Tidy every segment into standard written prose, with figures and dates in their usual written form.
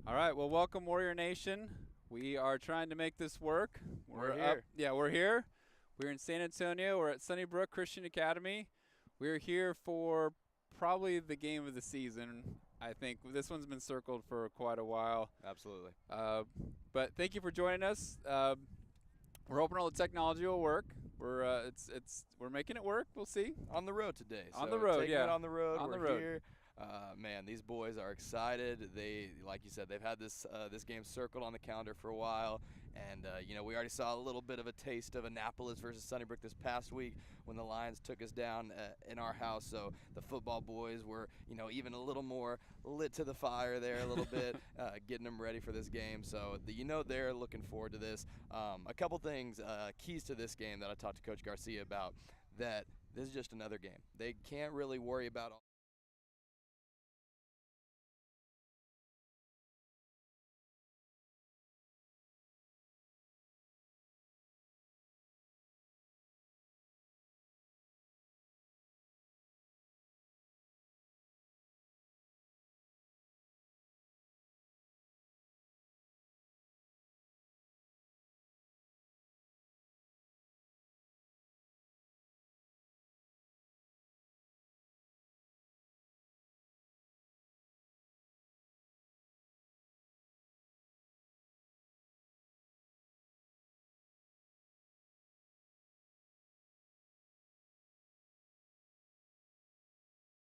All right, well, welcome Warrior Nation. We are trying to make this work. We're here. Yeah, we're here. We're in San Antonio. We're at Sunnybrook Christian Academy. We're here for probably the game of the season. I think this one's been circled for quite a while. Absolutely. But thank you for joining us. We're hoping all the technology will work. We're making it work. We'll see. On the road today. On the road, taking yeah. it on the road. On we're the road. here. Man, these boys are excited. They, like you said, they've had this game circled on the calendar for a while, and we already saw a little bit of a taste of Annapolis versus Sunnybrook this past week when the Lions took us down in our house. So the football boys were, even a little more lit to the fire there a little bit, getting them ready for this game. So they're looking forward to this. A couple things, keys to this game that I talked to Coach Garcia about. That this is just another game. They can't really worry about all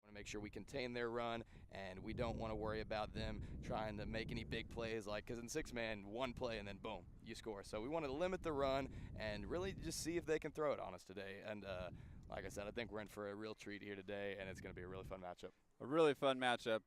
want to make sure we contain their run, and we don't want to worry about them trying to make any big plays, because in six-man, one play and then boom, you score. So we want to limit the run and really just see if they can throw it on us today. And like I said, I think we're in for a real treat here today, and it's going to be a really fun matchup. A really fun matchup.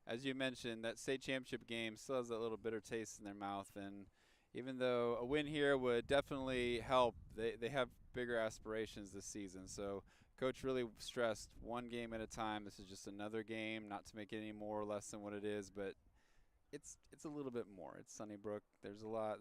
As you mentioned, that state championship game still has that little bitter taste in their mouth, and even though a win here would definitely help, they have bigger aspirations this season. So Coach really stressed one game at a time. This is just another game, not to make it any more or less than what it is, but it's a little bit more. It's Sunnybrook. There's a lot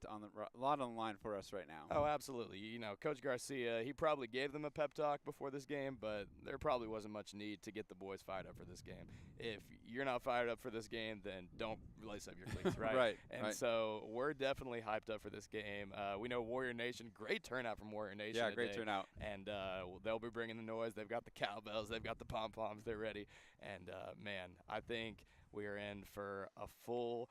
on the line for us right now. Oh, absolutely. Coach Garcia, he probably gave them a pep talk before this game, but there probably wasn't much need to get the boys fired up for this game. If you're not fired up for this game, then don't lace up your cleats, right? Right. And so we're definitely hyped up for this game. We know Warrior Nation, great turnout from Warrior Nation. Yeah, today. great turnout. And they'll be bringing the noise. They've got the cowbells. They've got the pom-poms. They're ready. And, man, I think we are in for a full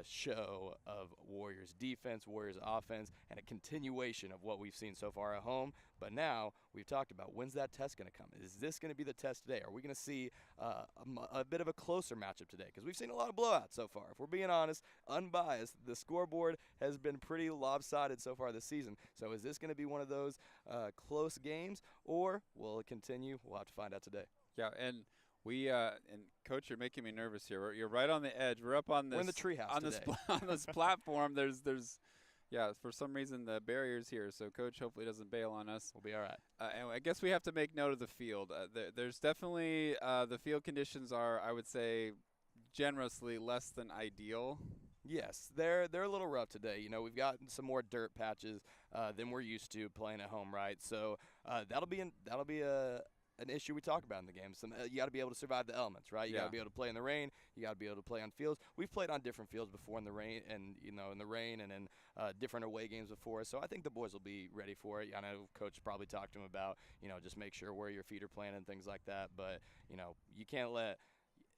show of Warriors defense, Warriors offense, and a continuation of what we've seen so far at home. But now we've talked about, when's that test going to come? Is this going to be the test today? Are we going to see a bit of a closer matchup today? Because we've seen a lot of blowouts so far. If we're being honest, unbiased, the scoreboard has been pretty lopsided so far this season. So is this going to be one of those close games, or will it continue? We'll have to find out today. Yeah, and and Coach, you're making me nervous here. You're right on the edge. We're up on this. We're in the treehouse on today. on this platform. Yeah, for some reason the barrier's here. So Coach hopefully doesn't bail on us. We'll be all right. And I guess we have to make note of the field. There's definitely the field conditions are, I would say, generously less than ideal. Yes, they're a little rough today. We've got some more dirt patches than we're used to playing at home, right? So that'll be an issue we talk about in the game. You got to be able to survive the elements, right? You got to be able to play in the rain. You got to be able to play on fields. We've played on different fields before in the rain, and in the rain, and in different away games before. So I think the boys will be ready for it. I know Coach probably talked to them about, just make sure where your feet are planted and things like that. But you can't let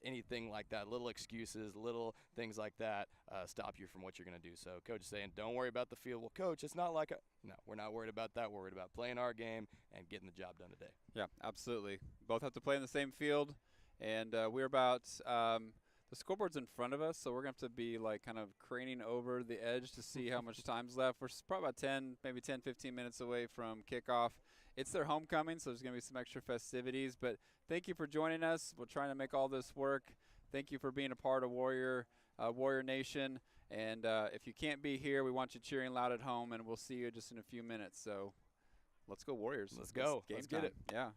anything like that, little excuses, little things like that, stop you from what you're going to do. So Coach is saying, don't worry about the field. Well, Coach, it's not like no, we're not worried about that. We're worried about playing our game and getting the job done today. Yeah, absolutely. Both have to play in the same field, and we're about the scoreboard's in front of us, so we're going to have to be kind of craning over the edge to see how much time's left. We're probably about 10, 15 minutes away from kickoff. It's their homecoming, so there's going to be some extra festivities. But thank you for joining us. We're trying to make all this work. Thank you for being a part of Warrior Nation. And if you can't be here, we want you cheering loud at home, and we'll see you just in a few minutes. So let's go Warriors. Let's go. Let's get it. Yeah.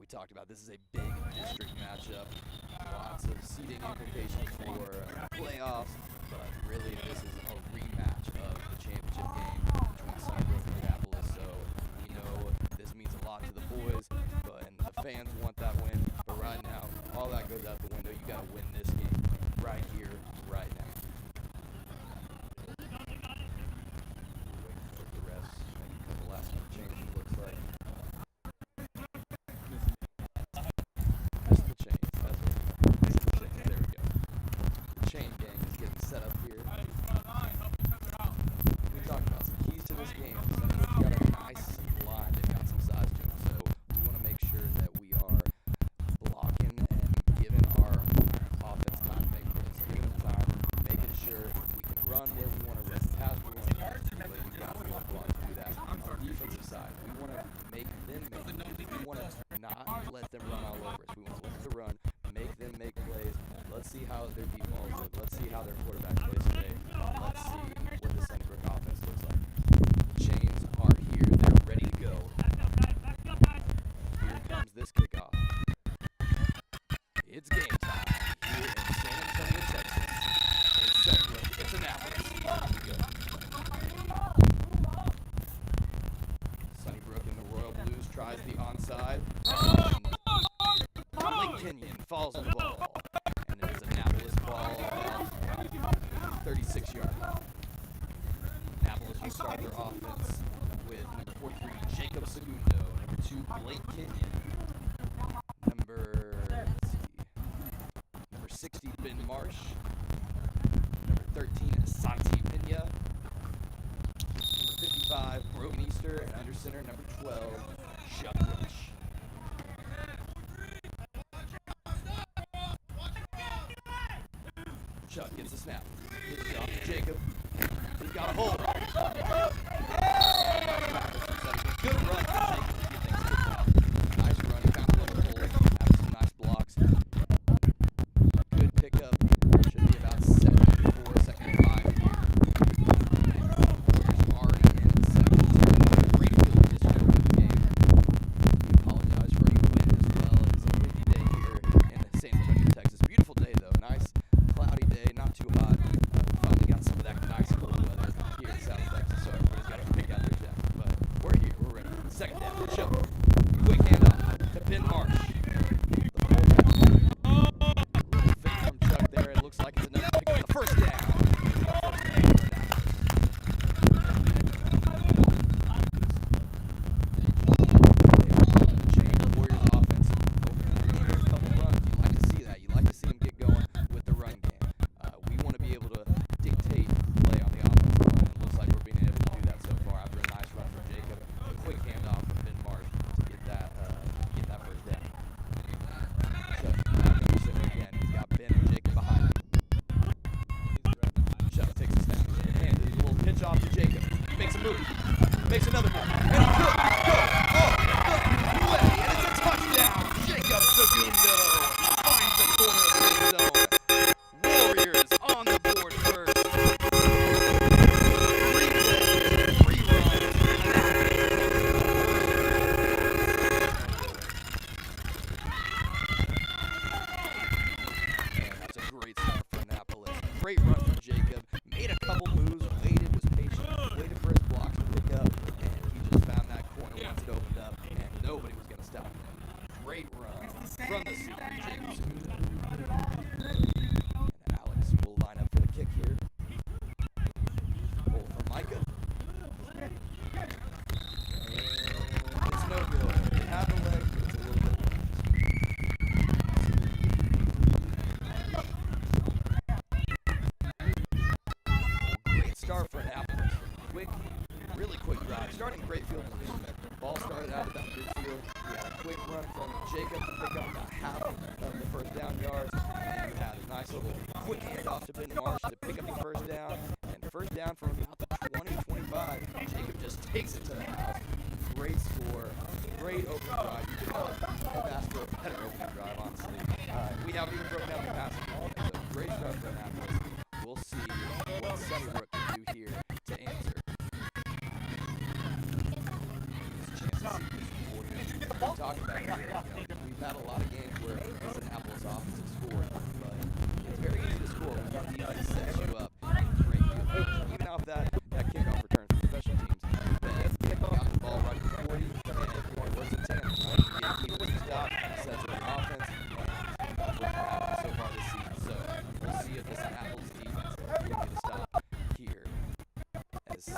we talked about, this is a big district matchup. Lots of seeding implications for playoffs, but really this is a rematch of the championship game between Sunnybrook and Annapolis. So we know this means a lot to the boys, and the fans want that win. But right now, all that goes out the window. You got to win this game right here, right now. The refs making a couple last minute changes, looks like. That's the chains. That's what it's the chains. There we go. The chain gang is getting set up here. We talked about some keys to this game. Sunnybook's got a nice line. They've got some size to them. So we want to make sure that we are blocking and giving our offense time to make plays. Giving them time, making sure we can run where we want to run, pass where we want to pass. But we got to block to do that. On the defensive side, we want to make them make plays. We want to not let them run all over us. We want to let them run, make them make plays. Let's see how their deep balls look. Let's see how their quarterback plays today. Let's see what the Sunnybrook offense looks like. Chains are here. They're ready to go. Here comes this kickoff. It's game time here in San Antonio, Texas. It's Sunnybrook. It's Annapolis. Here we go. Sunnybrook in the Royal Blues tries the onside. Blake Kenyon falls on the ball. And it is Annapolis ball at 36 yards. Annapolis will start their offense with number 43, Jacob Segundo. Number 2, Blake Kenyon. Number 60, Ben Marsh. Number 13, Asante Pena. Number 55, Brogan Easter. And under center, number 12, Chuck Rich. Chuck gets the snap. Gives it off to Jacob. He's got a hold. Good run for Jacob to get things kicked off. Nice run. He found a little hole. Had some nice blocks. Good pickup. Should be about second and 4, second and 5 here. He's already in second. Great field position for the game. We apologize for any wind as well. It is a windy day here in San Antonio, Texas. Beautiful day though. Nice cloudy day, not too hot. Finally got some of that nice cold weather here in South Texas, so everybody's got to pick out their jackets. But we're here, we're ready. Second down, Chuck. Quick handoff to Ben Marsh. The fullback. Little fake from Chuck there. It looks like it's enough to pick up the first down. Change the Warriors offense. Over a couple runs. You like to see that. You like to see them get going with the run game. We want to be able to dictate play on the offensive line. It looks like we're being able to do that so far after a nice run from Jacob. A quick handoff from Ben Marsh to get that first down. Chuck again. He's got Ben and Jacob behind him. Chuck takes a snap. And a little pitch off to Jacob. Makes a move. Makes another move. And he's good. Play. And it's a touchdown. Jacob Segundo finds the corner of the end zone. Warriors on the board first. 3 runs. And that's a great start for Annapolis. Great run from Jacob. Made a couple moves, waited, was patient, waited for his blocks to pick up, and he just found that corner once it opened up, and nobody was going to stop him. Great run from the senior, Jacob Segundo. And Alex will line up for the kick here. Pull from Micah. And it's no good. It had the leg, but it's a little bit left. Great start for Annapolis. Really quick drive. Starting great field position. Ball started out at that midfield. We had a quick run from Jacob to pick up about half of the first down yards. And we had a nice little quick handoff to Ben Marsh to pick up the first down. And first down from about the 20-25. Jacob just takes it to the house. Great score. Great opening drive. You could have asked for a better opening drive, honestly. We haven't even broken down the passing ball. So great start for Annapolis. We'll see what Sunnybrook can do here to answer. Talk about it here.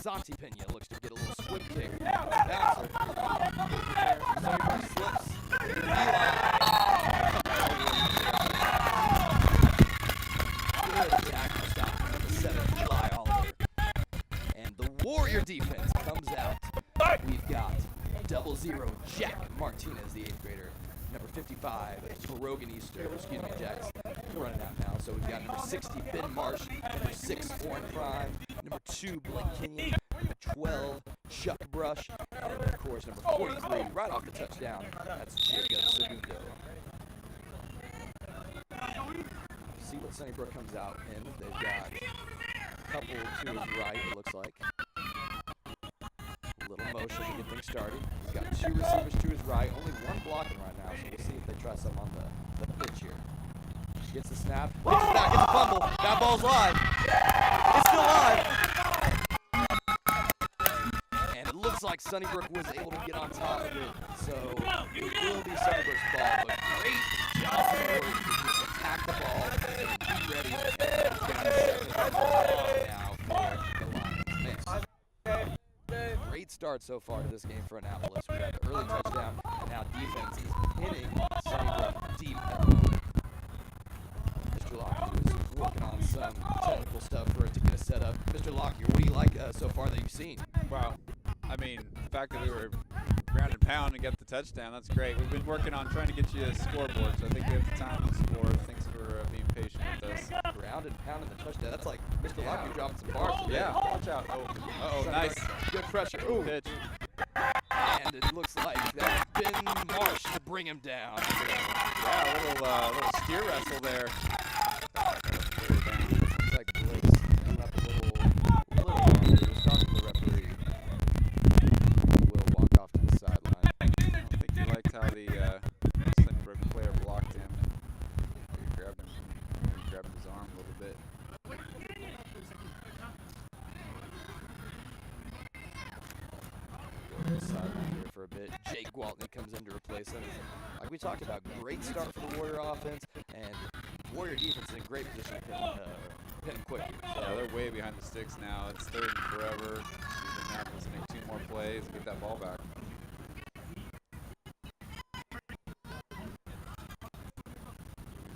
Santi Pena looks to get a little swing kick. Bouncer. Sunnybrook slips. Good tackle stop from the 7th July Oliver. And the Warrior defense comes out. We've got 00 Jack Martinez, the 8th grader. Number 55, Brogan Easter, excuse me, Jack's running out now. So we've got number 60, Ben Marsh, number 6, Oren Prime, number 2, Blake Kenyon, number 12, Chuck Brush, and of course number 43, right off the touchdown, that's Jacob Segundo. See what Sunnybrook comes out in. They've got a couple to his right, it looks like. Little motion to get things started. He's got 2 receivers to his right, only 1 blocking right now, so we'll see if they try something on the pitch here. Gets the snap, gets it back, gets the fumble. That ball's live. It's still live. And it looks like Sunnybrook was able to get on top of it, so it will be Sunnybrook's ball, but great job from the Warriors to just attack the ball and be ready. Now for the Lions. Great start so far to this game for Annapolis. We got the early touchdown, and now defense is hitting Sunnybrook deep at home. Mr. Lockyer is working on some technical stuff for it to get us set up. Mr. Lockyer, what do you like so far that you've seen? Wow. I mean, the fact that we were ground and pound and get the touchdown, that's great. We've been working on trying to get you a scoreboard, so I think we have the time to score. Thanks for being patient with us. Ground and pound in the touchdown. That's like Mr. Lockyer dropping some bars today. Yeah, watch out. Oh, nice. Good pressure. Ooh. Pitch. And it looks like that's Ben Marsh to bring him down. Yeah, a little steer wrestle there. Looks like Blake's coming up a little longer. He was talking to the referee. Will walk off to the sideline. I think he liked how the Sunnybrook player blocked him. He grabbed his arm a little bit. Go to the sideline here for a bit. Jake Gwaltney comes in to replace him. Like we talked about, great start for the Warrior offense, and Warrior defense in a great position to pin him quickly. So Yeah, they're way behind the sticks now. It's 3rd and forever. Annapolis make 2 more plays and get that ball back.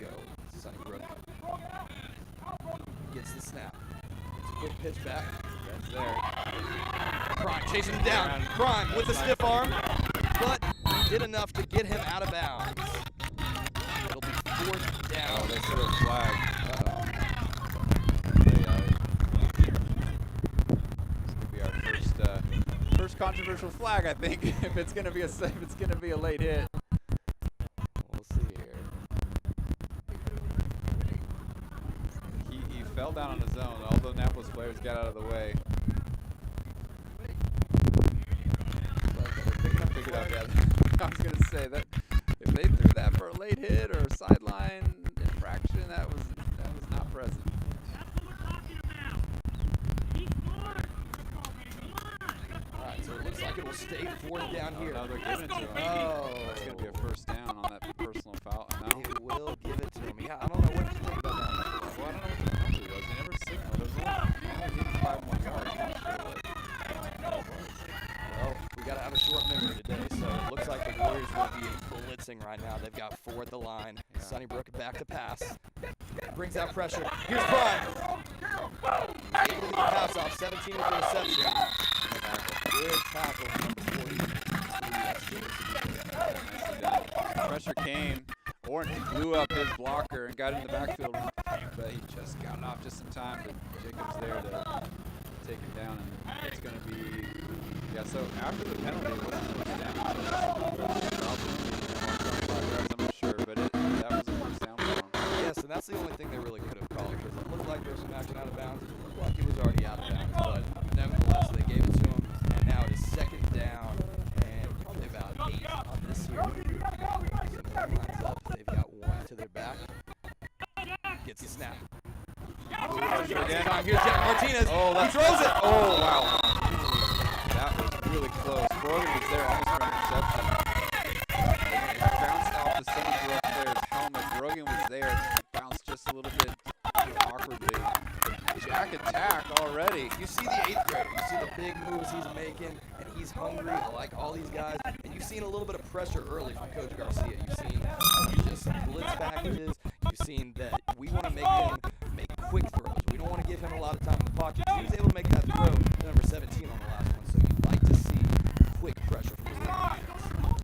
go. Sunnybrook gets the snap. It's a quick pitch back. That's there. Prime chasing him down. Prime with a stiff arm, but did enough to get him out of bounds. It'll be 4th down. Oh, they threw a flag. This could be our first controversial flag, I think. if it's gonna be a late hit. We'll see here. He fell down on his own. All the Annapolis players got out of the way. Pick it up, yeah. I was gonna say that if they threw that for a late hit or a sideline infraction, that was not present. Alright, so it looks like it will stay 4th down here. No, they're giving it to him. Oh. It's going to be a first down on that personal foul. No? It will give it to him. Yeah, I don't know what you think about that. Well, I don't know what the penalty was. They never signaled. It was only 5 more yards. Well, we got to have a short memory today, so it looks like the Warriors will be blitzing right now. They've got 4 at the line. Yeah. Sunnybrook back to pass. Brings out pressure. Here's Prime. Able to get the pass off. 17 with the reception. Good tackle from number 40. Pressure came. Oren blew up his blocker and got in the backfield, but he just got it off just in time. But Jacob's there to take him down, and it's going to be, yeah, so after the penalty, it wasn't a first down. I'm not sure, but that was a first down for him. Yes, and that's the only thing they really could have called, because it looked like there was some action out of bounds. It looked like he was already out of bounds, but nevertheless, they gave it to him, and now it is 2nd down, and probably about 8 on this here. Lines up. They've got 1 to their back. Gets the snap. Here's Jack Martinez. Oh, he throws it. Oh, wow. That was really close. Brogan was there almost for an interception. It bounced off the Sunnybrook player's helmet. Brogan was there. It bounced just a little bit awkwardly. Jack attack already. already. You see the 8th grader. You see the big moves he's making, and he's hungry like all these guys. And you've seen a little bit of pressure early from Coach Garcia. You've seen just some blitz packages. You've seen that we want to make him make quick throws. We don't want to give him a lot of time in the pocket. He was able to make that throw to number 17 on the last one. So you'd like to see quick pressure from the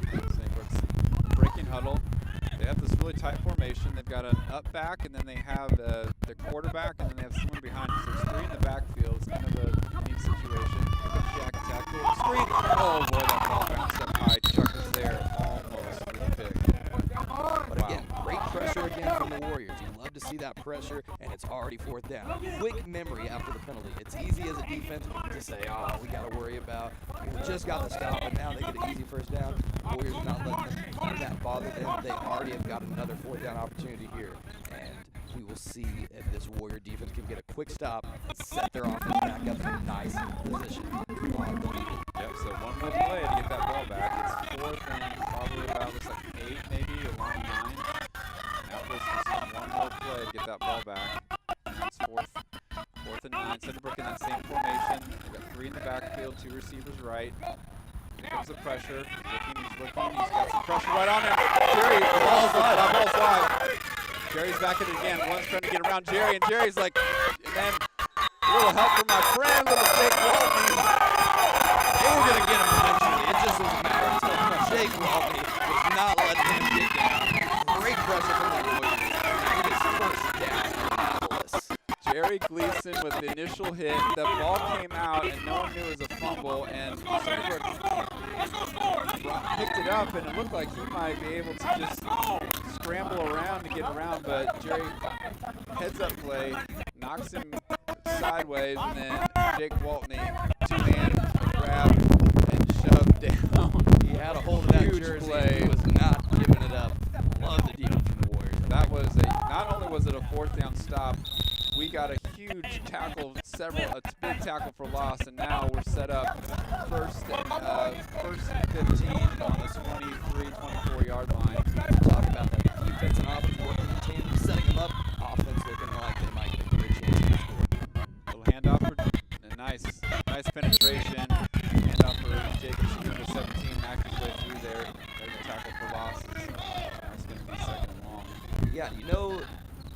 defense. Sunnybrook's breaking huddle. They have this really tight formation. They've got an up back, and then they have the quarterback, and then they have someone behind them. So it's 3 in the backfield. It's kind of a unique situation. Here comes Jack attack. Screen. Oh, boy, that ball bounced up high. Chuck was there almost with a pick. But again, great pressure again from the Warriors. You love to see that pressure, and it's already 4th down. Quick memory after the penalty. It's easy as a defense to say, oh, we got to worry about, we just got the stop, but now they get an easy 1st down. The Warriors are not letting that bother them. They already have got another 4th down opportunity here. And we will see if this Warrior defense can get a quick stop and set their offense back up in a nice position. Yep, so one more play to get that ball back. It's 4th and probably about, looks like 8 maybe, or long 9. Annapolis just needs one more play to get that ball back. It's 4th and 9. Sunnybrook in that same formation. They've got 3 in the backfield, 2 receivers right. Here comes the pressure. He's looking. He's got some pressure right on him. Jerry, ball's live. Jerry's back at it again. One's trying to get around Jerry, and Jerry's like, and then a little help from my friend, little Jake Waltney. They were going to get him eventually. It just was a matter of time. Jake Waltney was not letting him get down. Great pressure from the Warriors. It is 1st down for Annapolis. Jerry Gleason with the initial hit. The ball came out, and no one knew it was a fumble, and Sunnybrook picked it up, and it looked like he might be able to just scramble around to get around, but Jerry heads up play, knocks him sideways, and then Jake Waltney, 2-hand grab and shove down. He had a hold of that jersey. Play. He was not giving it up. Love the defense from the Warriors. That was not only was it a 4th down stop, we got a huge tackle, a big tackle for loss, and now we're set up first and 15 on the 23-24-yard line. Talk about that defense and offense working in tandem, setting them up. Offense looking like they might get a great chance to score. Little handoff for nice penetration. Handoff for Jake, number 17, knocked his way through there. There's a tackle for loss. That's going to be 2nd and long. Yeah, you know,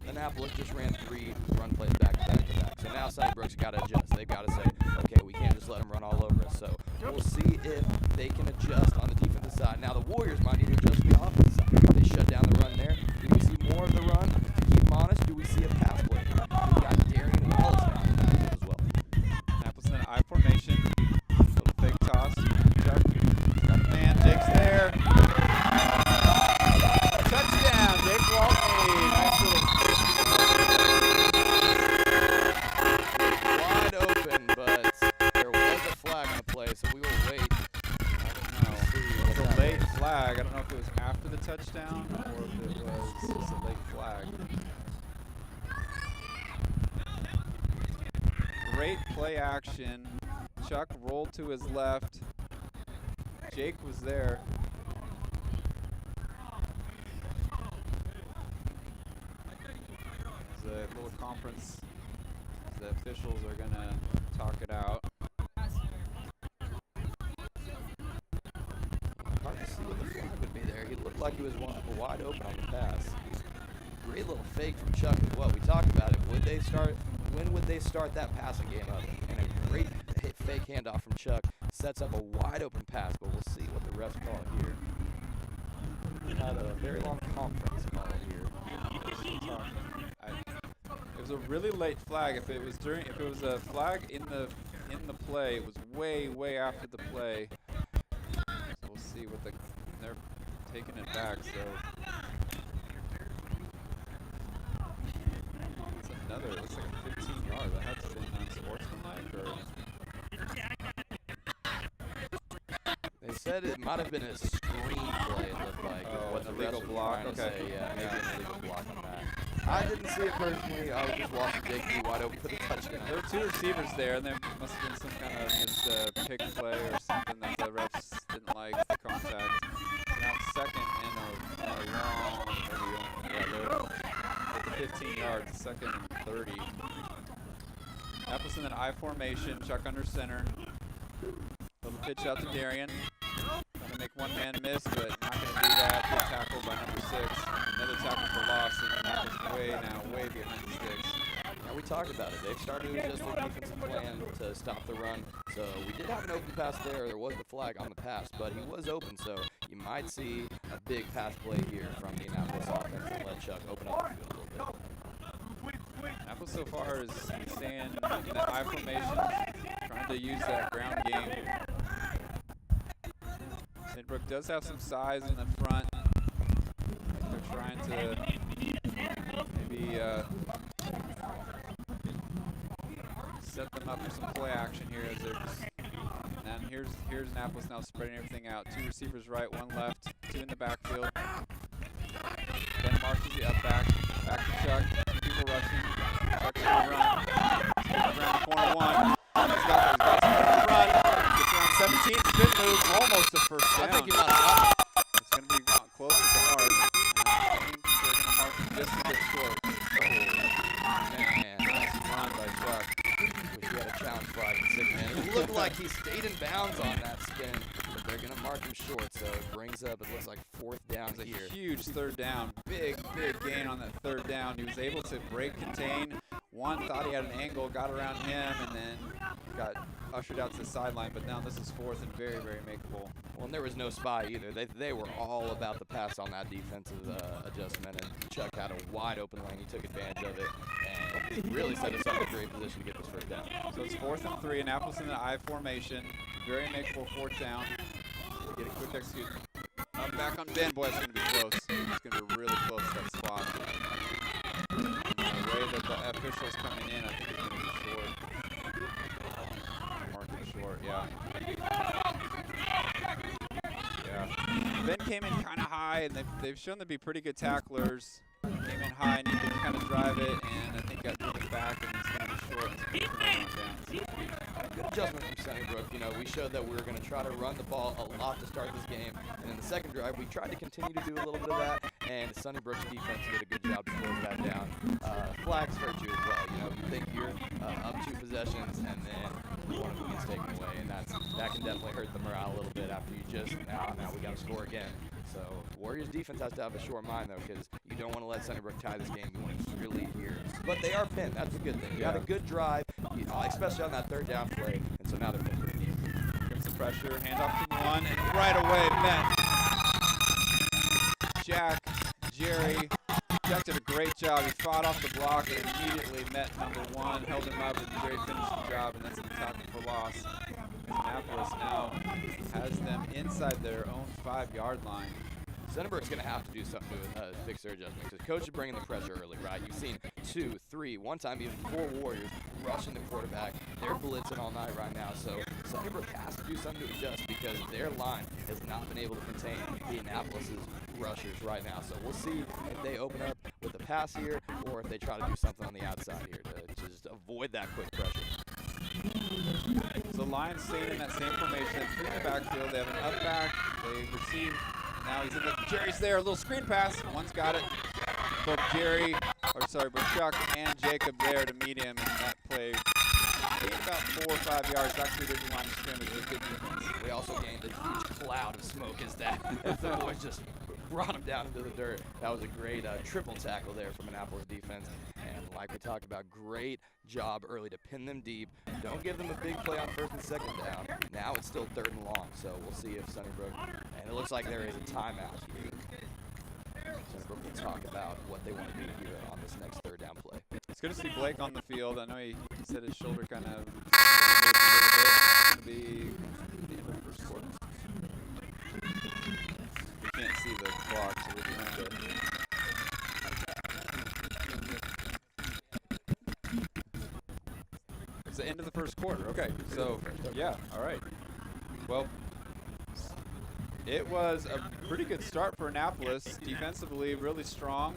Annapolis just ran 3 run plays back to back. So now Sunnybrook's got to adjust. They've got to say, okay, we can't just let them run all over us. So we'll see if they can adjust on the defensive side. Now the Warriors might need to adjust on the offensive side. They shut down the run there. Do we see more of the run? To keep them honest, do we see a pass play? We got Darian Wallace now as well. Annapolis in an I formation. Little fake toss. Got a man. Jake's there. Touchdown, Jake Waltney. Nice little wide open, but there was a flag on the play, so we will wait. I don't know. It's a late flag. I don't know if it was after the touchdown or if it was just a late flag. Great play action. Chuck rolled to his left. Jake was there. The little conference, the officials are going to talk it out. Hard to see what the flag would be there. He looked like he was wide open on the pass. Great little fake from Chuck as well. We talked about it. When would they start that passing game up? And a great fake handoff from Chuck sets up a wide open pass, but we'll see what the refs call it here. We had a very long conference call here. It was a really late flag. If it was a flag in the play, it was way after the play. So we'll see what they're taking it back. So it's another. It looks like a 15-yard. That had to be unsportsmanlike, or they said it might have been a screen play. It looked like. Oh, an illegal block. Okay. Yeah, maybe an illegal block on that. I didn't see it personally. I was just watching Jake be wide open for the touchdown. There were 2 receivers there, and there must have been some kind of just pick play or something that the refs didn't like the contact. Now 2nd and a long 30. Yeah, they're at the 15 yards, 2nd and 30. Annapolis in that I formation. Chuck under center. Little pitch out to Darian. Trying to make one man miss, but not going to do that. Good tackle by number 6. Another tackle for loss, and Annapolis way behind the sticks. Yeah, we talked about it. They've started to adjust their defensive plan to stop the run. So we did have an open pass there. There was the flag on the pass, but he was open. So you might see a big pass play here from the Annapolis offense and let Chuck open up the field a little bit. Annapolis so far is staying in that I formation, trying to use that ground game. Sunnybrook does have some size in the front. They're trying to maybe set them up for some play action here as they're just. And here's Annapolis now spreading everything out. 2 receivers right, 1 left, 2 in the backfield. Ben marches the up back to Chuck. 2 people rushing. Chuck's gonna run. Around corner 1. He's got some run. Gets around 17. Spin move, almost a first down. I think he might have got it. It's going to be close to the mark. I think they're going to mark him just a bit short. Man, Nice run by Chuck. wish we had a challenge flag at 6 minutes. It looked like he stayed in bounds on that spin, but they're going to mark him short, so it brings up, it looks like 4th down It was a here. huge 3rd down. Big gain on that 3rd down. He was able to break contain. One thought he had an angle, got around him, and then got ushered out to the sideline. But now this is 4th and very makeable. Well, and there was no spy either. They were all about the pass on that defensive adjustment, and Chuck had a wide open lane. He took advantage of it and really set us up in a great position to get this 1st down. So it's 4th and 3. Annapolis in the I formation. Very makeable 4th down. Get a quick execute. Up back on Ben. Boy, it's going to be close. It's going to be really close to that spot. And the way that the official's coming in, I think it's going to be short. Marking short, yeah. Yeah. Ben came in kind of high, and they've shown to be pretty good tacklers. Came in high, and he could kind of drive it, and I think got driven back, and it's going to be short. It's going to be Good adjustment from Sunnybrook. You know, we showed that we were going to try to run the ball a lot to start this game, and in the 2nd drive, we tried to continue to do a little bit of that, and Sunnybrook's defense did a good job to close that down. Flags hurt you as well. You know, you think you're up 2 possessions, and then one of them gets taken away, and that can definitely hurt the morale a little bit after you just now we got to score again. So Warriors defense has to have a short mind though, because you don't want to let Sunnybrook tie this game. You want to keep your lead here. But they are pinned. That's a good thing. You had a good drive, especially on that 3rd down play, and so now they're pinned. Gives some pressure, handoff to 1, and right away met Jack, Jerry. Jack did a great job. He fought off the block and immediately met number 1, held him up, and Jerry finished the job, and that's an tackle for loss. Annapolis now has them inside their own 5-yard line. Sunnybrook's going to have to do something to fix their adjustments. Because coach is bringing the pressure early, right? You've seen 2, 3, one time even 4 Warriors rushing the quarterback. They're blitzing all night right now. So Sunnybrook has to do something to adjust because their line has not been able to contain the Annapolis' rushers right now. So we'll see if they open up with a pass here or if they try to do something on the outside here to just avoid that quick pressure. So Lions staying in that same formation. It's in the backfield. They have an up back. They receive. Now he's in the. Jerry's there. A little screen pass. One's got it. Both Chuck and Jacob there to meet him in that play. Gained about 4 or 5 yards. Actually, there's a line of scrimmage with good defense. We also gained a huge cloud of smoke as the boys just brought him down into the dirt. That was a great triple tackle there from Annapolis defense. And like we talked about, great job early to pin them deep. Don't give them a big play on 1st and 2nd down. Now it's still 3rd and long, so we'll see if Sunnybrook, and it looks like there is a timeout here. Sunnybrook will talk about what they want to do here on this next 3rd down play. It's good to see Blake on the field. I know he said his shoulder kind of moved a little bit. It's going to be the end of the 1st quarter. We can't see the clock, so we're trying to. It's the end of the 1st quarter. Okay, so yeah, all right. Well, it was a pretty good start for Annapolis. Defensively, really strong.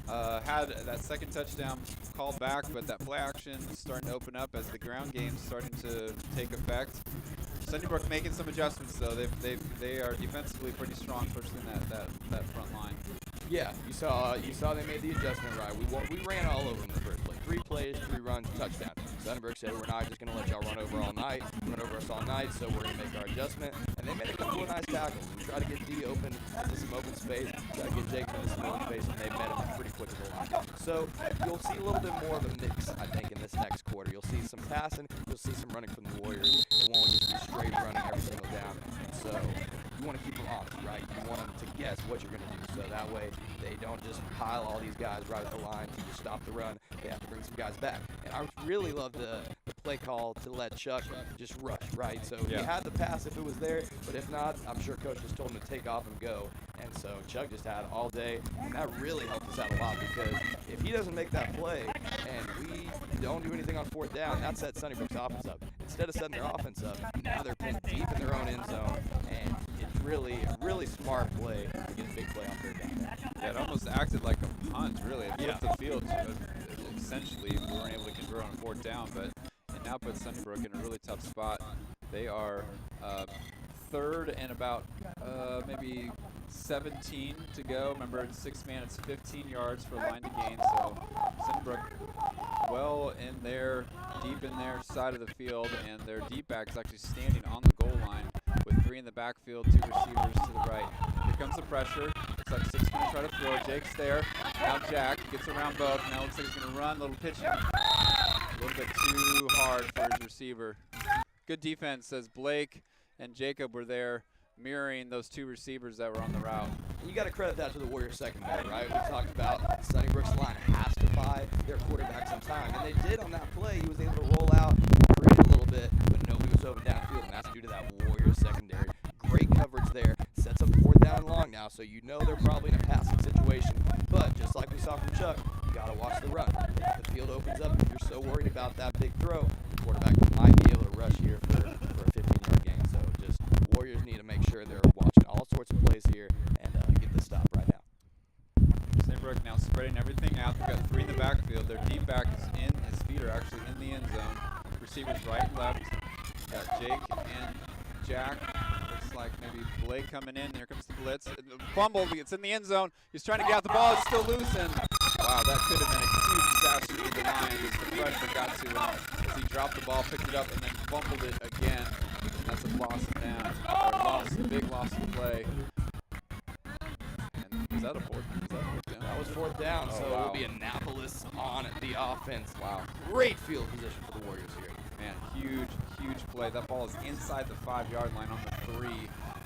Had that 2nd touchdown called back, but that play action is starting to open up as the ground game's starting to take effect. Sunnybrook making some adjustments though. They are defensively pretty strong, especially in that front line. Yeah, you saw they made the adjustment right. We ran all over them in the 1st play. 3 plays, 3 runs, touchdown. Sunnybrook said, we're not just going to let y'all run over us all night, so we're going to make our adjustment. And they made a couple of nice tackles and try to get D open into some open space, try to get Jake into some open space, and they met him pretty quick at the line. So you'll see a little bit more of a mix, I think, in this next quarter. You'll see some passing, you'll see some running from the Warriors. It won't just be straight running every single down. So you want to keep them honest, right? You want them to guess what you're going to do, so that way they don't just pile all these guys right at the line to just stop the run. They have to bring some guys back. And I really love the play call to let Chuck just rush, right? So he had the pass if it was there, but if not, I'm sure Coach just told him to take off and go. And so Chuck just had all day, and that really helped us out a lot, because if he doesn't make that play and we don't do anything on 4th down, that sets Sunnybrook's offense up. Instead of setting their offense up, now they're pinned deep in their own end zone, and it's really a really smart play to get a big play on 3rd down. Yeah, it almost acted like a punt, really. It flipped the field, essentially. We weren't able to convert on 4th down, but it now puts Sunnybrook in a really tough spot. They are 3rd and about maybe 17 to go. Remember, it's 6-man, it's 15 yards for line to gain, so Sunnybrook well in there, deep in their side of the field, and their deep back is actually standing on the goal line with 3 in the backfield, 2 receivers to the right. Here comes the pressure. Looks like 6 going to try to throw. Jake's there. Now Jack gets around both. Now looks like he's going to run. Little pitch. A little bit too hard for his receiver. Good defense, says Blake and Jacob were there mirroring those 2 receivers that were on the route. You got to credit that to the Warriors secondary, right? We talked about Sunnybrook's line has to buy their quarterback some time, and they did on that play. He was able to roll out, create a little bit, but nobody was open downfield, and that's due to that Warriors secondary. Great coverage there. Sets up 4th down and long now, so you know they're probably in a passing situation. But just like we saw from Chuck, you got to watch the run. If the field opens up, if you're so worried about that big throw, the quarterback might be able to rush here for a 15-yard gain. So just Warriors need to make sure they're watching all sorts of plays here and get the stop right now. Sunnybrook now spreading everything out. They've got 3 in the backfield. Their deep back is in. His feet are actually in the end zone. Receivers right and left. Got Jake and Jack. Looks like maybe Blake coming in. Here comes the blitz. Fumble. It's in the end zone. He's trying to get out the ball. It's still loose. And wow, that could have been a huge disaster for the Lions as the pressure got to him. As he dropped the ball, picked it up, and then fumbled it again. And that's a loss of down. A big loss of play. And is that a 4th down? That was 4th down, so wow. It'll be Annapolis on the offense. Wow. Great field position for the Warriors here. Man, huge play. That ball is inside the 5-yard line on the 3.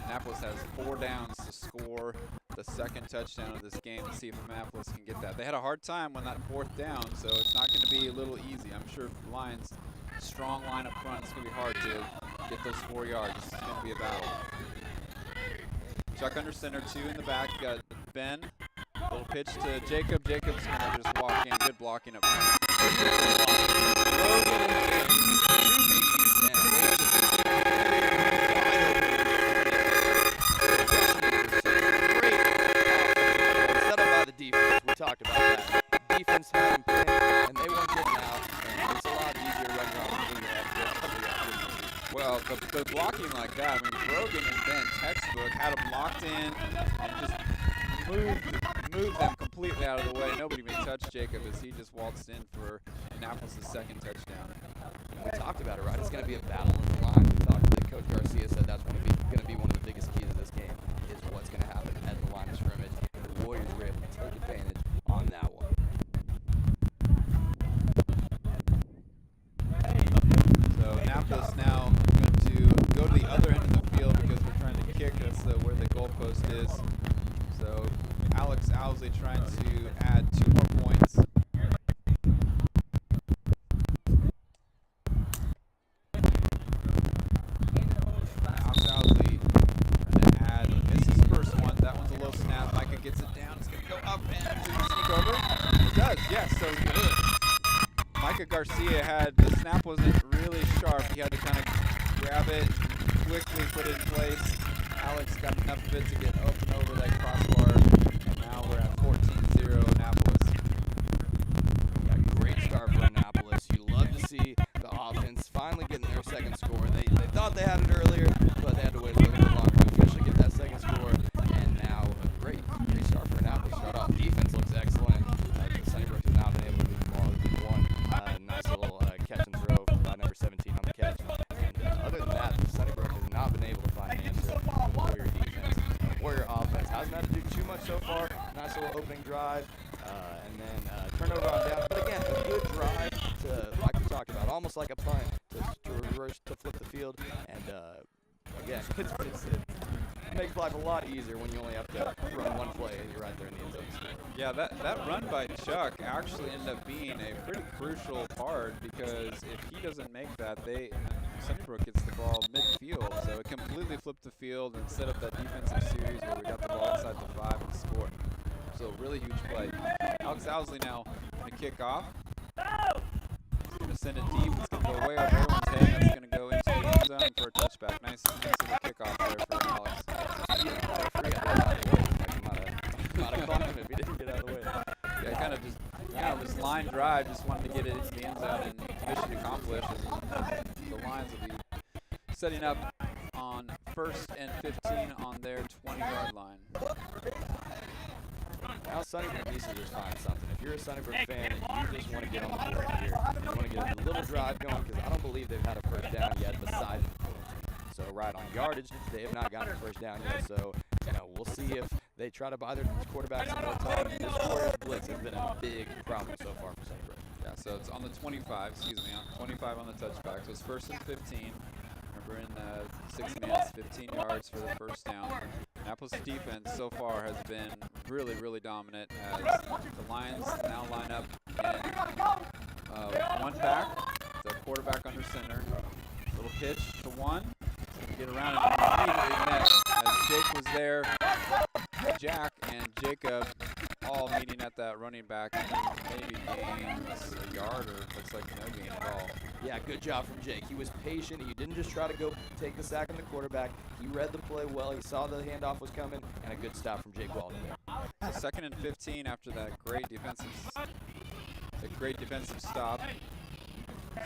Annapolis has 4 downs to score the 2nd touchdown of this game. Let's see if Annapolis can get that. They had a hard time when that 4th down, so it's not going to be a little easy. I'm sure for the Lions, strong line up front, it's going to be hard to get those 4 yards. This is going to be a battle. Chuck under center, 2 in the back. You got Ben. Little pitch to Jacob. Jacob's going to just walk in. Good blocking up front. Set up by the defense. We talked about that. Defense had him pinned, and they weren't getting out. And it's a lot easier running around when you have Well, the blocking like that, I mean, Brogan and Ben textbook had him locked in and just moved them completely out of the way. Nobody even touched Jacob as he just waltzed in for Annapolis' 2nd touchdown. We talked about it, right? It's going to be a battle in the line. We talked that Coach Garcia said that's going to be one of the biggest keys of this game is what's going to happen at the line of scrimmage. The Warriors were able to take advantage on that one. So Annapolis now going to go to the other end of the field because we're trying to kick. That's where the goalpost is. So Alex Owsley trying to add 2 more points. Alex Owsley going to add, misses the first one. That one's a low snap. Micah gets it down. It's going to go up and sneak over. It does, yes. So Micah Garcia the snap wasn't really sharp. He had to kind of grab it, quickly put it in place. Alex got enough of it to get up and over that crossbar. And now we're at 14-0 Annapolis. Yeah, great start for Annapolis. You love to see the offense finally getting their 2nd score. They thought they had it earlier, but they had to wait a little bit longer to officially get that 2nd score. And now a great start for Annapolis. Start off. Defense looks excellent. Sunnybrook has not been able to move the ball. They've won opening drive, and then turnover on down. But again, a good drive to, like we talked about, almost like a punt to reverse, to flip the field. And again, it makes life a lot easier when you only have to run one play and you're right there in the end zone. Yeah, that run by Chuck actually ended up being a pretty crucial part, because if he doesn't make that, Sunnybrook gets the ball midfield, so it completely flipped the field and set up that defensive series where we got the ball inside the 5 and scored. So really huge play. Alex Owsley now going to kick off. He's going to send it deep. It's going to go way over everyone's head. That's going to go into the end zone for a touchback. Nice little kickoff there for Alex. Might have caught him if he didn't get out of the way. Yeah, kind of just line drive, just wanted to get it into the end zone, and mission accomplished. The Lions will be setting up on 1st and 15 on their 20-yard line. Now Sunnybrook needs to just find something. If you're a Sunnybrook fan and you just want to get on the board here, you want to get a little drive going, because I don't believe they've had a first down yet besides so right on yardage, they have not gotten a first down yet. So we'll see if they try to buy their quarterbacks some more time. This Warriors blitz has been a big problem so far for Sunnybrook. Yeah, so it's on the 25, on 25 on the touchback. So it's 1st and 15. Remember, in 6 minutes, 15 yards for the first down. Annapolis defense so far has been really, really dominant, as the Lions now line up in one back, the quarterback under center. Little pitch to one. Get around and immediately met as Jake was there. Jack and Jacob all meeting at that running back, and maybe gains a yard, or looks like no gain at all. Yeah, good job from Jake. He was patient. He didn't just try to go take the sack on the quarterback. He read the play well. He saw the handoff was coming, and a good stop from Jake Walden. So 2nd and 15 after that great defensive stop.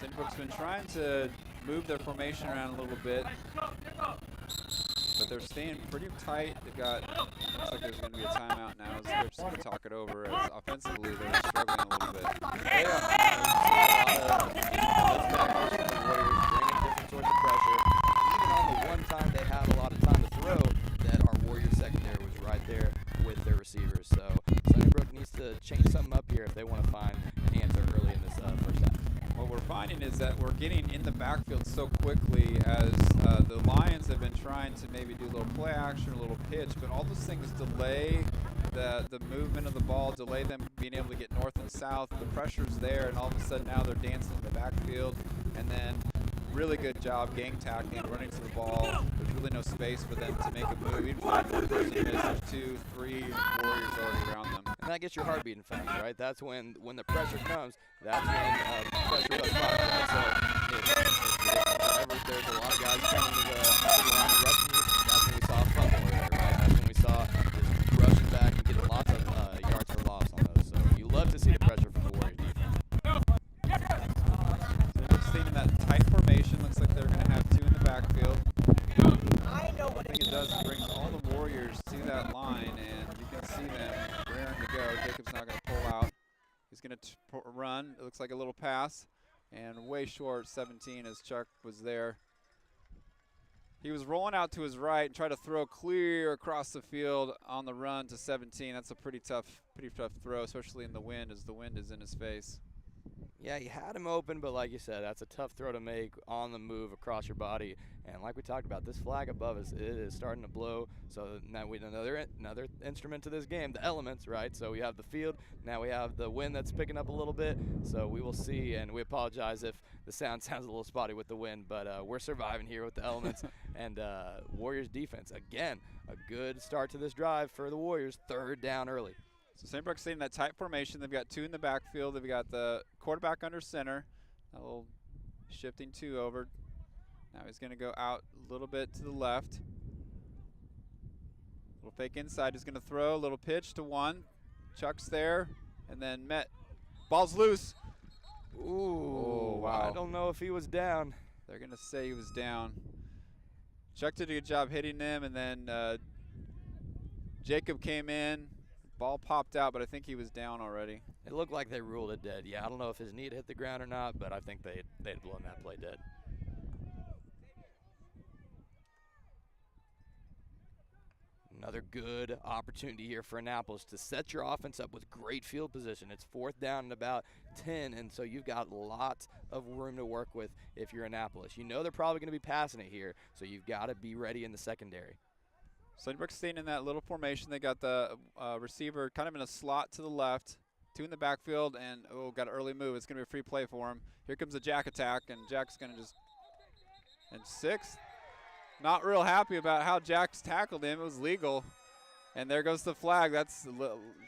Sunnybrook's been trying to move their formation around a little bit, but they're staying pretty tight. They've got, looks like there's going to be a timeout now, as they're just going to talk it over, as offensively they're struggling a little bit. They are. The Warriors bringing different sorts of pressure. Even on the one time they had a lot of time to throw, that our Warriors secondary was right there with their receivers. So Sunnybrook needs to change something up here if they want to find an answer early in this first half. What we're finding is that we're getting in the backfield so quickly, as the Lions have been trying to maybe do a little play action, a little pitch, but all those things delay the movement of the ball, delay them being able to get north and south. The pressure's there, and all of a sudden now they're dancing in the backfield, and then really good job gang tackling, running to the ball. There's really no space for them to make a move. Even if one person misses, there's 2, 3 Warriors already around them. And that gets your heart beating fast, right? That's when the pressure comes, that's when pressure does fire, right? So whenever there's a lot of guys coming to the line and rushing you, that's when we saw a fumble earlier, right? That's when we saw just rushing back and getting lots of yards for loss on those. So you love to see the pressure from the Warriors defense. So they're staying in that tight formation. Looks like they're going to have 2 in the backfield. One thing it does is brings all the Warriors to that line, and you can see them raring to go. Jacob's not going to pull out. He's going to run. It looks like a little pass, and way short, 17, as Chuck was there. He was rolling out to his right and tried to throw clear across the field on the run to 17. That's a pretty tough throw, especially in the wind, as the wind is in his face. Yeah, he had him open, but like you said, that's a tough throw to make on the move across your body. And like we talked about, this flag above us, it is starting to blow. So now we another instrument to this game, the elements, right? So we have the field, now we have the wind that's picking up a little bit. So we will see, and we apologize if the sound sounds a little spotty with the wind, but we're surviving here with the elements. And Warriors defense, again, a good start to this drive for the Warriors, 3rd down early. So Sunnybrook's staying in that tight formation. They've got 2 in the backfield. They've got the quarterback under center. A little shifting 2 over. Now he's going to go out a little bit to the left. Little fake inside. He's going to throw a little pitch to 1. Chuck's there, and then Met. Ball's loose. Ooh, oh, wow. I don't know if he was down. They're going to say he was down. Chuck did a good job hitting them, and then Jacob came in. Ball popped out, but I think he was down already. It looked like they ruled it dead. Yeah, I don't know if his knee hit the ground or not, but I think they'd blown that play dead. Another good opportunity here for Annapolis to set your offense up with great field position. It's 4th down and about 10, and so you've got lots of room to work with if you're Annapolis. You know they're probably going to be passing it here, so you've got to be ready in the secondary. Sunnybrook's staying in that little formation. They got the receiver kind of in a slot to the left, 2 in the backfield, and got an early move. It's going to be a free play for him. Here comes the Jack attack, and Jack's going to just – and 6. Not real happy about how Jack's tackled him. It was legal. And there goes the flag. That's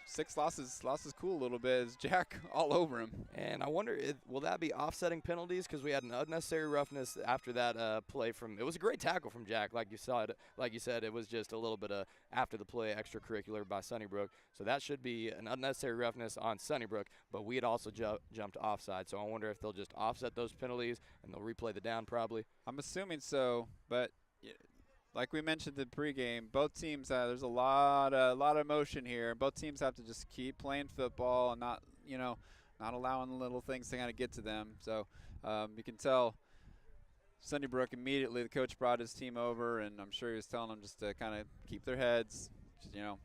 6 losses cool a little bit. Is Jack all over him. And I wonder, will that be offsetting penalties? Because we had an unnecessary roughness after that play from – it was a great tackle from Jack. Like you said, it was just a little bit of after the play extracurricular by Sunnybrook. So that should be an unnecessary roughness on Sunnybrook. But we had also jumped offside. So I wonder if they'll just offset those penalties and they'll replay the down probably. I'm assuming so, but – like we mentioned in pregame, both teams there's a lot of emotion here. Both teams have to just keep playing football and not allowing the little things to kind of get to them. So you can tell Sunnybrook immediately. The coach brought his team over, and I'm sure he was telling them just to kind of keep their heads.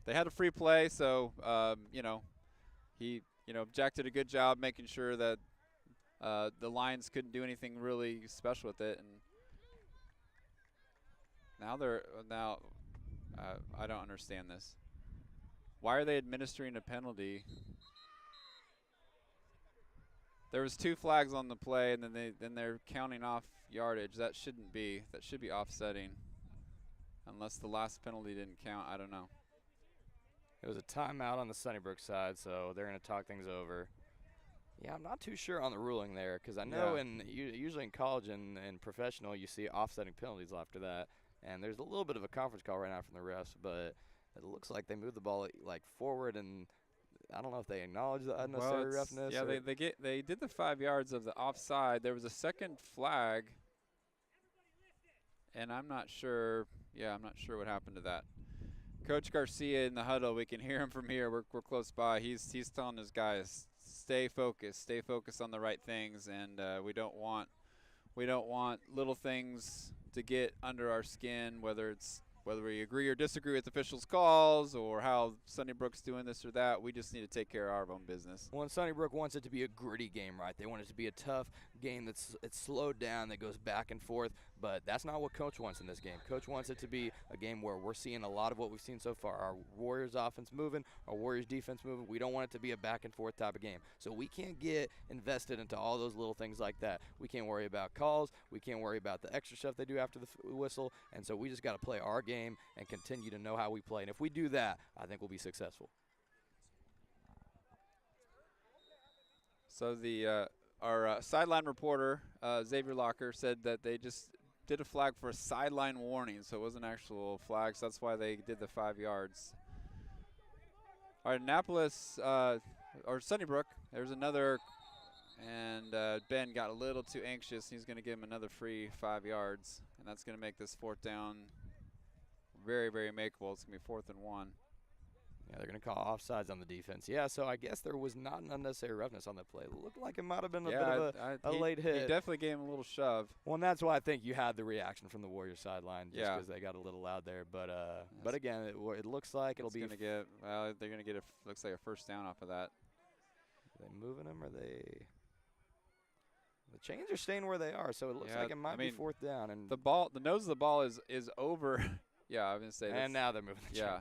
They had a free play, so Jack did a good job making sure that the Lions couldn't do anything really special with it. And Now I don't understand this. Why are they administering a penalty? There was 2 flags on the play, and then they're counting off yardage. That shouldn't be. That should be offsetting, unless the last penalty didn't count. I don't know. It was a timeout on the Sunnybrook side, so they're going to talk things over. Yeah, I'm not too sure on the ruling there, because I know usually in college and professional you see offsetting penalties after that. And there's a little bit of a conference call right now from the refs, but it looks like they moved the ball forward, and I don't know if they acknowledge the unnecessary roughness. Yeah, they did the 5 yards of the offside. There was a second flag, and I'm not sure. Yeah, I'm not sure what happened to that. Coach Garcia in the huddle. We can hear him from here. We're close by. He's telling his guys, stay focused on the right things, and we don't want little things to get under our skin, whether we agree or disagree with officials' calls or how Sunnybrook's doing this or that. We just need to take care of our own business. Well, Sunnybrook wants it to be a gritty game, right? They want it to be a tough game it's slowed down, that goes back and forth, but that's not what Coach wants in this game. Coach wants it to be a game where we're seeing a lot of what we've seen so far. Our Warriors offense moving, our Warriors defense moving. We don't want it to be a back and forth type of game. So we can't get invested into all those little things like that. We can't worry about calls. We can't worry about the extra stuff they do after the whistle. And so we just got to play our game and continue to know how we play. And if we do that, I think we'll be successful. So our sideline reporter, Xavier Locker, said that they just did a flag for a sideline warning, so it wasn't actual flag, so that's why they did the 5 yards. All right, Annapolis, or Sunnybrook, there's another, and Ben got a little too anxious. He's going to give him another free 5 yards, and that's going to make this 4th down very, very makeable. It's going to be 4th and 1. Yeah, they're going to call offsides on the defense. Yeah, so I guess there was not an unnecessary roughness on that play. It looked like it might have been a bit of a late hit. He definitely gave him a little shove. Well, and that's why I think you had the reaction from the Warriors sideline, just because they got a little loud there. But again, it looks like it'll be. They're going to get looks like a 1st down off of that. Are they moving them, or they? The chains are staying where they are, so it looks like it might be 4th down. And the nose of the ball is over. Yeah, I was going to say. And now they're moving the chain. Yeah.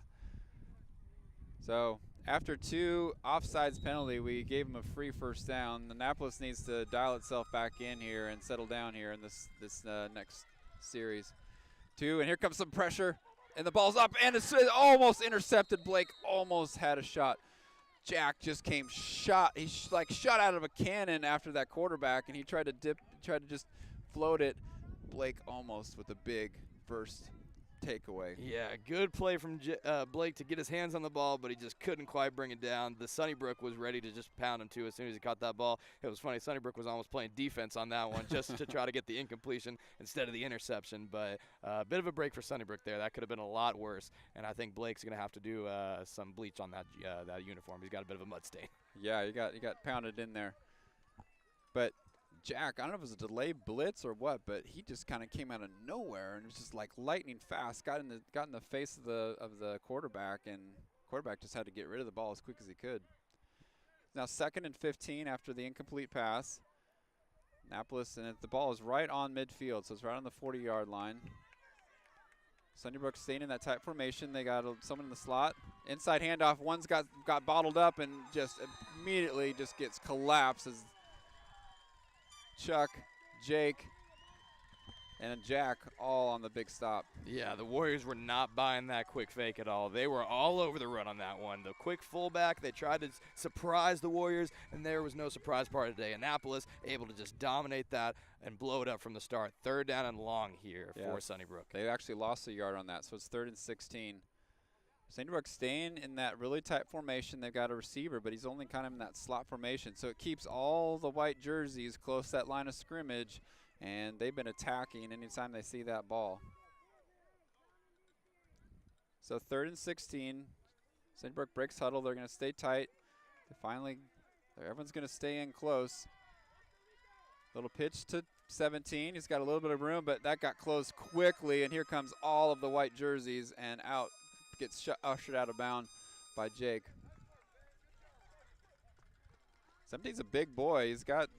So after 2 offsides penalty, we gave them a free 1st down. Annapolis needs to dial itself back in here and settle down here in this next series. 2, and here comes some pressure, and the ball's up, and it's almost intercepted. Blake almost had a shot. Jack just came shot. He shot out of a cannon after that quarterback, and he tried to just float it. Blake almost with a big first takeaway. Yeah, good play from Blake to get his hands on the ball, but he just couldn't quite bring it down. The Sunnybrook was ready to just pound him too as soon as he caught that ball. It was funny, Sunnybrook was almost playing defense on that one just to try to get the incompletion instead of the interception, but a bit of a break for Sunnybrook there. That could have been a lot worse, and I think Blake's going to have to do some bleach on that uniform. He's got a bit of a mud stain. Yeah, he got pounded in there. But Jack, I don't know if it was a delayed blitz or what, but he just kind of came out of nowhere and it was just like lightning fast. Got in the face of the quarterback, and quarterback just had to get rid of the ball as quick as he could. Now 2nd and 15 after the incomplete pass. Annapolis, and the ball is right on midfield, so it's right on the 40-yard line. Sunnybrook staying in that tight formation. They got someone in the slot. Inside handoff. One's got bottled up and just immediately just gets collapsed as Chuck, Jake, and Jack all on the big stop. Yeah, the Warriors were not buying that quick fake at all. They were all over the run on that one. The quick fullback, they tried to surprise the Warriors, and there was no surprise part today. Annapolis able to just dominate that and blow it up from the start. 3rd down and long here for Sunnybrook. They actually lost a yard on that, so it's 3rd and 16. Sunnybrook staying in that really tight formation. They've got a receiver, but he's only kind of in that slot formation, so it keeps all the white jerseys close to that line of scrimmage, and they've been attacking anytime they see that ball. So 3rd and 16. Sunnybrook breaks huddle. They're going to stay tight. Everyone's going to stay in close. Little pitch to 17. He's got a little bit of room, but that got closed quickly, and here comes all of the white jerseys, and out gets ushered out of bounds by Jake. 17's a big boy. He's got,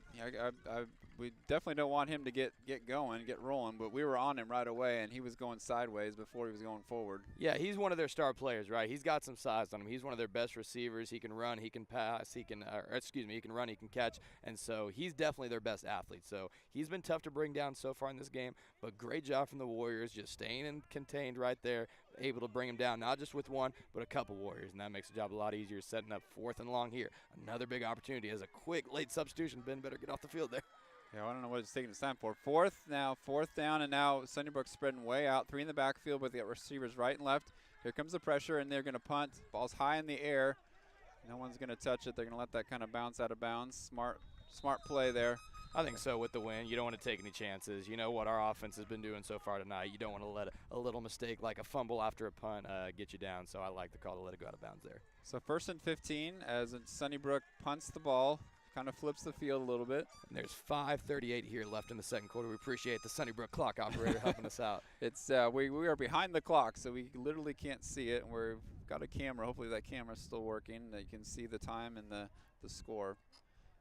we definitely don't want him to get going, get rolling, but we were on him right away, and he was going sideways before he was going forward. Yeah, he's one of their star players, right? He's got some size on him. He's one of their best receivers. He can run, he can pass, he can run, he can catch, and so he's definitely their best athlete. So he's been tough to bring down so far in this game, but great job from the Warriors, just staying and contained right there, able to bring him down, not just with one, but a couple Warriors, and that makes the job a lot easier, setting up 4th and long here. Another big opportunity as a quick late substitution. Ben better get off the field there. Yeah, I don't know what it's taking his time for. 4th down, and now Sunnybrook spreading way out. 3 in the backfield with the receivers right and left. Here comes the pressure, and they're going to punt. Ball's high in the air. No one's going to touch it. They're going to let that kind of bounce out of bounds. Smart play there. I think so with the win. You don't want to take any chances. You know what our offense has been doing so far tonight. You don't want to let a little mistake like a fumble after a punt get you down. So I like the call to let it go out of bounds there. So 1st and 15 as Sunnybrook punts the ball. Kind of flips the field a little bit. And there's 5:38 here left in the 2nd quarter. We appreciate the Sunnybrook clock operator helping us out. It's we are behind the clock, so we literally can't see it. And we've got a camera. Hopefully that camera's still working. That you can see the time and the score.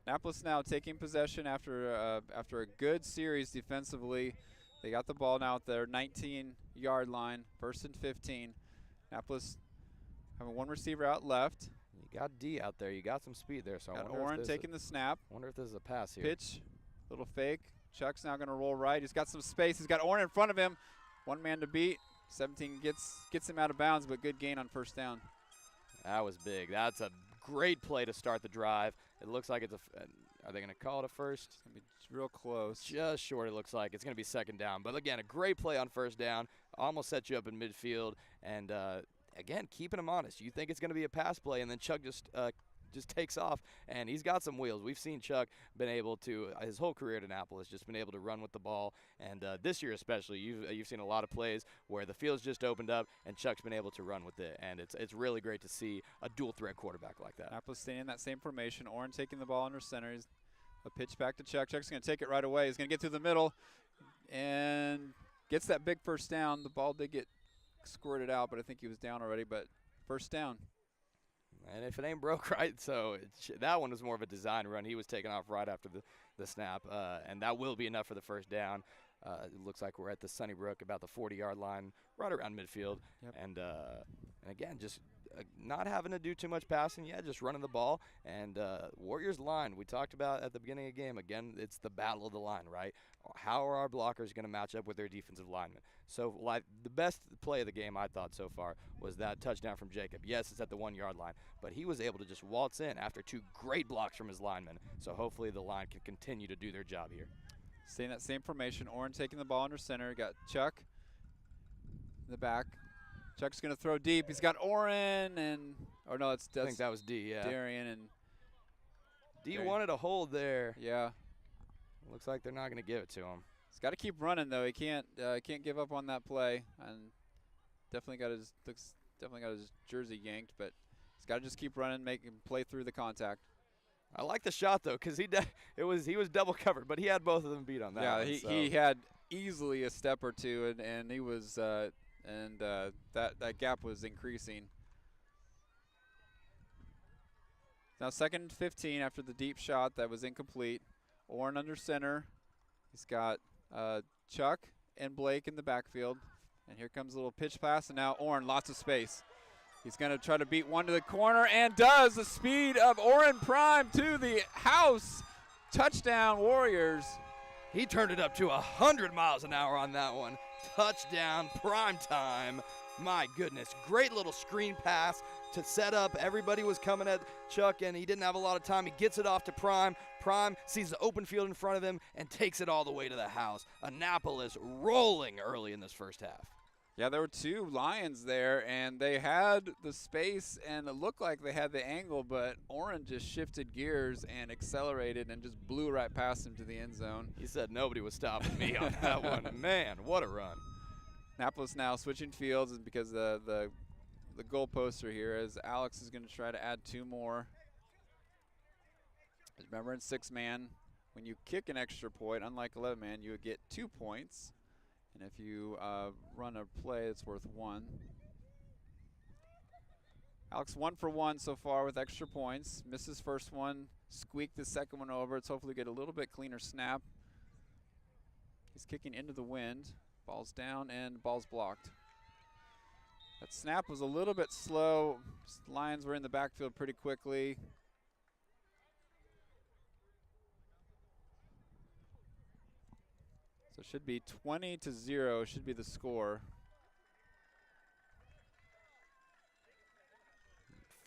Annapolis now taking possession after a good series defensively. They got the ball now at their 19-yard line. 1st and 15. Annapolis having one receiver out left. You got D out there. You got some speed there. So I wonder Oren taking the snap. Wonder if this is a pass here. Pitch, little fake. Chuck's now going to roll right. He's got some space. He's got Oren in front of him. One man to beat. 17 gets him out of bounds, but good gain on 1st down. That was big. That's a great play to start the drive. It looks like it's are they going to call it a first? It's going to be real close. Just short, it looks like. It's going to be 2nd down. But, again, a great play on 1st down. Almost set you up in midfield. And, again, keeping him honest. You think it's going to be a pass play, and then Chuck just takes off, and he's got some wheels. We've seen Chuck been able to, his whole career at Annapolis, just been able to run with the ball. And this year especially, you've seen a lot of plays where the field's just opened up, and Chuck's been able to run with it. And it's really great to see a dual-threat quarterback like that. Annapolis staying in that same formation. Oren taking the ball under center. He's a pitch back to Chuck. Chuck's going to take it right away. He's going to get through the middle and gets that big 1st down. The ball did get squirted out, but I think he was down already. But 1st down. And if it ain't broke right, so that one was more of a design run. He was taking off right after the snap, and that will be enough for the 1st down. It looks like we're at the Sunnybrook, about the 40-yard line, right around midfield. Yep. And again, just not having to do too much passing yet, just running the ball. And Warriors line, we talked about at the beginning of the game. Again, it's the battle of the line, right? How are our blockers going to match up with their defensive linemen? So the best play of the game, I thought, so far was that touchdown from Jacob. Yes, it's at the 1-yard line, but he was able to just waltz in after 2 great blocks from his linemen. So hopefully the line can continue to do their job here. Stay in that same formation. Oren taking the ball under center. Got Chuck in the back. Chuck's going to throw deep. He's got Oren and – or no, that's I think that was D, yeah. Darian. And D wanted a hold there. Yeah. Looks like they're not going to give it to him. He's got to keep running though. He can't give up on that play, and definitely got his jersey yanked. But he's got to just keep running, make him play through the contact. I like the shot though, because he was double covered, but he had both of them beat on that. Yeah, one, he had easily a step or two, and he was that gap was increasing. Now 2nd and 15 after the deep shot that was incomplete. Orrin under center. He's got Chuck and Blake in the backfield. And here comes a little pitch pass, and now Orrin, lots of space. He's going to try to beat one to the corner, and does. The speed of Orrin Prime to the house. Touchdown, Warriors. He turned it up to 100 miles an hour on that one. Touchdown, prime time. My goodness, great little screen pass to set up. Everybody was coming at Chuck, and he didn't have a lot of time. He gets it off to Prime. Prime sees the open field in front of him and takes it all the way to the house. Annapolis rolling early in this first half. Yeah, there were 2 Lions there, and they had the space, and it looked like they had the angle, but Orrin just shifted gears and accelerated and just blew right past him to the end zone. He said nobody was stopping me on that one. Man, what a run. Annapolis now switching fields because the goalposts are here, as Alex is going to try to add 2 more. Remember, in 6-man, when you kick an extra point, unlike 11-man, you would get 2 points. And if you run a play, it's worth 1. Alex 1 for 1 so far with extra points. Misses first one, squeaked the second one over. Let's hopefully get a little bit cleaner snap. He's kicking into the wind. Ball's down and ball's blocked. That snap was a little bit slow. Lions were in the backfield pretty quickly. So it should be 20-0 should be the score.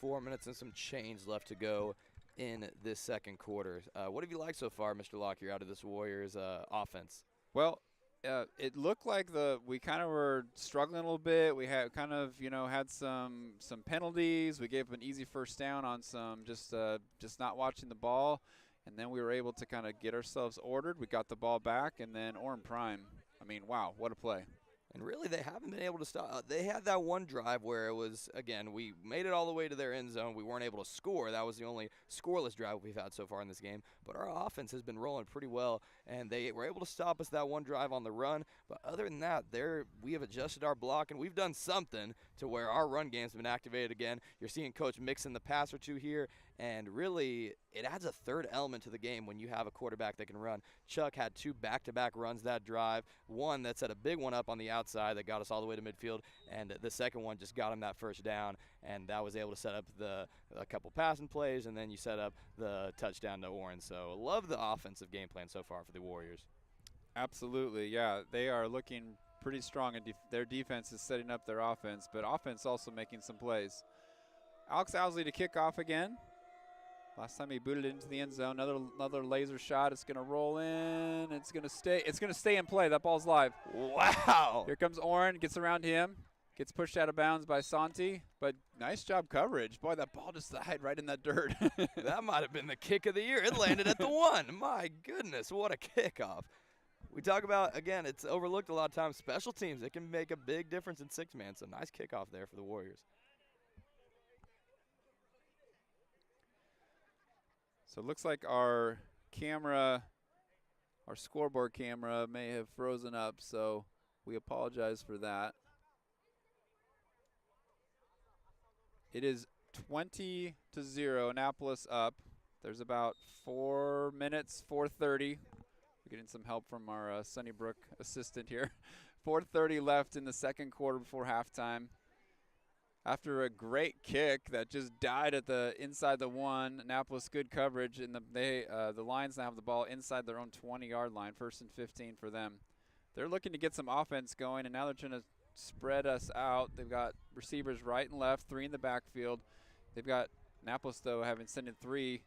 4 minutes and some change left to go in this second quarter. What have you liked so far, Mr. Lockyer, out of this Warriors offense? Well, it looked like we kind of were struggling a little bit. We had kind of, had some penalties. We gave up an easy first down on some just not watching the ball. And then we were able to kind of get ourselves ordered. We got the ball back, and then Orrin Prime. I mean, wow, what a play. And really, they haven't been able to stop. They had that one drive where it was, again, we made it all the way to their end zone. We weren't able to score. That was the only scoreless drive we've had so far in this game. But our offense has been rolling pretty well, and they were able to stop us that one drive on the run. But other than that, we have adjusted our block, and we've done something to where our run game's been activated again. You're seeing Coach mix in the pass or two here, and really, it adds a third element to the game when you have a quarterback that can run. Chuck had 2 back-to-back runs that drive. One that set a big one up on the outside that got us all the way to midfield, and the second one just got him that first down, and that was able to set up a couple passing plays, and then you set up the touchdown to Orrin. So love the offensive game plan so far for the Warriors. Absolutely, yeah. They are looking pretty strong, and their defense is setting up their offense, but offense also making some plays. Alex Owsley to kick off again. Last time he booted it into the end zone. Another laser shot. It's going to roll in. It's going to stay. It's going to stay in play. That ball's live. Wow. Here comes Orrin. Gets around him. Gets pushed out of bounds by Santi. But nice job coverage. Boy, that ball just died right in that dirt. That might have been the kick of the year. It landed at the 1. My goodness, what a kickoff. We talk about, again, it's overlooked a lot of times. Special teams, it can make a big difference in 6-man. So nice kickoff there for the Warriors. So it looks like our scoreboard camera may have frozen up, so we apologize for that. It is 20-0, Annapolis up. There's about 4 minutes, 4:30. We're getting some help from our Sunnybrook assistant here. 4:30 left in the second quarter before halftime. After a great kick that just died at the inside the 1, Annapolis good coverage, and the Lions now have the ball inside their own 20-yard line, 1st and 15 for them. They're looking to get some offense going, and now they're trying to spread us out. They've got receivers right and left, 3 in the backfield. They've got Annapolis, though, having sent in 3.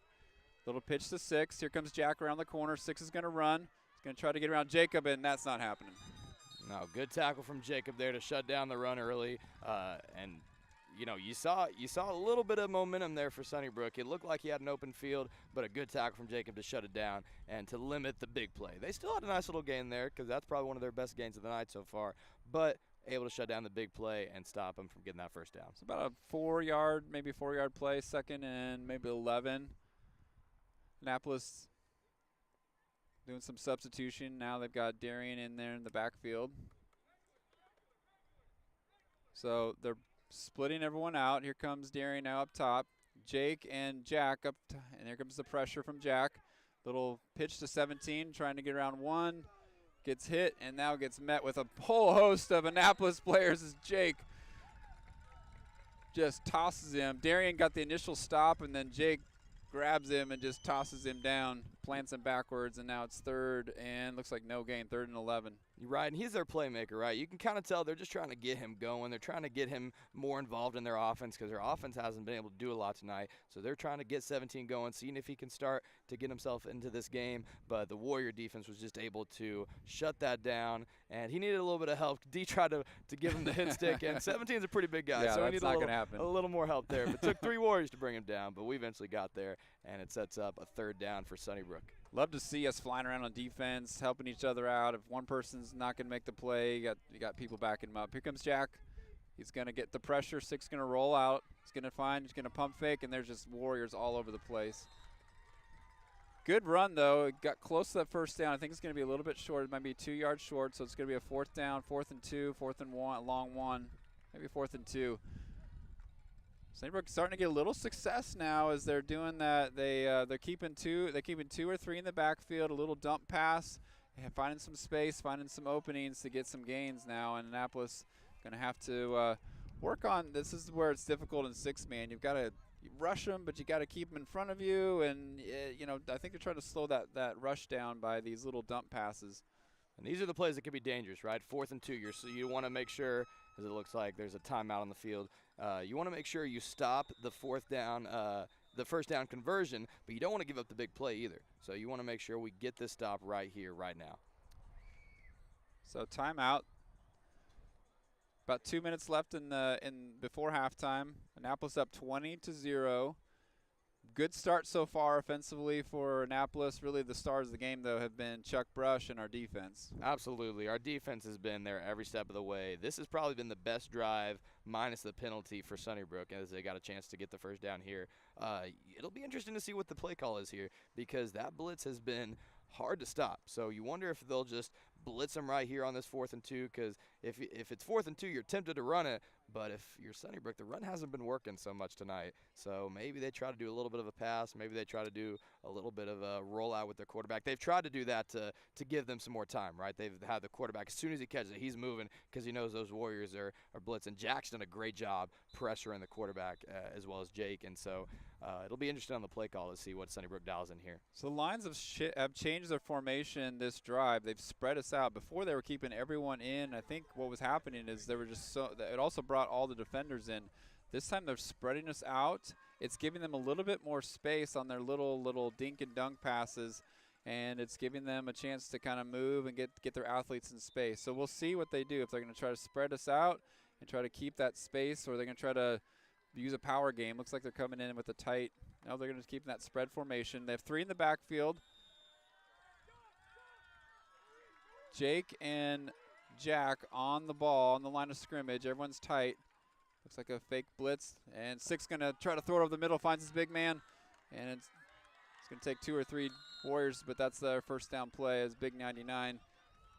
Little pitch to 6. Here comes Jack around the corner. 6 is going to run. He's going to try to get around Jacob, and that's not happening. No, good tackle from Jacob there to shut down the run early, and you saw a little bit of momentum there for Sunnybrook. It looked like he had an open field, but a good tackle from Jacob to shut it down and to limit the big play. They still had a nice little gain there because that's probably one of their best gains of the night so far, but able to shut down the big play and stop them from getting that first down. It's about a 4-yard, maybe 4-yard play, 2nd and maybe 11. Annapolis doing some substitution. Now they've got Darian in there in the backfield. So they're splitting everyone out. Here comes Darian now up top. Jake and Jack up, and here comes the pressure from Jack. Little pitch to 17, trying to get around one. Gets hit and now gets met with a whole host of Annapolis players as Jake just tosses him. Darian got the initial stop, and then Jake grabs him and just tosses him down, plants him backwards, and now it's third and looks like no gain, 3rd and 11. You're right, and he's their playmaker, right? You can kind of tell they're just trying to get him going. They're trying to get him more involved in their offense because their offense hasn't been able to do a lot tonight. So they're trying to get 17 going, seeing if he can start to get himself into this game. But the Warrior defense was just able to shut that down, and he needed a little bit of help. D tried to give him the hit stick, and 17 is a pretty big guy, Yeah, so he that's needed not gonna happen. a little more help there. But it took 3 Warriors to bring him down, but we eventually got there, and it sets up a 3rd down for Sunnybrook. Love to see us flying around on defense, helping each other out. If one person's not going to make the play, you got people backing him up. Here comes Jack. He's going to get the pressure. 6 going to roll out. He's going to pump fake, and there's just Warriors all over the place. Good run, though. It got close to that first down. I think it's going to be a little bit short. It might be 2 yards short, so it's going to be a 4th down, 4th and 2, 4th and 1, long 1, maybe 4th and 2. Sunnybrook starting to get a little success now as they're doing that. They're keeping 2 or 3 in the backfield, a little dump pass, finding some space, finding some openings to get some gains now. And Annapolis going to have to work on. This is where it's difficult in 6-man. You've got to rush them, but you got to keep them in front of you. And I think they're trying to slow that rush down by these little dump passes. And these are the plays that can be dangerous, right? 4th and 2. So you want to make sure, as it looks like there's a timeout on the field. You want to make sure you stop the 4th down, the 1st down conversion, but you don't want to give up the big play either. So you want to make sure we get this stop right here, right now. So timeout. About 2 minutes left in before halftime. Annapolis up 20-0. Good start so far offensively for Annapolis. Really the stars of the game, though, have been Chuck Brush and our defense. Absolutely. Our defense has been there every step of the way. This has probably been the best drive minus the penalty for Sunnybrook as they got a chance to get the 1st down here. It'll be interesting to see what the play call is here because that blitz has been hard to stop. So you wonder if they'll just blitz them right here on this 4th and 2 because if it's 4th and 2, you're tempted to run it. But if you're Sunnybrook, the run hasn't been working so much tonight. So maybe they try to do a little bit of a pass. Maybe they try to do a little bit of a rollout with their quarterback. They've tried to do that to give them some more time, right? They've had the quarterback, as soon as he catches it, he's moving because he knows those Warriors are blitzing. Jack's done a great job pressuring the quarterback as well as Jake. And so it'll be interesting on the play call to see what Sunnybrook dials in here. So the Lions have changed their formation this drive. They've spread us out. Before they were keeping everyone in. I think what was happening is they were just it also brought all the defenders in. This time they're spreading us out. It's giving them a little bit more space on their little dink and dunk passes, and it's giving them a chance to kind of move and get their athletes in space. So we'll see what they do, if they're going to try to spread us out and try to keep that space, or they're going to try to use a power game. Looks like they're coming in with a tight. No, they're going to keep that spread formation. They have 3 in the backfield. Jake and Jack on the ball on the line of scrimmage. Everyone's tight. Looks like a fake blitz. And 6 going to try to throw it over the middle, finds his big man. And it's going to take 2 or 3 Warriors, but that's their 1st down play as Big 99.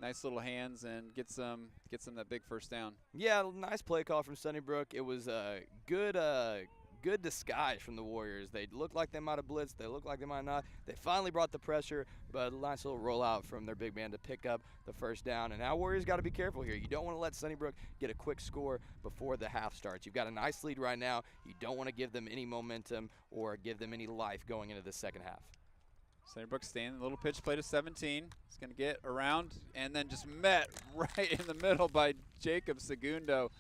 Nice little hands and gets them that big 1st down. Yeah, nice play call from Sunnybrook. It was a good disguise from the Warriors. They looked like they might have blitzed. They looked like they might not. They finally brought the pressure, but a nice little rollout from their big man to pick up the 1st down. And now Warriors got to be careful here. You don't want to let Sunnybrook get a quick score before the half starts. You've got a nice lead right now. You don't want to give them any momentum or give them any life going into the 2nd half. Sunnybrook standing, a little pitch play to 17. He's going to get around and then just met right in the middle by Jacob Segundo.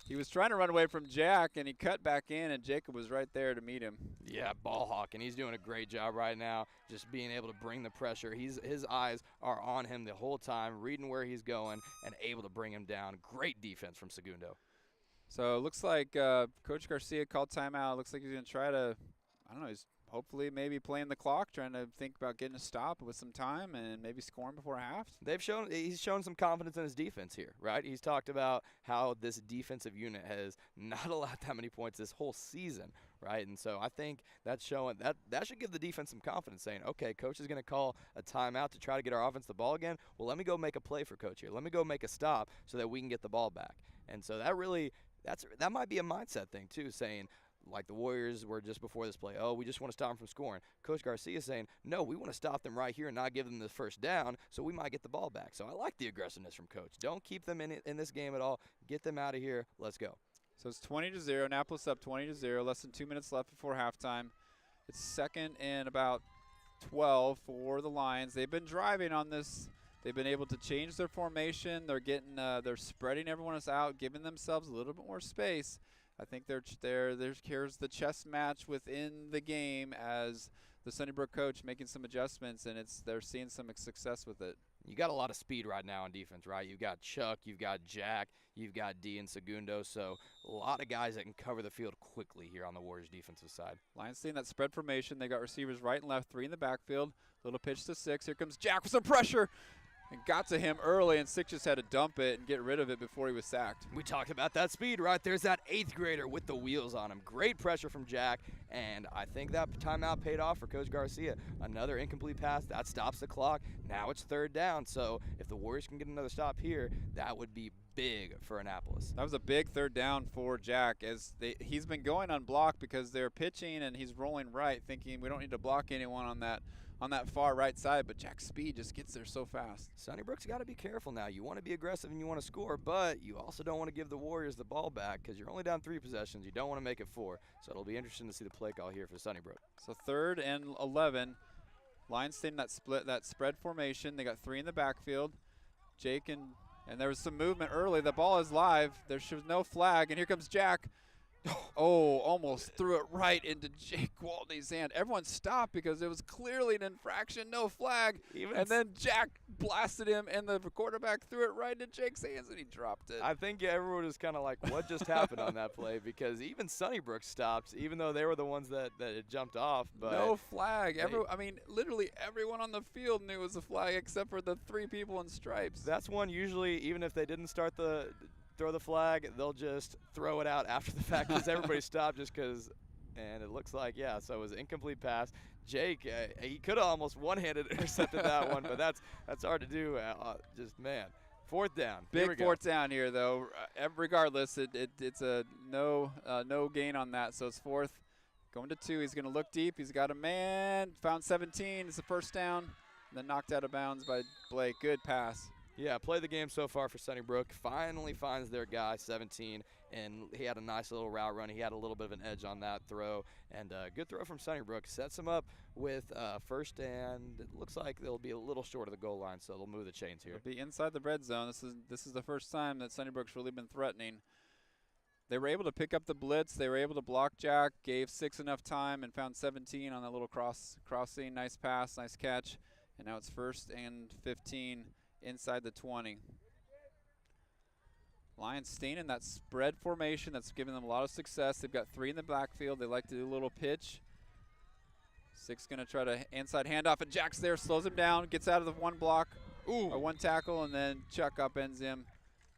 He was trying to run away from Jack, and he cut back in, and Jacob was right there to meet him. Yeah, ball hawk, and he's doing a great job right now just being able to bring the pressure. His eyes are on him the whole time, reading where he's going, and able to bring him down. Great defense from Segundo. So it looks like Coach Garcia called timeout. Looks like he's going to try to, I don't know, he's hopefully maybe playing the clock, trying to think about getting a stop with some time and maybe scoring before half. He's shown some confidence in his defense here, right? He's talked about how this defensive unit has not allowed that many points this whole season, right? And so I think that's showing that should give the defense some confidence, saying, okay, coach is going to call a timeout to try to get our offense the ball again. Well, let me go make a play for coach here. Let me go make a stop so that we can get the ball back. And so that might be a mindset thing too, saying, like the Warriors were just before this play, oh, we just want to stop them from scoring. Coach Garcia is saying, no, we want to stop them right here and not give them the first down so we might get the ball back. So I like the aggressiveness from coach. Don't keep them in this game at all. Get them out of here. Let's go. So it's 20-0. Annapolis up 20-0. Less than 2 minutes left before halftime. It's second and about 12 for the Lions. They've been driving on this. They've been able to change their formation. They're spreading everyone else out, giving themselves a little bit more space. I think here's the chess match within the game as the Sunnybrook coach making some adjustments, and they're seeing some success with it. You got a lot of speed right now on defense, right? You've got Chuck, you've got Jack, you've got D and Segundo, so a lot of guys that can cover the field quickly here on the Warriors' defensive side. Lions seeing that spread formation. They got receivers right and left, 3 in the backfield. Little pitch to 6. Here comes Jack with some pressure. And got to him early, and 6 just had to dump it and get rid of it before he was sacked. We talked about that speed, right? There's that 8th grader with the wheels on him. Great pressure from Jack, and I think that timeout paid off for Coach Garcia. Another incomplete pass, that stops the clock. Now it's 3rd down, so if the Warriors can get another stop here, that would be big for Annapolis. That was a big 3rd down for Jack, as he's been going unblocked because they're pitching and he's rolling right, thinking we don't need to block anyone on that far right side, but Jack's speed just gets there so fast. Sunnybrook's got to be careful now. You want to be aggressive and you want to score, but you also don't want to give the Warriors the ball back because you're only down 3 possessions. You don't want to make it 4. So it'll be interesting to see the play call here for Sunnybrook. So 3rd and 11. Lions staying that spread formation. They got 3 in the backfield. Jake and there was some movement early. The ball is live. There was no flag, and here comes Jack. Oh, almost threw it right into Jake Waltney's hand. Everyone stopped because it was clearly an infraction, no flag. And then Jack blasted him, and the quarterback threw it right into Jake's hands, and he dropped it. I think everyone was kind of like, what just happened on that play? Because even Sunnybrook stopped, even though they were the ones that had jumped off. But no flag. Literally everyone on the field knew it was a flag except for the 3 people in stripes. That's one usually, even if they didn't throw the flag, they'll just throw it out after the fact because everybody stopped just because. And it looks like, yeah, so it was an incomplete pass. Jake, he could have almost one-handed intercepted that one, but that's hard to do. Just, man, 4th down. Big 4th down here, though. Regardless, it's a no gain on that, so it's 4th. Going to 2. He's going to look deep. He's got a man. Found 17. It's the 1st down. And then knocked out of bounds by Blake. Good pass. Yeah, play the game so far for Sunnybrook. Finally finds their guy, 17, and he had a nice little route run. He had a little bit of an edge on that throw, and good throw from Sunnybrook. Sets him up with 1st, and it looks like they'll be a little short of the goal line, so they'll move the chains here. It'll be inside the red zone. This is the first time that Sunnybrook's really been threatening. They were able to pick up the blitz. They were able to block Jack, gave 6 enough time, and found 17 on that little crossing. Nice pass, nice catch, and now it's 1st and 15. Inside the 20. Lions staying in that spread formation that's giving them a lot of success. They've got 3 in the backfield. They like to do a little pitch. 6 going to try to inside handoff, and Jack's there, slows him down, gets out of the 1 block, or 1 tackle, and then Chuck upends him.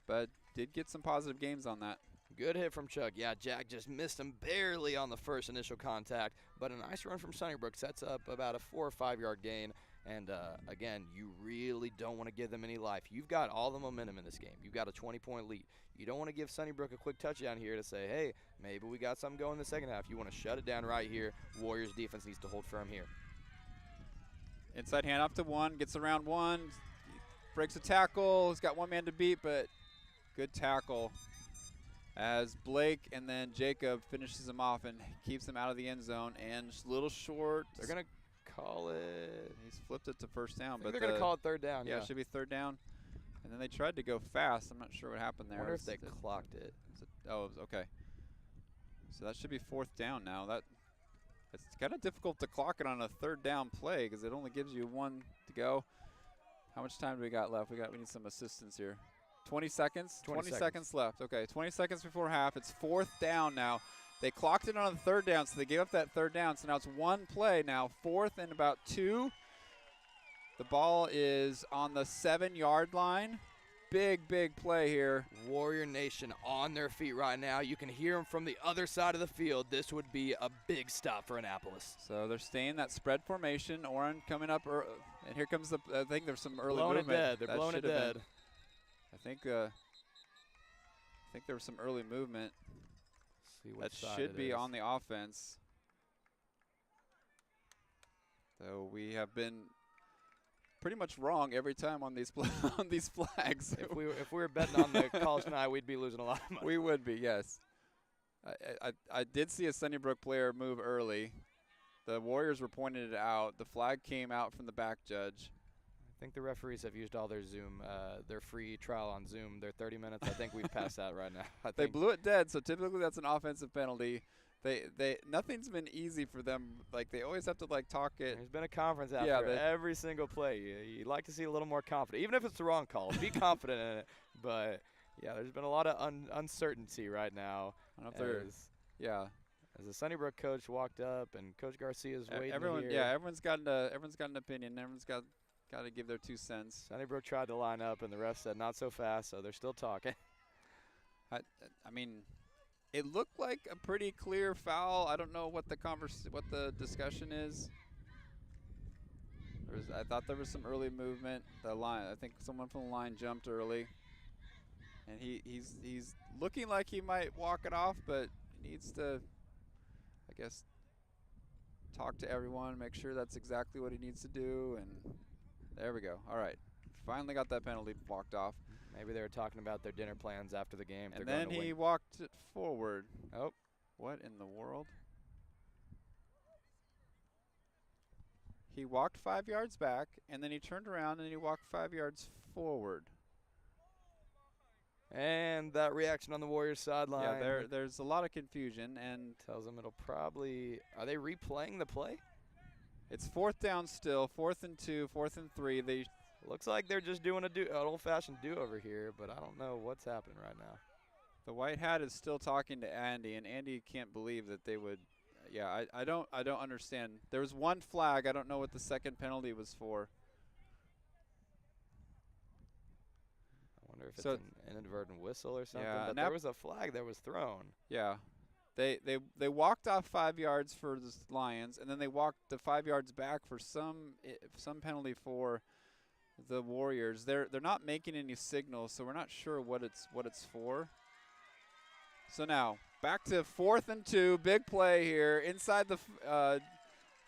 But did get some positive gains on that. Good hit from Chuck. Yeah, Jack just missed him barely on the first initial contact, but a nice run from Sunnybrook sets up about a 4 or 5 yard gain. And, again, you really don't want to give them any life. You've got all the momentum in this game. You've got a 20-point lead. You don't want to give Sunnybrook a quick touchdown here to say, hey, maybe we got something going in the second half. You want to shut it down right here. Warriors defense needs to hold firm here. Inside handoff to 1, gets around 1, breaks a tackle. He's got 1 man to beat, but good tackle as Blake and then Jacob finishes him off and keeps him out of the end zone. And just a little short. They're going to call it. He's flipped it to 1st down, but they're going to call it 3rd down. Yeah, it should be 3rd down. And then they tried to go fast. I'm not sure what happened there. I wonder if they clocked it. Okay. So that should be 4th down now. It's kind of difficult to clock it on a 3rd down play because it only gives you 1 to go. How much time do we got left? We need some assistance here. 20 seconds? 20 seconds left. Okay, 20 seconds before half. It's 4th down now. They clocked it on the third down, so they gave up that third down. So now it's one play now, 4th and about 2. The ball is on the 7-yard line. Big, big play here. Warrior Nation on their feet right now. You can hear them from the other side of the field. This would be a big stop for Annapolis. So they're staying that spread formation. Oren coming up, and here comes I think there's some early blowing movement. It dead. They're blowing it dead. I think there was some early movement. See what that side should be is. on the offense. So we have been pretty much wrong every time on these on these flags. If we were betting on the calls tonight, we'd be losing a lot of money. We would be, yes. I did see a Sunnybrook player move early. The Warriors were pointing it out. The flag came out from the back judge. I think the referees have used all their Zoom, their free trial on Zoom. Their 30 minutes. I think we've passed that right now. They blew it dead, so typically that's an offensive penalty. Nothing's been easy for them. Like, they always have to, like, talk it. There's been a conference after every single play. You'd like to see a little more confident. Even if it's the wrong call, be confident in it. But, yeah, there's been a lot of uncertainty right now. I don't know if they're, as the Sunnybrook coach walked up and Coach Garcia's waiting here. Yeah, everyone's got an opinion. Everyone's got to give their 2 cents. Sunnybrook tried to line up, and the ref said not so fast, so they're still talking. I mean, it looked like a pretty clear foul. I don't know what the discussion is. I thought there was some early movement. I think someone from the line jumped early, and he's looking like he might walk it off, but he needs to, I guess, talk to everyone, make sure that's exactly what he needs to do, and there we go. All right, finally got that penalty walked off. Maybe they were talking about their dinner plans after the game. And then he walked it forward. Oh, what in the world? He walked 5 yards back, and then he turned around and he walked 5 yards forward. And that reaction on the Warriors sideline. Yeah, there's a lot of confusion, and tells them it'll probably. Are they replaying the play? It's 4th down still, 4th and 2, 4th and 3. They looks like they're just doing an old-fashioned do-over here, but I don't know what's happening right now. The white hat is still talking to Andy, and Andy can't believe that they would. Yeah, I don't understand. There was one flag. I don't know what the second penalty was for. I wonder if it's an inadvertent whistle or something. Yeah, but there was a flag that was thrown. Yeah. They walked off 5 yards for the Lions, and then they walked the 5 yards back for some penalty for the Warriors. They're not making any signals, so we're not sure what it's for. So now back to 4th and 2, big play here inside the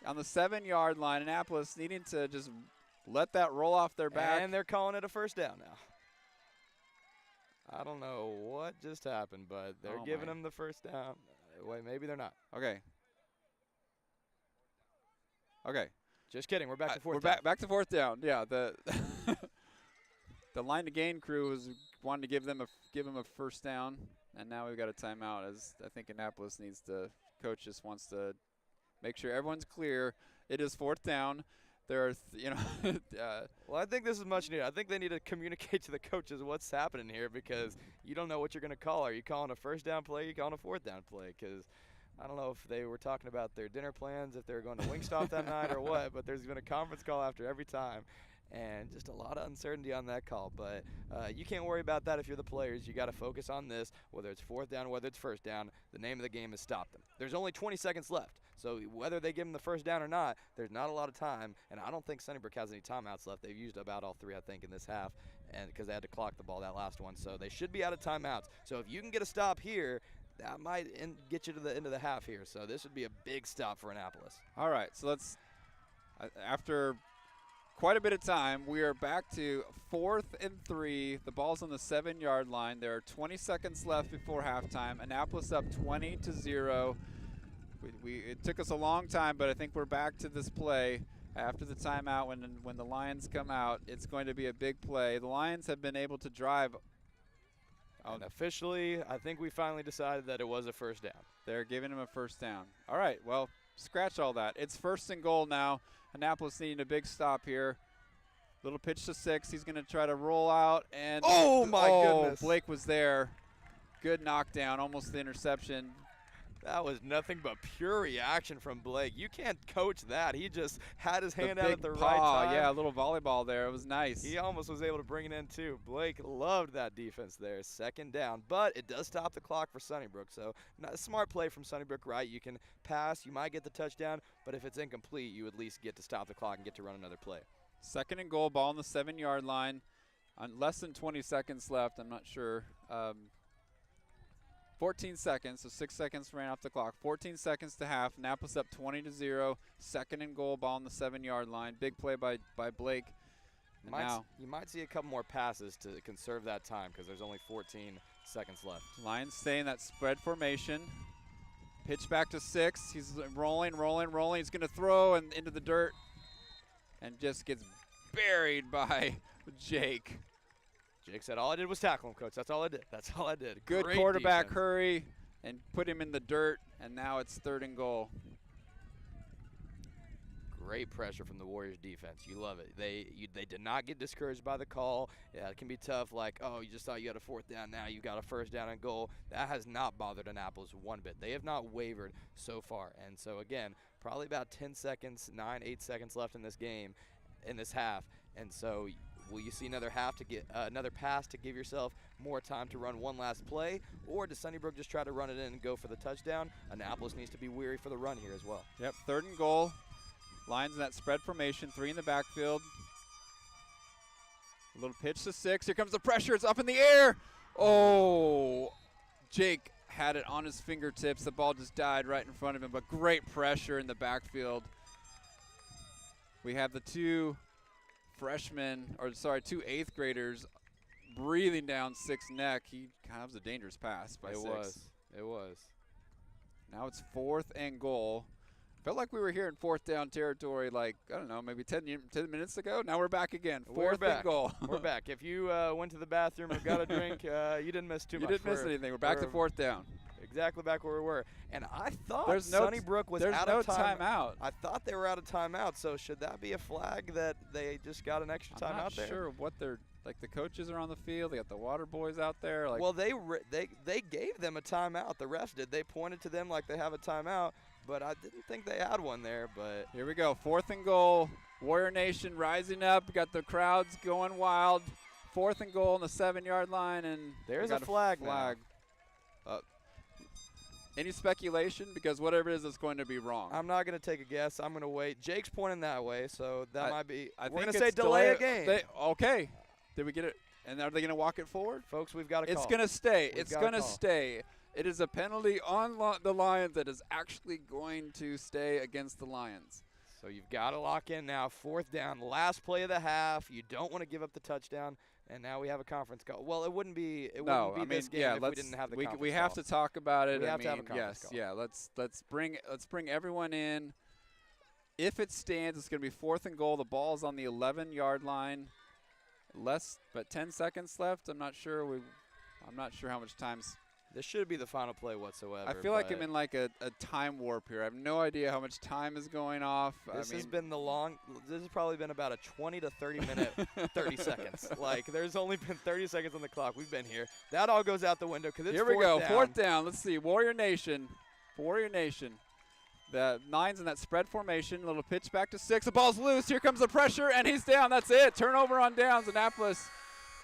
on the 7-yard line. Annapolis needing to just let that roll off their back, and they're calling it a first down now. I don't know what just happened, but they're giving them the first down. Wait, maybe they're not. Okay. Just kidding. We're back to 4th down. We're back to 4th down. Yeah, the the line to gain crew was wanting to give them a first down, and now we've got a timeout. As I think Annapolis coach just wants to make sure everyone's clear. It is 4th down. There are, well, I think this is much needed. I think they need to communicate to the coaches what's happening here, because you don't know what you're going to call. Are you calling a first down play? Are you calling a 4th down play? Because I don't know if they were talking about their dinner plans, if they were going to Wingstop that night or what, but there's been a conference call after every time, and just a lot of uncertainty on that call. But you can't worry about that if you're the players. You got to focus on this, whether it's 4th down, whether it's first down. The name of the game is stop them. There's only 20 seconds left. So whether they give them the first down or not, there's not a lot of time, and I don't think Sunnybrook has any timeouts left. They've used about all 3, I think, in this half, and because they had to clock the ball that last one. So they should be out of timeouts. So if you can get a stop here, that might get you to the end of the half here. So this would be a big stop for Annapolis. All right, so after quite a bit of time, we are back to 4th and 3. The ball's on the 7-yard line. There are 20 seconds left before halftime. Annapolis up 20-0. It took us a long time, but I think we're back to this play after the timeout. When the Lions come out, it's going to be a big play. The Lions have been able to drive. And officially, I think we finally decided that it was a first down. They're giving him a first down. All right, well, scratch all that. It's 1st and goal now. Annapolis needing a big stop here. Little pitch to 6. He's going to try to roll out. And oh, my goodness. Blake was there. Good knockdown, almost the interception. That was nothing but pure reaction from Blake. You can't coach that. He just had his hand out at the right time. Yeah, a little volleyball there. It was nice. He almost was able to bring it in, too. Blake loved that defense there. Second down. But it does stop the clock for Sunnybrook. So, not a smart play from Sunnybrook, right? You can pass. You might get the touchdown. But if it's incomplete, you at least get to stop the clock and get to run another play. Second and goal, ball on the 7-yard line. On less than 20 seconds left. I'm not sure. 14 seconds, so 6 seconds ran off the clock. 14 seconds to half. Annapolis up 20-0. Second and goal, ball on the 7-yard line. Big play by Blake. You might see a couple more passes to conserve that time because there's only 14 seconds left. Lions stay in that spread formation. Pitch back to 6. He's rolling. He's going to throw and into the dirt and just gets buried by Jake. Jake said, all I did was tackle him, Coach. That's all I did. That's all I did. Good Great quarterback defense. hurry and put him in the dirt, and now it's third and goal. Great pressure from the Warriors defense. You love it. They did not get discouraged by the call. Yeah, it can be tough, like, oh, you just thought you had a fourth down. Now you got a first down and goal. That has not bothered Annapolis one bit. They have not wavered so far. And so, again, probably about 10 seconds, 8 seconds left in this game, in this half. And so will you see another another pass to give yourself more time to run one last play, or does Sunnybrook just try to run it in and go for the touchdown? Annapolis needs to be weary for the run here as well. Yep, third and goal. Lions in that spread formation, 3 in the backfield. A little pitch to 6. Here comes the pressure. It's up in the air. Oh, Jake had it on his fingertips. The ball just died right in front of him, but great pressure in the backfield. We have the two 8th graders breathing down 6's neck. He kind of was a dangerous pass by 6. It was. Now it's 4th and goal. Felt like we were here in 4th down territory, like, I don't know, maybe 10 minutes ago. Now we're back again. 4th and goal. We're back. If you went to the bathroom or got a drink, you didn't miss too much. You didn't miss anything. We're back to 4th down. Exactly back where we were. And I thought Sunnybrook was out of timeout. I thought they were out of timeout. So should that be a flag that they just got an extra timeout there? I'm not sure what they're like. The coaches are on the field. They got the water boys out there. Like, well, they gave them a timeout. The refs did. They pointed to them like they have a timeout, but I didn't think they had one there. But here we go. 4th and goal. Warrior Nation rising up. We got the crowds going wild. 4th and goal on the 7-yard line, and there's a flag. Any speculation? Because whatever it is, it's going to be wrong. I'm not going to take a guess. I'm going to wait. Jake's pointing that way, so that might be. We're going to say delay a game. Okay. Did we get it? And are they going to walk it forward? Folks, we've got a call. It's going to stay. It's going to stay. It is a penalty on the Lions that is actually going to stay against the Lions. So you've got to lock in now. 4th down, last play of the half. You don't want to give up the touchdown. And now we have a conference call. Well, it wouldn't be. This game if we didn't have the conference call. We have to talk about it. We have to have a conference call. Yeah. Let's bring everyone in. If it stands, it's going to be 4th and goal. The ball is on the 11-yard line. But 10 seconds left. I'm not sure how much time's. This should be the final play whatsoever. I feel like I'm in like a time warp here. I have no idea how much time is going off. This has probably been about a 20 to 30 minute, 30 seconds. Like, there's only been 30 seconds on the clock. We've been here. That all goes out the window because it's here we go. 4th down. Let's see. Warrior Nation. The Lions in that spread formation. A little pitch back to 6. The ball's loose. Here comes the pressure, and he's down. That's it. Turnover on downs. Annapolis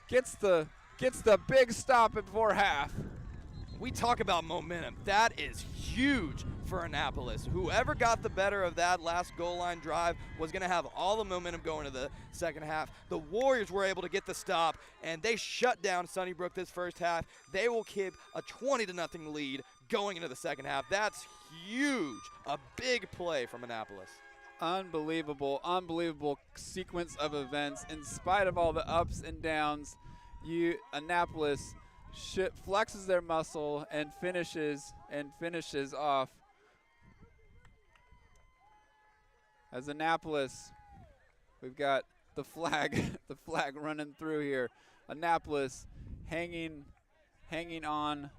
gets the big stop before half. We talk about momentum. That is huge for Annapolis. Whoever got the better of that last goal line drive was going to have all the momentum going to the second half. The Warriors were able to get the stop, and they shut down Sunnybrook this first half. They will keep a 20-0 lead going into the second half. That's huge. A big play from Annapolis. Unbelievable sequence of events. In spite of all the ups and downs, Annapolis flexes their muscle and finishes off as Annapolis. We've got the flag running through here. Annapolis hanging on.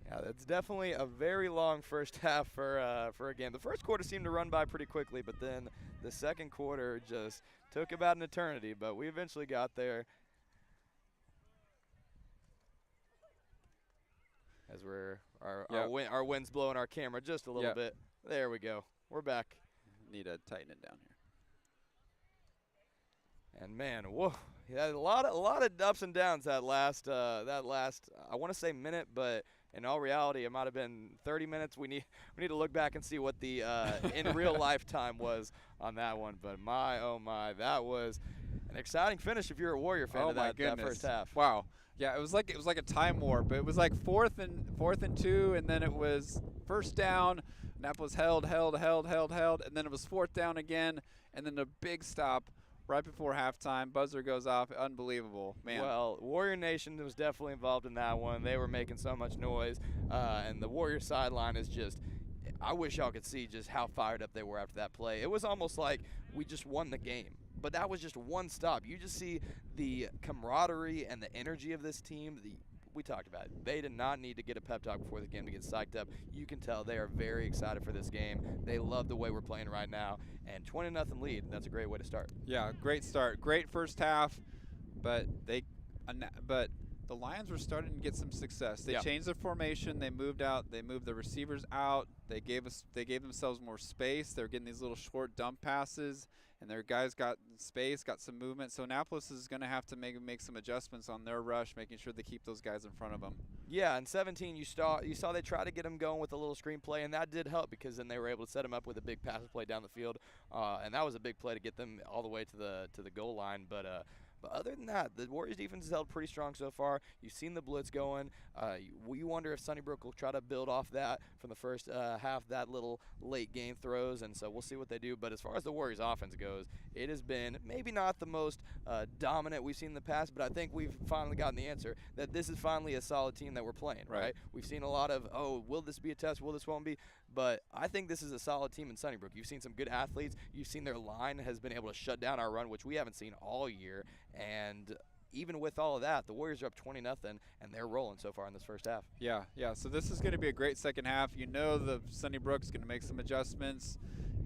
Yeah, that's definitely a very long first half for a game. The first quarter seemed to run by pretty quickly, but then the second quarter just took about an eternity, but we eventually got there. as our Yep. our wind's blowing our camera just a little Yep. bit. There we go. We're back. Need to tighten it down here. And man, whoa, yeah, a lot of ups and downs that last I want to say minute, but in all reality, it might have been 30 minutes. We need to look back and see what the in real life time was on that one. But my oh my, that was an exciting finish if you're a Warrior fan Oh of my that goodness! first half. Wow. Yeah, it was like a time warp. It was like fourth and 2, and then it was first down. Annapolis held, and then it was fourth down again, and then a big stop right before halftime. Buzzer goes off. Unbelievable, man. Well, Warrior Nation was definitely involved in that one. They were making so much noise, and the Warrior sideline is just. I wish y'all could see just how fired up they were after that play. It was almost like we just won the game. But that was just one stop. You just see the camaraderie and the energy of this team. We talked about it. They did not need to get a pep talk before the game to get psyched up. You can tell they are very excited for this game. They love the way we're playing right now. And 20-0 lead, that's a great way to start. Yeah, great start. Great first half, but the Lions were starting to get some success. They changed their formation. They moved out. They moved the receivers out. They gave themselves more space. They're getting these little short dump passes, and their guys got space, got some movement. So Annapolis is going to have to make some adjustments on their rush, making sure they keep those guys in front of them. Yeah, in 17, you saw they tried to get him going with a little screen play, and that did help because then they were able to set him up with a big pass play down the field, and that was a big play to get them all the way to the goal line. But other than that, the Warriors defense has held pretty strong so far. You've seen the blitz going. We wonder if Sunnybrook will try to build off that from the first half, that little late game throws, and so we'll see what they do. But as far as the Warriors offense goes, it has been maybe not the most dominant we've seen in the past, but I think we've finally gotten the answer that this is finally a solid team that we're playing, right? We've seen a lot of, will this be a test? Will this won't be? But I think this is a solid team in Sunnybrook. You've seen some good athletes. You've seen their line has been able to shut down our run, which we haven't seen all year. And even with all of that, the Warriors are up 20-0, and they're rolling so far in this first half. Yeah. So this is going to be a great second half. You know the Sunnybrook's going to make some adjustments.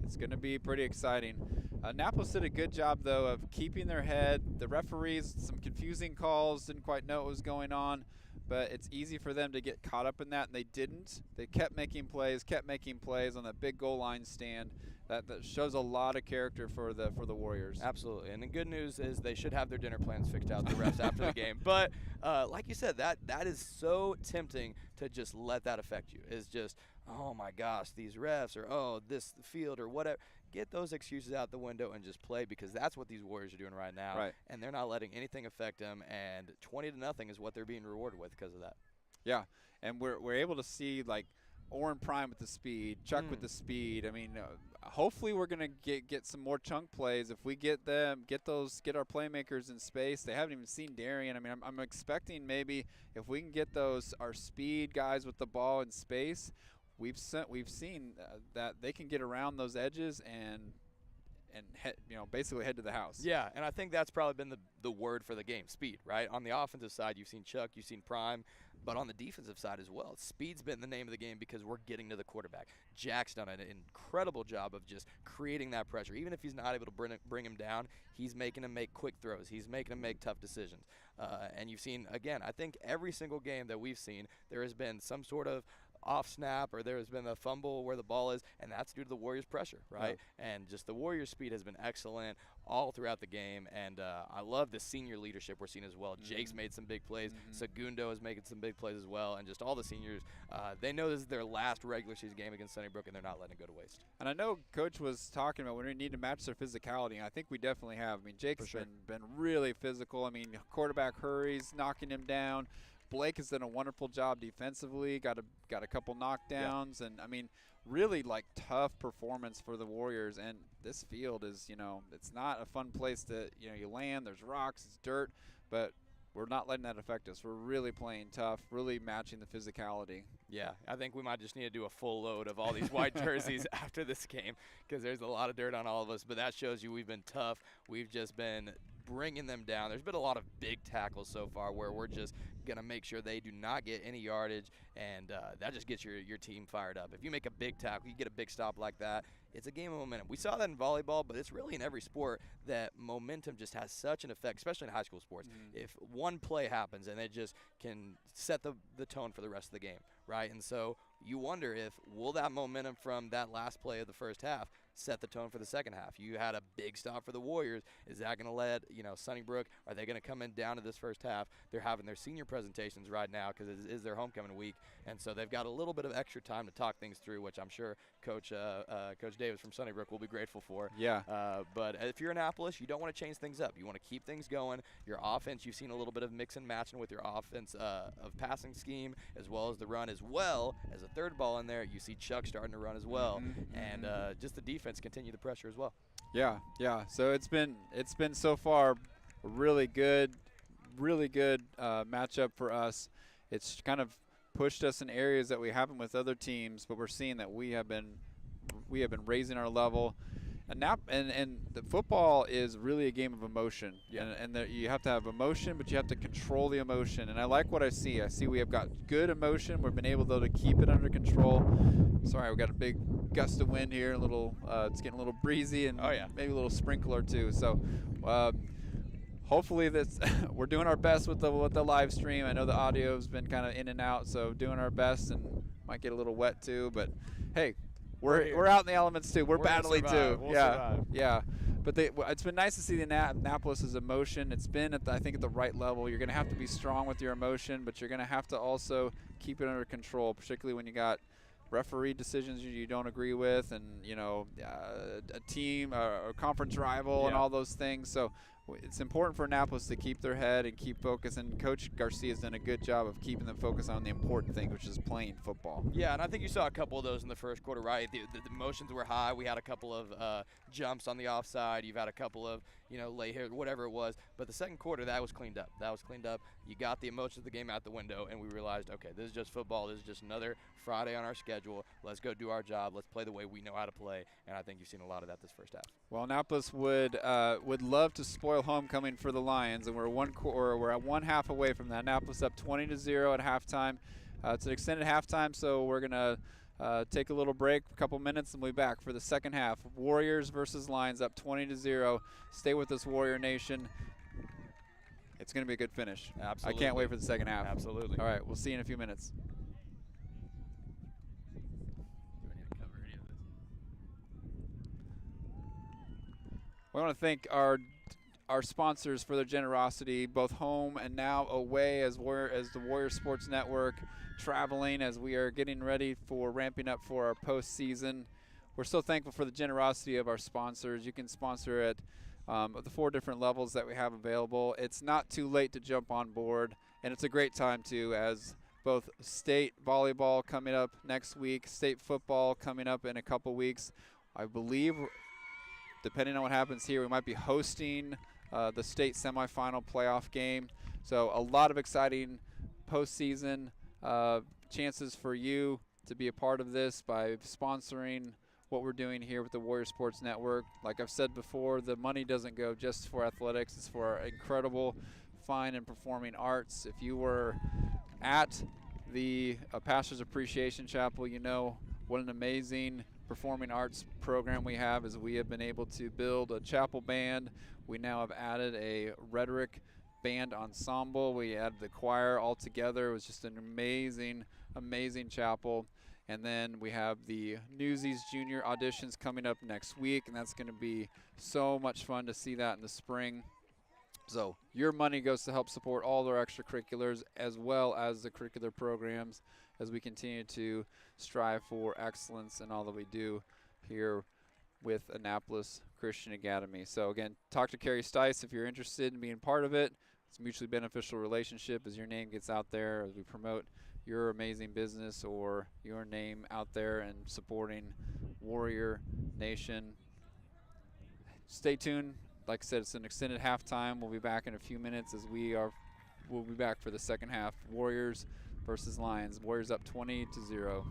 It's going to be pretty exciting. Annapolis did a good job, though, of keeping their head. The referees, some confusing calls, didn't quite know what was going on. But it's easy for them to get caught up in that, and they didn't. They kept making plays on that big goal line stand. That shows a lot of character for the Warriors. Absolutely, and the good news is they should have their dinner plans fixed out, the refs, after the game. But like you said, that is so tempting to just let that affect you. It's just, oh my gosh, these refs, or this field, or whatever. Get those excuses out the window and just play, because that's what these Warriors are doing right now. Right. And they're not letting anything affect them, and 20-0 is what they're being rewarded with because of that. Yeah, and we're able to see, like, Oren Prime with the speed, Chuck with the speed. I mean, hopefully we're going to get some more chunk plays. If we get our playmakers in space. They haven't even seen Darian. I mean, I'm expecting maybe if we can get our speed guys with the ball in space, we've seen that they can get around those edges and head, basically head to the house. Yeah, and I think that's probably been the word for the game, speed, right? On the offensive side, you've seen Chuck, you've seen Prime, but on the defensive side as well, speed's been the name of the game because we're getting to the quarterback. Jack's done an incredible job of just creating that pressure. Even if he's not able to bring him down, he's making him make quick throws. He's making him make tough decisions. And you've seen, again, I think every single game that we've seen, there has been some sort of off snap, or there has been a fumble where the ball is, and that's due to the Warriors' pressure, right? Yeah. And just the Warriors' speed has been excellent all throughout the game, and I love the senior leadership we're seeing as well. Jake's made some big plays. Segundo is making some big plays as well, and just all the seniors, they know this is their last regular season game against Sunnybrook, and they're not letting it go to waste. And I know Coach was talking about when we need to match their physicality, and I think we definitely have. I mean, Jake's been really physical. I mean, quarterback hurries, knocking him down. Blake has done a wonderful job defensively, got a couple knockdowns, and I mean, really like tough performance for the Warriors. And this field is, it's not a fun place to, you land, there's rocks, it's dirt, but we're not letting that affect us. We're really playing tough, really matching the physicality. Yeah, I think we might just need to do a full load of all these white jerseys after this game, because there's a lot of dirt on all of us, but that shows you we've been tough. We've just been bringing them down. There's been a lot of big tackles so far where we're just going to make sure they do not get any yardage, and that just gets your team fired up. If you make a big tackle, you get a big stop like that, it's a game of momentum. We saw that in volleyball, but it's really in every sport that momentum just has such an effect, especially in high school sports. If one play happens and it just can set the tone for the rest of the game, right? And so you wonder if will that momentum from that last play of the first half set the tone for the second half. You had a big stop for the Warriors. Is that going to let, Sunnybrook, are they going to come in down to this first half? They're having their senior presentations right now because it is their homecoming week, and so they've got a little bit of extra time to talk things through, which I'm sure Coach Davis from Sunnybrook will be grateful for. Yeah. But if you're Annapolis, you don't want to change things up. You want to keep things going. Your offense, you've seen a little bit of mix and matching with your offense of passing scheme as well as the run, as well as a third ball in there. You see Chuck starting to run as well, and just the defense continue the pressure as well. Yeah. So it's been so far a really good matchup for us. It's kind of pushed us in areas that we haven't with other teams, but we're seeing that we have been raising our level. And the football is really a game of emotion. Yeah. And you have to have emotion, but you have to control the emotion. And I like what I see. I see we have got good emotion. We've been able, though, to keep it under control. Sorry, we got a big gust of wind here. It's getting a little breezy, and maybe a little sprinkle or two. So hopefully we're doing our best with the live stream. I know the audio's been kind of in and out, so doing our best, and might get a little wet too. But hey, we're out in the elements too. We're battling too. We'll survive. Yeah. But it's been nice to see the Annapolis' emotion. It's been I think at the right level. You're going to have to be strong with your emotion, but you're going to have to also keep it under control, particularly when you got referee decisions you don't agree with, and a team, a conference rival, and all those things. So it's important for Annapolis to keep their head and keep focused, and Coach Garcia's done a good job of keeping them focused on the important thing, which is playing football. Yeah, and I think you saw a couple of those in the first quarter, right? The emotions were high. We had a couple of jumps on the offside. You've had a couple of, late here, whatever it was. But the second quarter, that was cleaned up. You got the emotions of the game out the window, and we realized, okay, this is just football. This is just another Friday on our schedule. Let's go do our job. Let's play the way we know how to play. And I think you've seen a lot of that this first half. Well, Annapolis would love to spoil homecoming for the Lions, and we're at one half away from that. Annapolis up 20-0 at halftime. It's an extended halftime, so we're gonna take a little break, a couple minutes, and we'll be back for the second half. Warriors versus Lions up 20-0. Stay with us, Warrior Nation. It's going to be a good finish. Absolutely. I can't wait for the second half. Absolutely. All right, we'll see you in a few minutes. Do I need to cover any of this? We want to thank our sponsors for their generosity, both home and now away, as the Warrior Sports Network, traveling as we are getting ready for ramping up for our postseason. We're so thankful for the generosity of our sponsors. You can sponsor at the 4 different levels that we have available. It's not too late to jump on board, and it's a great time too, as both state volleyball coming up next week, state football coming up in a couple weeks. I believe, depending on what happens here, we might be hosting the state semifinal playoff game. So a lot of exciting postseason chances for you to be a part of this by sponsoring what we're doing here with the Warrior Sports Network. Like I've said before, the money doesn't go just for athletics. It's for our incredible fine and performing arts. If you were at the Pastor's Appreciation Chapel, you know what an amazing performing arts program we have, as we have been able to build a chapel band. We now have added a rhetoric band ensemble. We added the choir all together. It was just an amazing, amazing chapel. And then we have the Newsies Junior auditions coming up next week, and that's going to be so much fun to see that in the spring. So your money goes to help support all their extracurriculars as well as the curricular programs, as we continue to strive for excellence in all that we do here with Annapolis Christian Academy. So again, talk to Carrie Stice if you're interested in being part of it. It's a mutually beneficial relationship as your name gets out there, as we promote your amazing business or your name out there and supporting Warrior Nation. Stay tuned. Like I said, it's an extended halftime. We'll be back in a few minutes as we'll be back for the second half. Warriors versus Lions. Warriors up 20-0.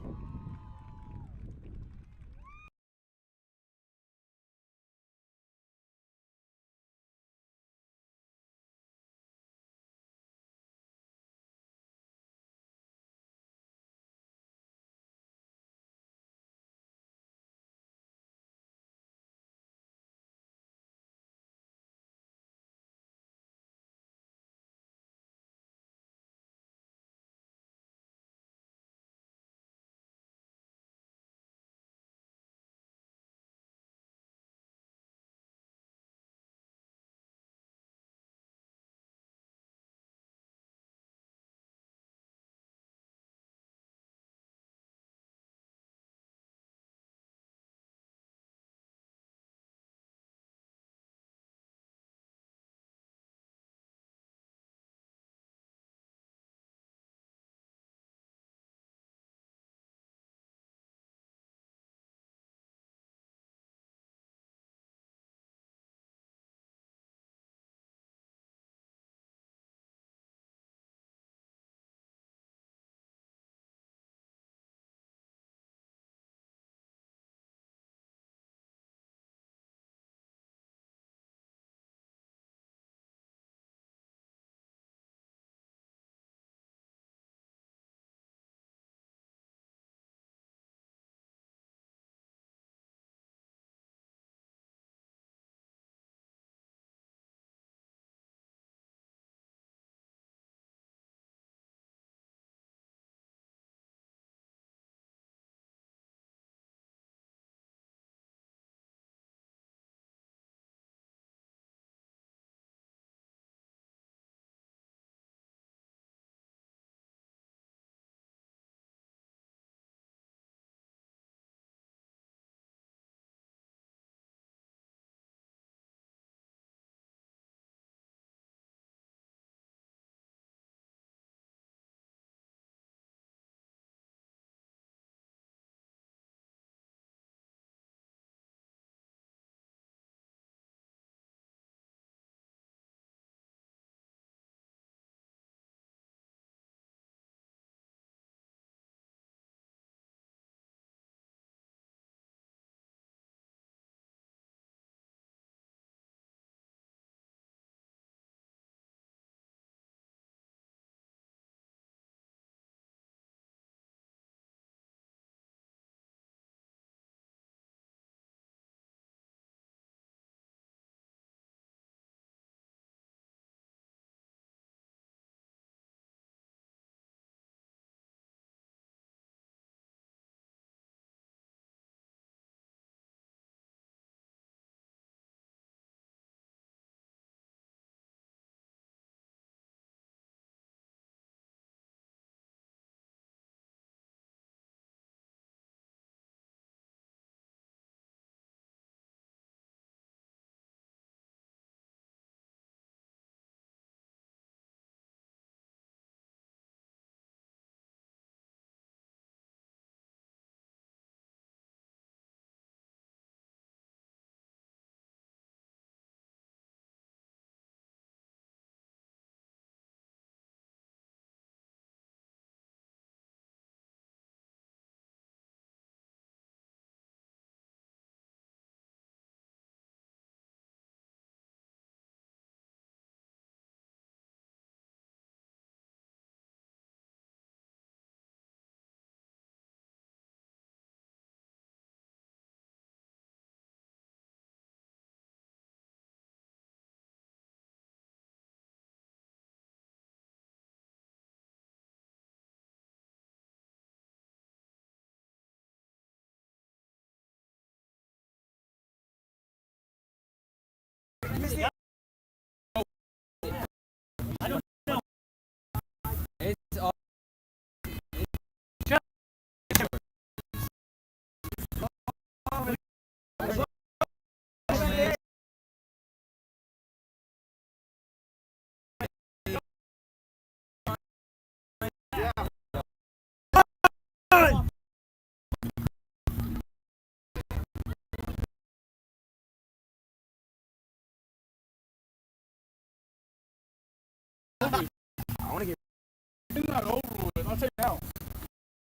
It's not over with. I'll tell you now.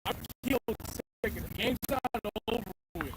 I killed second. The game's not over with.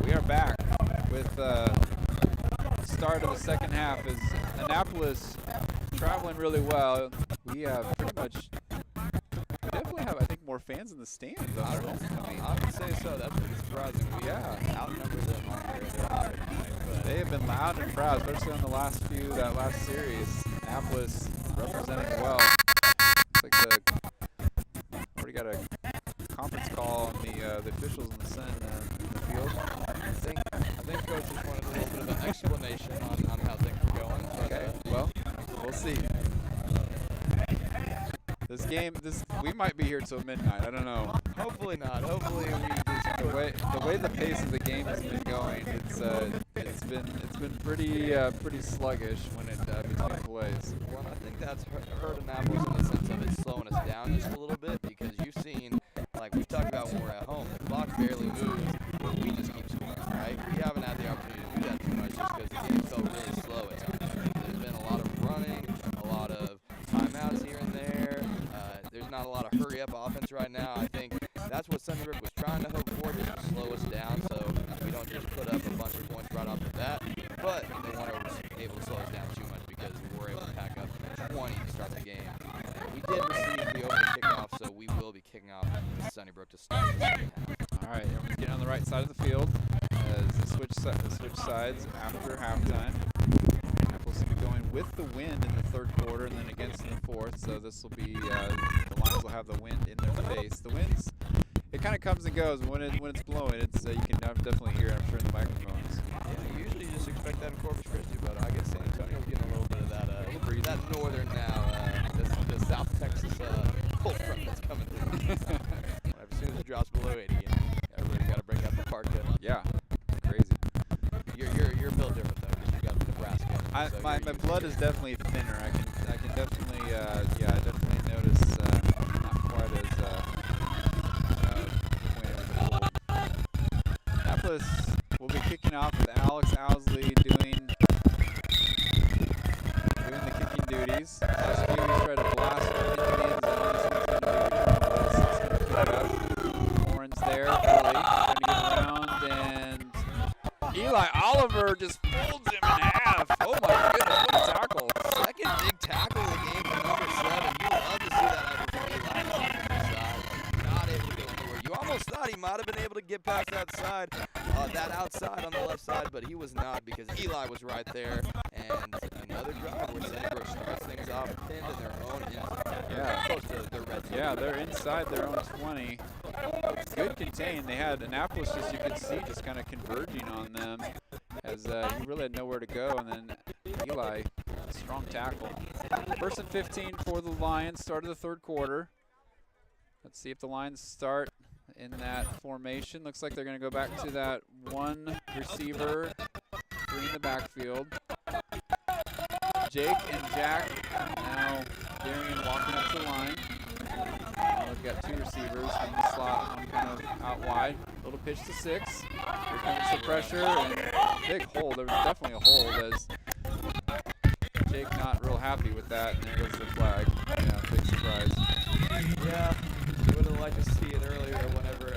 We are back with start of the second half. Is Annapolis traveling really well? We have pretty much, we definitely have, I think, more fans in the stands. I don't know. I would say so. That's pretty surprising. We outnumber them on there. But They have been loud and proud, especially on the last series. Annapolis representing well. It's like we already got a conference call on the officials in the field. I think Coach just wanted a little bit of an explanation on how things were going. But, Okay, well, we'll see. This game, we might be here till midnight. I don't know. hopefully not. Hopefully we just The way the pace of the game has been going, it's been pretty sluggish when it between plays. Well, I think that's hurt Annapolis in the sense of it slowing us down just a little bit, because you've seen, like we've talked about when we're at home, the clock barely moves, but we just keep scoring, right? We haven't had the opportunity to do that too much just because the game felt really slow at times. There's been a lot of running, a lot of timeouts here and there. There's not a lot of hurry-up offense right now. I think that's what Sunnybrook was trying to hope for, just to slow us down so we don't just put up a bunch of points right off the bat. But they weren't able to slow us down too much because we were able to pack up 20 to start the game. And we did receive the open kickoff, so we will be kicking off Sunnybrook to start the second half. All right, everyone's getting on the right side of the field as they switch sides after halftime. Annapolis will be going with the wind in the third quarter and then against in the fourth. So this will be the Lions will have the wind in their face. The winds, it kind of comes and goes. When it's blowing, it's you can definitely hear it, I'm sure, in the microphones. Yeah, you usually just expect that in Corpus Christi, but I guess San Antonio's getting a little bit of that northern now, the South Texas cold front that's coming through. As soon as it drops below 80, everybody's got to break out the parka. Yeah, crazy. You're built different though, because you got the Nebraska. My blood is definitely thinner. I can definitely I definitely notice not quite as Annapolis will be kicking off with Alex Owsley doing the kicking duties. Last year we tried to blast it into the end zone. He's going to pick it up. Warren's there early, trying to get around, and Eli Oliver just folds him in half. Oh my goodness, what a tackle. Second big tackle of the game from number 7. You love to see that out of Eli on the side. Not able to go anywhere. You almost thought he might have been able to get past that side, that outside on the left side, but he was not, because Eli was right there. And another drive where Sunnybrook starts things off pinned in their own end. Close to their red zone. Yeah, they're inside their own 20. Good contain. They had Annapolis, as you could see, just kind of converging on them as he really had nowhere to go. And then Eli, strong tackle. First and 15 for the Lions, start of the third quarter. Let's see if the Lions start in that formation. Looks like they're going to go back to that one receiver, 3 in the backfield. Jake and Jack now Darian walking up the line. Now they've got 2 receivers, one in the slot, one kind of out wide. Little pitch to 6. Here comes the pressure, and big hold. There was definitely a hold as Jake not real happy with that, and there goes the flag. Yeah, big surprise. Yeah, we would have liked to see it earlier whenever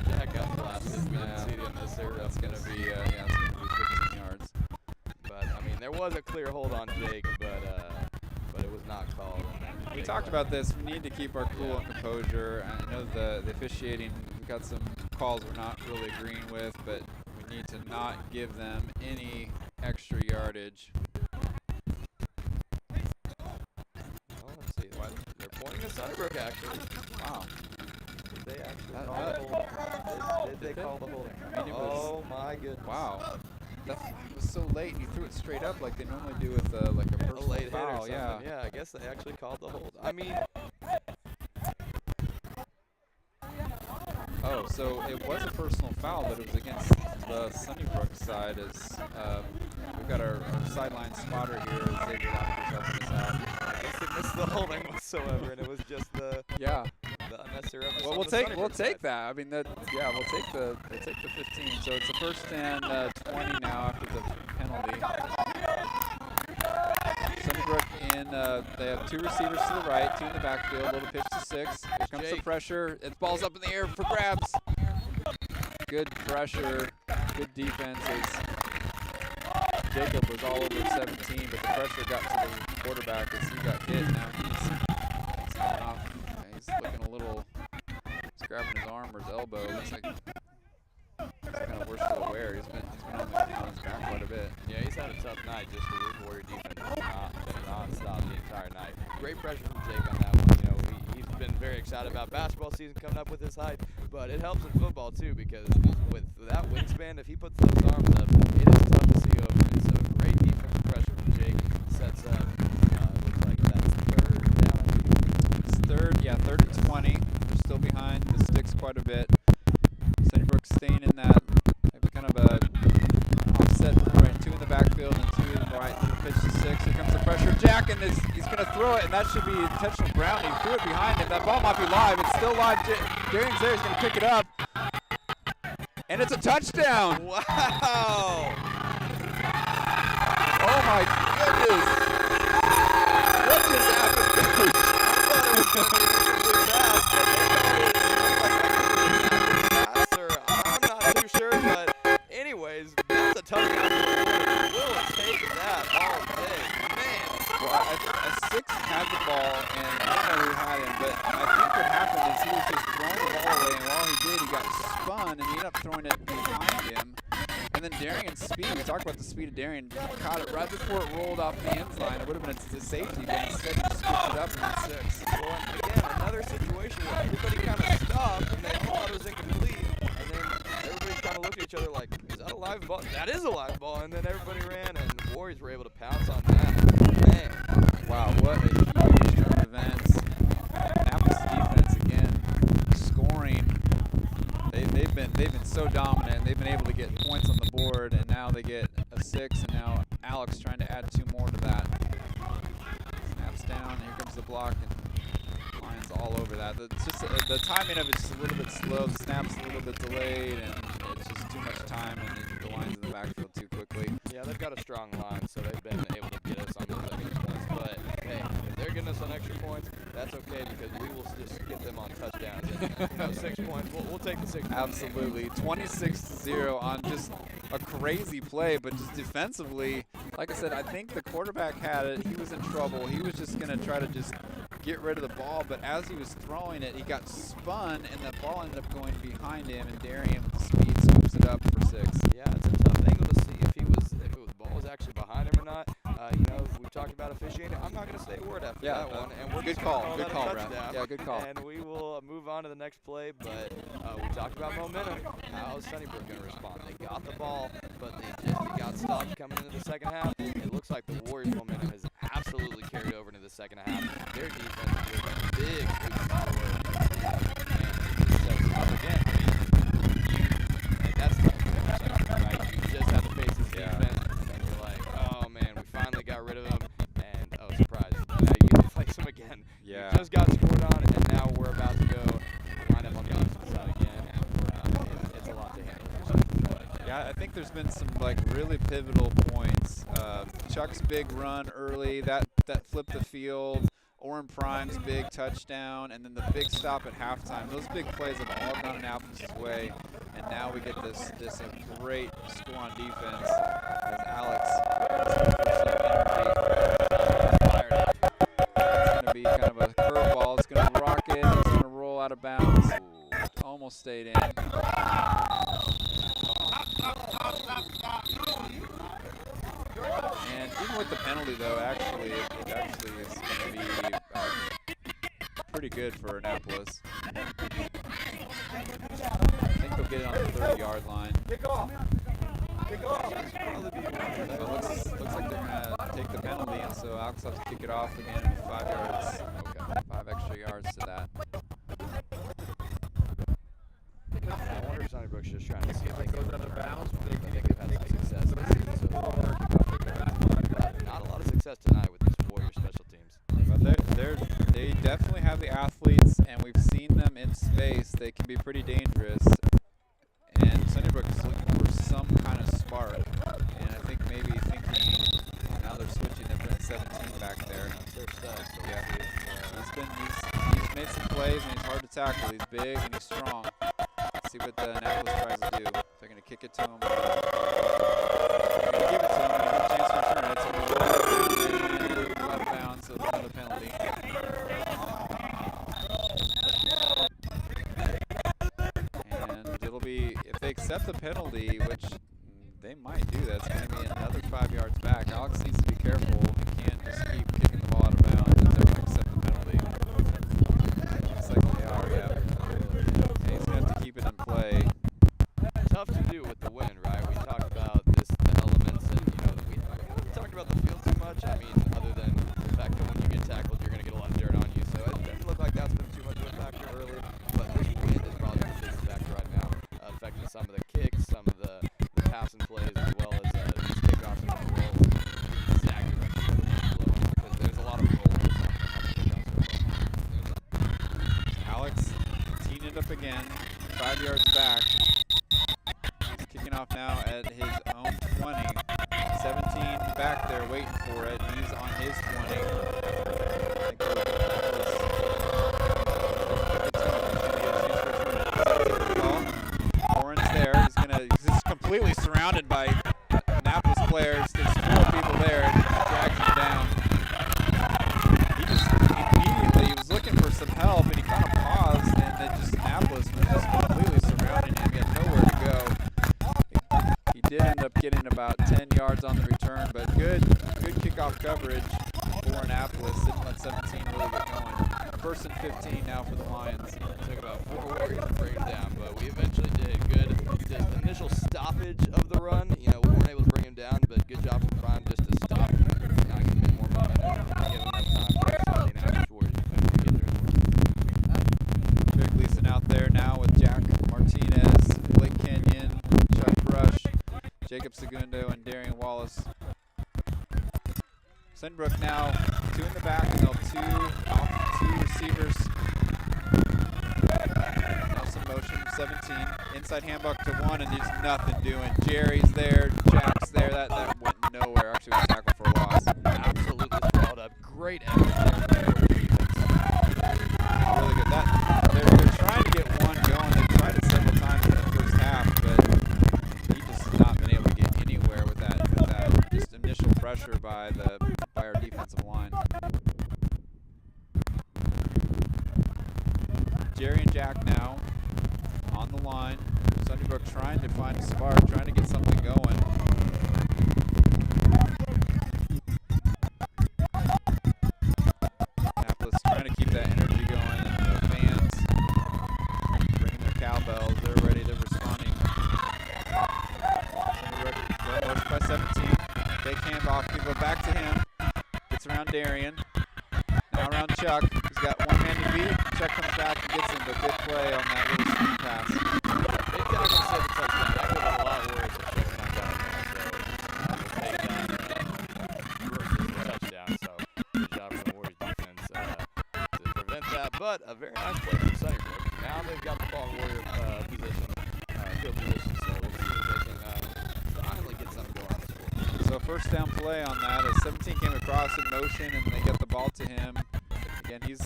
Jack got blasted. We didn't see it in this area. That's going to be, it's going to be 15 yards. But, I mean, there was a clear hold on Jake, but it was not called. We talked about this. We need to keep our cool and composure. I know the officiating, we've got some calls we're not really agreeing with, but we need to not give them any extra yardage. Oh, let's see. They're pointing to Sunnybrook, actually. Wow. Did they actually call the holding? Did they call the holding? I mean, it was, oh, my goodness. wow. That was so late, and he threw it straight up like they normally do with like a personal late hit or foul. something. Yeah. Yeah, I guess they actually called the hold. I mean, oh, so it was a personal foul, but it was against the Sunnybrook side. As we've got our sideline spotter here, as Xavier Locker's helping us out. I guess they missed the holding whatsoever, and it was just the unnecessary. Well, we'll take that. I mean, we'll take the 15. So it's a first and 20 now after the penalty. Sunnybrook they have 2 receivers to the right, 2 in the backfield. Little pitch to 6. Here comes the pressure. It's ball's up in the air for grabs. Good pressure. Good defenses. Jacob was all over 17, but the pressure got to the quarterback as he got hit. Now he's coming off. He's looking a little grabbing his arm or his elbow. It looks like it's kind of worse for the wear. He's been on his back quite a bit. Yeah, he's had a tough night. Just the Root Warrior defense has been non-stop the entire night. Great pressure from Jake on that one. You know, he's been very excited about basketball season coming up with his height, but it helps in football too because with that wingspan, if he puts those arms up, it is tough to see over. So great defensive pressure from Jake. Sets up. Looks like that's third down. It's third and 20. They're still behind the sticks quite a bit. Sunnybrook staying in that kind of a offset right, 2 in the backfield and 2 in the right. Pitch to 6. Here comes the pressure. Jack, and he's going to throw it, and that should be intentional grounding. He threw it behind him. That ball might be live. It's still live. Darian's there. He's going to pick it up. And it's a touchdown. Wow. Oh, my goodness. What just happened? I'm not too sure, but anyways, that's a touchdown. Will take that all day. Man. Well, a 6 had the ball, and I don't know who had him, but I think what happened is he was just throwing the ball away, and while he did, he got spun, and he ended up throwing it behind him. And then Darian's speed, we talked about the speed of Darian, caught it right before it rolled off the end line. It would have been a safety, but instead he scooped it up and went 6. Well, and again, another situation where everybody kind of stopped, and they thought it was incomplete, and then everybody kind of looked at each other like, is that a live ball? That is a live ball, and then everybody ran, and the Warriors were able to pounce on that. Man. Wow, what a huge turn of events. Annapolis defense again, scoring. They've been so dominant. They've been able to get points on the board, and now they get a 6, and now Alex trying to add 2 more to that. Snaps down, and here comes the block, and Lions all over that. It's just the timing of it's just a little bit slow. The snap's a little bit delayed, and it's just too much time, and the Lions in the backfield too quickly. Yeah, they've got a strong line, so they've been able to get us on those extra points. But hey, if they're getting us on extra points, that's okay because we will just get them on touchdowns. And, 6 points, we'll take the 6 points. Absolutely, 26-0 on just a crazy play, but just defensively, like I said, I think the quarterback had it. He was in trouble. He was just going to try to just get rid of the ball, but as he was throwing it, he got spun, and the ball ended up going behind him, and Darian with the speed scoops it up for 6. Yeah, it's a tough angle to see if the ball was actually behind him or not. You know, we talked about officiating. I'm not going to say a word after that one. And we're good just call. Good call, Brad. Yeah, good call. And we will move on to the next play. But we talked about momentum. How is Sunnybrook going to respond? They got the ball, but they got stopped coming into the second half. It looks like the Warriors' momentum has absolutely carried over into the second half. Their defense is doing a big forward. And up again. And that's tough, right? You just have to face this defense, and you're like, oh man, we finally got rid of him, and oh surprise, now you get to face him again. Yeah. You just got scored on, and now we're about to go line up on the offensive side again. It's a lot to handle. Yeah, I think there's been some really pivotal points. Chuck's big run early, that flipped the field. Oren Prime's big touchdown, and then the big stop at halftime. Those big plays have all gone Annapolis' way, and now we get this a great score on defense as Alex fired up. It's going to be kind of a curveball. It's going to rock it. It's going to roll out of bounds. Almost stayed in. And even with the penalty, though, actually, it actually is going to be pretty good for Annapolis. I think they'll get it on the 30-yard line. Kick off. So it looks like they're going to take the penalty, and so Alex has to kick it off again with 5 yards. Okay, 5 extra yards to that. I wonder if Sunnybrook's just trying to see if they can goes out of bounds. I think they've had some success this season so far. Not a lot of success tonight with these Warrior special teams. But they definitely have the athletes, and we've seen them in space. They can be pretty dangerous. And Sunnybrook is looking for some kind of spark. And I think maybe thinking now they're switching. They're putting 17 back there. They're studs. So Yeah, he's made some plays, and he's hard to tackle. He's big and he's strong. Let's see what the Annapolis tries to do. If they're going to kick it to him. They're going to give it to him. They're going to get a chance to return it. It's going to go out of bounds, so it's another penalty. accept the penalty, which they might do. That's going to be another 5 yards back. Alex needs to be careful. He can't just keep kicking the ball out of bounds if they're going to accept the penalty. Looks like they are, yeah. And he's going to have to keep it in play. Tough to do with the wind, right? We talked about the elements, and we talked about the field too much. I mean, other than the fact that when you get tackled, you're going to get a lot of dirt on you. So it doesn't look like that's been too much of a factor early. But the wind is probably the biggest factor right now, affecting some of the kicks, some of the passing plays, as well as these kickoffs and the rolls. Exactly right. Because there's a lot of rolls. Alex teeing it up again, 5 yards back. He's kicking off now at his own 20. 17 back there waiting for it. He's on his 20. Warren's there. He's just completely surrounded by Annapolis players. There's 4 people there, and he drags him down. He just immediately was looking for some help, and he kind of paused, and then just Annapolis was just completely surrounding him. He had nowhere to go. He did end up getting about 10 yards on the return, but good kickoff coverage for Annapolis. Didn't let 17 really get going. 1st and 15 now for the Lions. Took about 4 warriors to bring it down, but we eventually did good. The initial stoppage of the run, we weren't able to bring him down, but good job from Prime just to stop him, not give him more momentum, give him enough time for the Annapolis Warriors to get there. Greg Gleason out there now with Jack Martinez, Blake Kenyon, Chuck Brush, Jacob Segundo, and Darian Wallace. Sunnybrook now 2 in the back, and they'll 2 receivers. Now some motion, 17. Inside handbuck to 1, and there's nothing doing. Jerry's there, Jack's there. That went nowhere. Actually, was a tackle for a loss. Absolutely swallowed up. Great effort there. Really good. They're trying to get one going. They tried it several times in the first half, but he just has not been able to get anywhere with that just initial pressure by our defensive line. Jerry and Jack now on the line. Sunnybrook trying to find a spark, trying to get something going. Annapolis trying to keep that energy going, and the fans bringing their cowbells. They're ready, they're responding. Sunnybrook well by 17. Fake handoff, we go back to him. Gets around Darian. Now around Chuck. He's got one man to beat. Chuck comes back and gets him, but good play on that little screen pass. Big tackle, 7 touchdowns. That could have been a lot worse if Chuck not got it. So we'll take that touchdown. So good job from the Warriors defense to prevent that. But a very nice play from Sunnybrook. Now they've got the ball in Warrior position, field position. So we'll see if they can finally get something going on this board. So first down play on that as 17 came across in motion, and they get the ball to him. Again, he's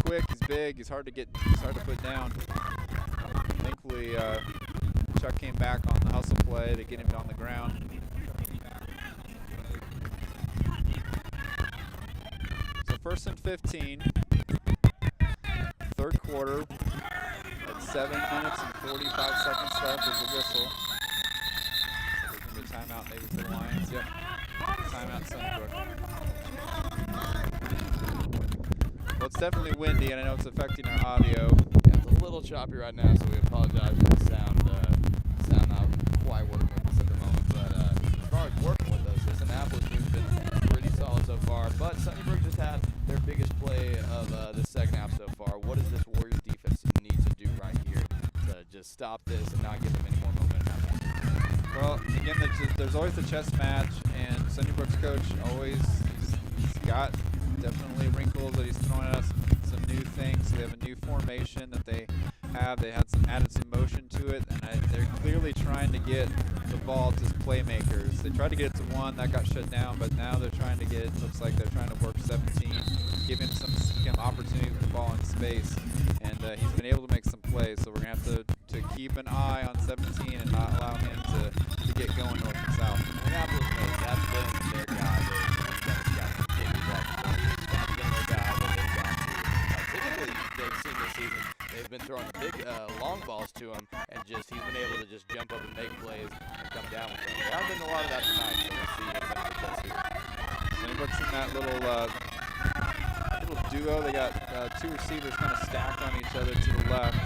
quick, he's big, he's hard to put down. Thankfully, Chuck came back on the hustle play to get him on the ground. So 1st and 15, 3rd quarter, at 7 minutes and 45 seconds left. There's a whistle. There's going to be a timeout maybe for the Lions. Yep. Timeout Sunnybrook. Well, it's definitely windy, and I know it's affecting our audio. Yeah, it's a little choppy right now, so we apologize for the sound not quite working with us at the moment. But as far as working with us, this Annapolis team's been pretty solid so far. But Sunnybrook just had their biggest play of the second half so far. What does this Warriors defense need to do right here to just stop this and not give them any more momentum? Well, again, there's always the chess match, and Sunnybrook's coach always he's got definitely wrinkles that he's throwing at us, some new things. They have a new formation that they have. They had added some motion to it, and they're clearly trying to get the ball to playmakers. They tried to get it to 1, that got shut down, but now they're trying to get, looks like they're trying to work 17, give him some opportunity with the ball in space, and he's been able to make some plays. So we're going to have to keep an eye on 17 and not allow him to get going north and south. Annapolis knows that's been their guy. Typically, they've seen this season they've been throwing big long balls to him, and he's been able to just jump up and make plays and come down with them. There hasn't been a lot of that tonight, so we'll see if Sunnybrook does here. Sunnybrook's in that little duo. They got two receivers kind of stacked on each other to the left.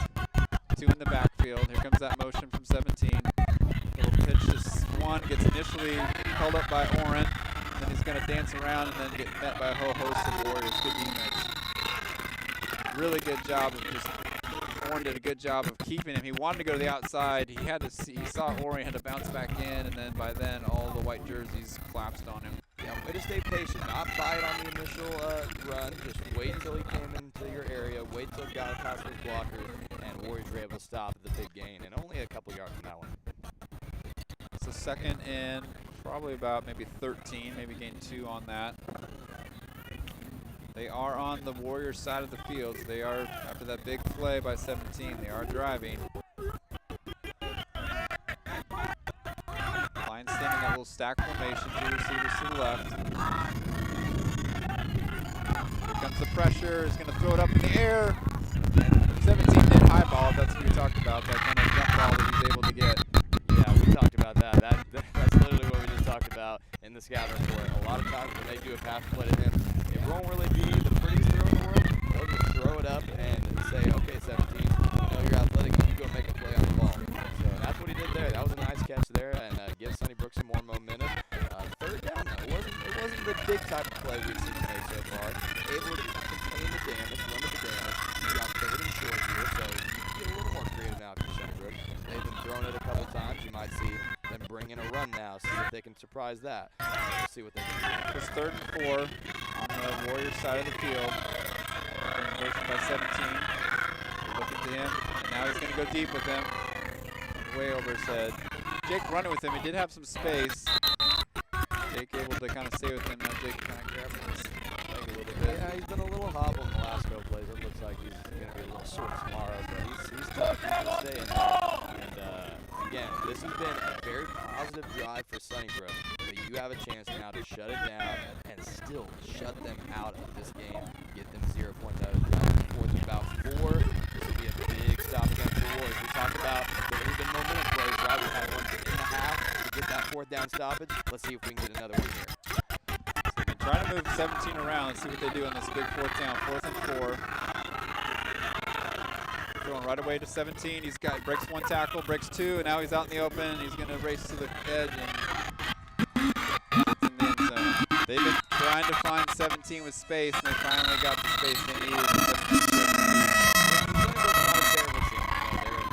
Two in the backfield. Here comes that motion from 17. Little pitch to one. Gets initially held up by Oren. Then he's going to dance around and then get met by a whole host of Warriors. Good defense. Really good job of Oren did a good job of keeping him. He wanted to go to the outside. He saw Oren, had to bounce back in, and then by then all the white jerseys collapsed on him. Yeah, way to stay patient. Not buy it on the initial run. Just wait until he came into your area. Wait till he got past those blockers, and Warriors were able to stop the big gain, and only a couple yards from that one. So second and probably about maybe 13, maybe gain 2 on that. They are on the Warriors side of the field. So they are, after that big play by 17, they are driving. Lions standing in that little stack formation, 2 receivers to the left. Here comes the pressure, he's going to throw it up in the air. And 17 did high ball, that's what we talked about, that kind of jump ball that he's able to get. Yeah, we talked about that. That's literally what we just talked about in the scout report. A lot of times when they do a pass play to him, it won't really be the prettiest throw in the world. They'll just throw it up and say, okay, 17, you're athletic, you go make a play on the ball. So that's what he did there. That was a nice catch there, and gives Sunnybrook some more momentum. Third down, though, it wasn't the big type of play we've seen made so far. Able to contain the damage, limit the damage. We got third and short here, so you can get a little more creative now for Sunnybrook. They've been throwing it a couple times. You might see them bring in a run now, see if they can surprise that. We'll see what they can do. It's third and 4 on the Warriors side of the field. Motion by 17. They're looking to him. And now he's going to go deep with him. Way over his head. Jake running with him. He did have some space. Jake able to kind of stay with him. Now Jake kind of grabbing his leg a little bit. Yeah, he's been a little hobbled in the last couple plays. It looks like he's going to be a little sore tomorrow, but he's tough. He's going to stay in there. And again, this has been a very positive drive for Sunnybrook. But you have a chance now to shut it down and still shut them out of this game. Get them 0 points out of the game. Fourth and about 4. This will be a big stop against the Warriors. We talked about there have been momentum plays, right? We had 1.5 to get that 4th down stoppage. Let's see if we can get another one here. So they're trying to move 17 around. Let's see what they do on this big 4th down. 4th and 4. Throwing right away to 17. He's breaks 1 tackle, breaks 2, and now he's out in the open. He's going to race to the edge and gets in the end zone. They've been trying to find 17 with space, and they finally got the space they needed.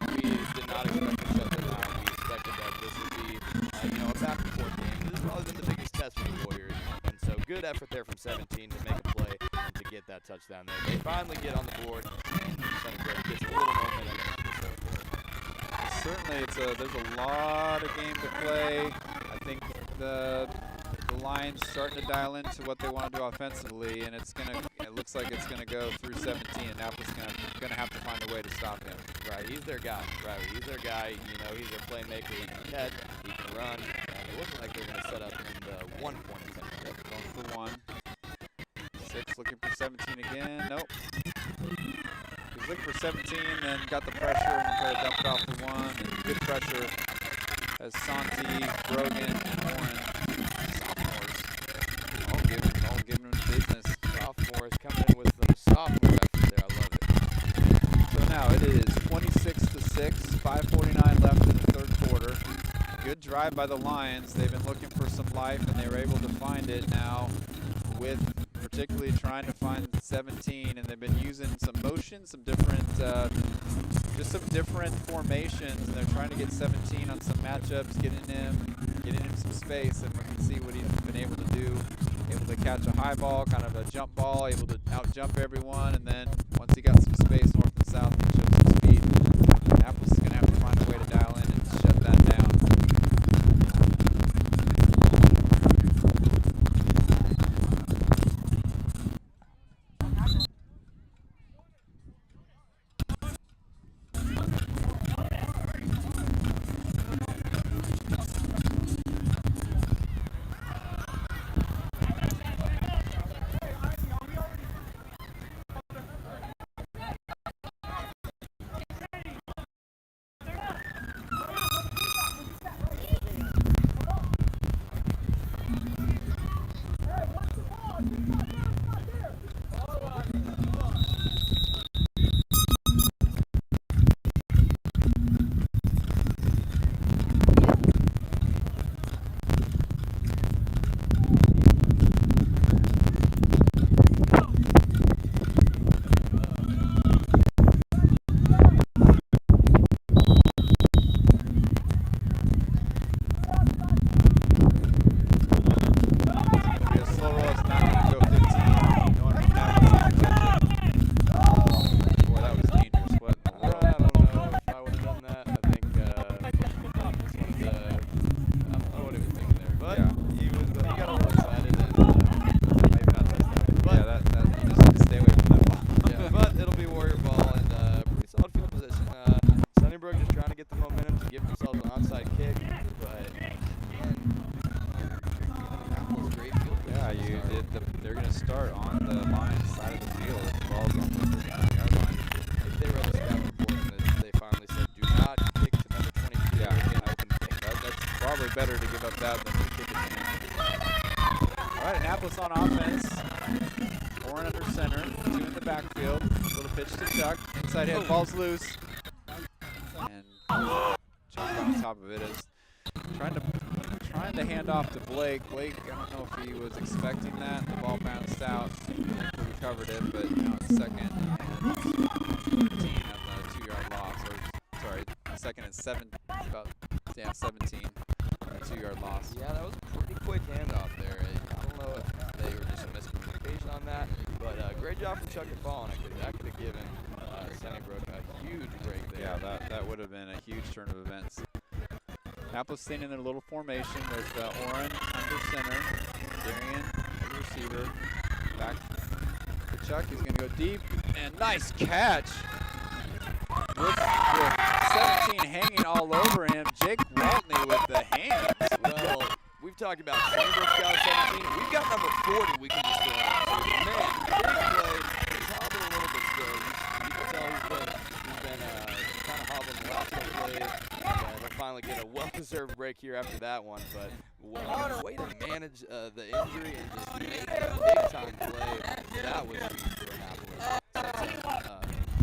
We did not expect to shut them out. We expected that this would be, a back and forth game. This has probably been the biggest test for the Warriors, and so good effort there from 17 to make a play and to get that touchdown there. They finally get on the board, and Sunnybrook gets a little momentum. Certainly, there's a lot of game to play. I think the Lions starting to dial into what they want to do offensively, and it looks like it's gonna go through 17. Annapolis gonna have to find a way to stop him. Right, he's their guy. Right, he's their guy. He's their playmaker. He can catch, he can run. It looks like they're gonna set up in the 1 point attempt. Going for 1. 6 looking for 17 again. Nope. He's looking for 17, then got the pressure and then tried to dump it off for 1. And good pressure as Santi, Brogan, and Oren, sophomores, all giving him business. Sophomores coming in with some sophomore effort there. I love it. So now it is 26-6, 5:49 left in the 3rd quarter. Good drive by the Lions. They've been looking for some life, and they were able to find it now with particularly trying to find 17, and they've been using some motion, some different, just some different formations, and they're trying to get 17 on some matchups, getting him some space, and we can see what he's been able to do. Able to catch a high ball, kind of a jump ball, able to out-jump everyone, and then once he got some space north and south, he showed some speed. Annapolis is going to have to find a way to dial in and shut that down. onside kick, but Annapolis great field position. Yeah, to start. they're going to start on the line side of the field. The ball's on the 39-yard line. If they read the scout report and they finally said, do not kick to number 22 Yeah. again, open kick. That's probably better to give up that than to kick it to him. All right, Annapolis on offense. Warren under center, 2 in the backfield. Little pitch to Chuck. Inside hit, ball's loose. And Chuck on top of it is trying to hand off to Blake. Blake, I don't know if he was expecting that. The ball bounced out. He recovered it, but now it's second and 15 of the 2-yard loss. Or sorry, second and 7, about 17. A 2-yard loss. Yeah, that was a pretty quick handoff there. I don't know if they were just a miscommunication on that, but great job from Chuck and Ball, and that could have given Sunnybrook a huge break there. Yeah, that would have been a huge turn of events. Annapolis staying in their little formation with Oren under center, Darian the receiver, back to Chuck. He's going to go deep, and nice catch with 17 hanging all over him. Jake Waltney with the hands. Well, we've talked about Sunnybrook's got 17. We've got number 40 we can just throw in. Man, big play. Probably a little bit slow. You can tell he's been kind of hobbling the last couple plays. They'll finally get a well-deserved break here after that one. But way to manage the injury and just make a big-time play. That was huge for Annapolis.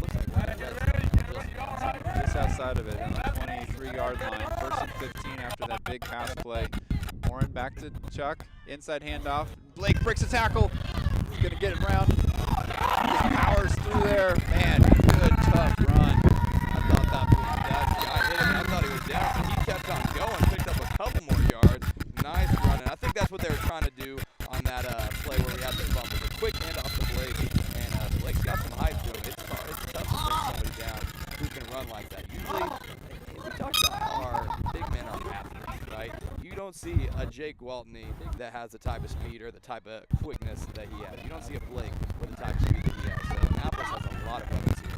Looks like one Just outside of it on the 23-yard line. First and 15 after that big pass play. Warren back to Chuck. Inside handoff. Blake breaks a tackle. He's going to get it around. Just powers through there. Man, good, tough run. I thought that guy hit him. I thought he was down, but he kept on going, picked up a couple more yards. Nice run, and I think that's what they were trying to do on that play where we had the fumble. The quick handoff to Blake, and Blake's got some height to him. It's tough to bring somebody down who can run like that. Usually, we talk about how our big men are athletes, right? You don't see a Jake Waltney that has the type of speed or the type of quickness that he has. You don't see a Blake with the type of speed that he has. So Annapolis has a lot of weapons here.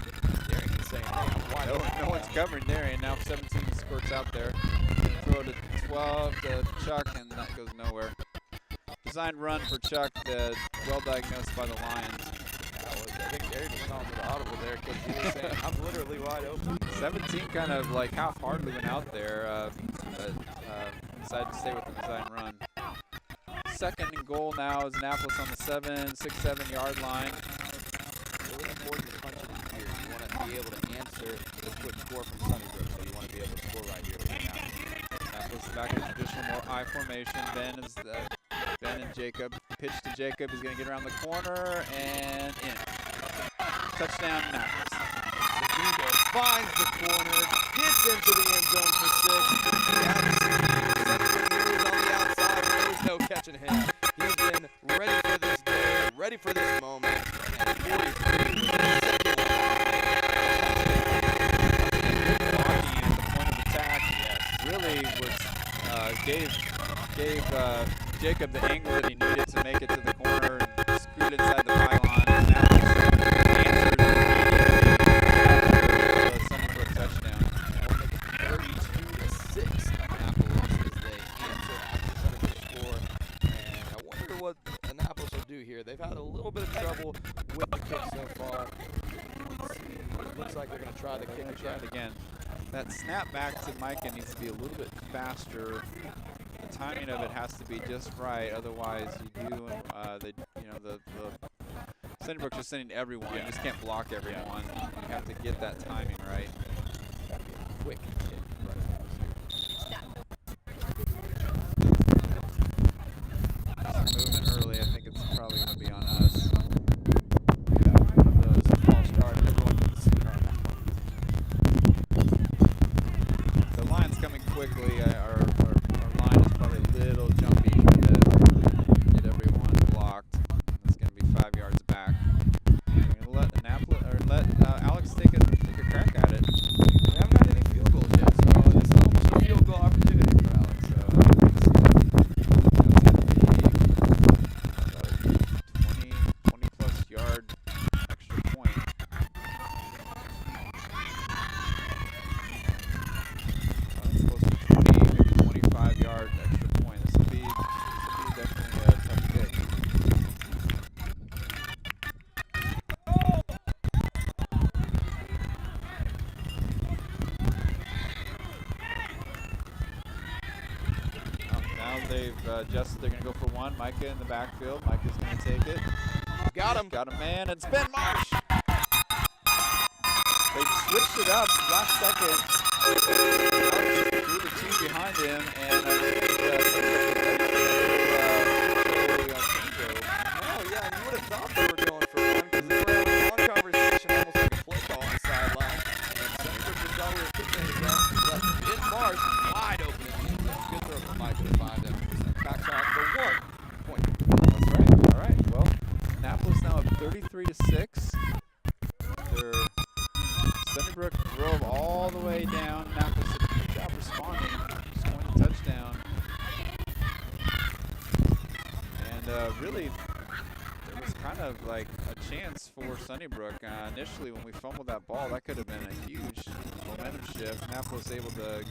Darian's saying, hey, I'm wide open. No one's covering Darian. Now 17 squirts out there. Throw to 12 to Chuck, and that goes nowhere. Designed run for Chuck, well diagnosed by the Lions. I think Darian was calling for the audible there because he was saying, I'm literally wide open. 17 kind of like half-heartedly went out there, but decided to stay with the design run. Second and goal now is Annapolis on the 6-7 yard line. Really important to punch it in here. You want to be able to answer the quick score from Sunnybrook, so you want to be able to score right here with Annapolis back in traditional more I formation. Ben and Jacob. Pitch to Jacob. He's going to get around the corner and in. Touchdown Annapolis. Segundo finds the corner, gets into the end zone for 6. He was on the outside. There's no catching him. He's been ready for this day, ready for this moment. And 43. Blocking at the point of attack really was gave Jacob the angle that he needed to make it to the corner and screwed inside the pylon. And now answered the Sunnybrook touchdown. 32-6 Annapolis as they answer after Sunnybrook score. And I wonder what Annapolis will do here. They've had a little bit of trouble with the kick so far. It looks like they're going to try the kick Again. That snap back to Micah needs to be a little bit faster. The timing of it has to be just right. Otherwise, the Sunnybrook just sending everyone. You just can't block everyone. You have to get that timing right. quick kick. Movement early. I think it's probably going to be on us. Those false starts, they're going to the center on that one. The line's coming quickly. Our line is probably a little jumpy, trying to get everyone blocked. It's going to be 5 yards back. We're going to let Alex take a crack at it. They haven't had any field goals yet. they've adjusted. They're going to go for one. Micah in the backfield. Micah's going to take it. Got him. Got a man. It's Ben Marsh. They switched it up last second. Threw the two behind him, and I think yeah, and you would have thought they were going for one because they were having a long conversation, almost like a play call on the sideline. And Sunnybrook just thought we were kicking it again. But Ben Marsh wide open. Good throw from Mike to find him. Backs off for 1 point. That's right. All right. Well, Annapolis now up 33-6. Sunnybrook drove all the way down. Annapolis did a good job responding, scoring a touchdown. And really, there was kind of like a chance for Sunnybrook. Initially, when we fumbled that ball, that could have been a huge momentum shift. Annapolis able to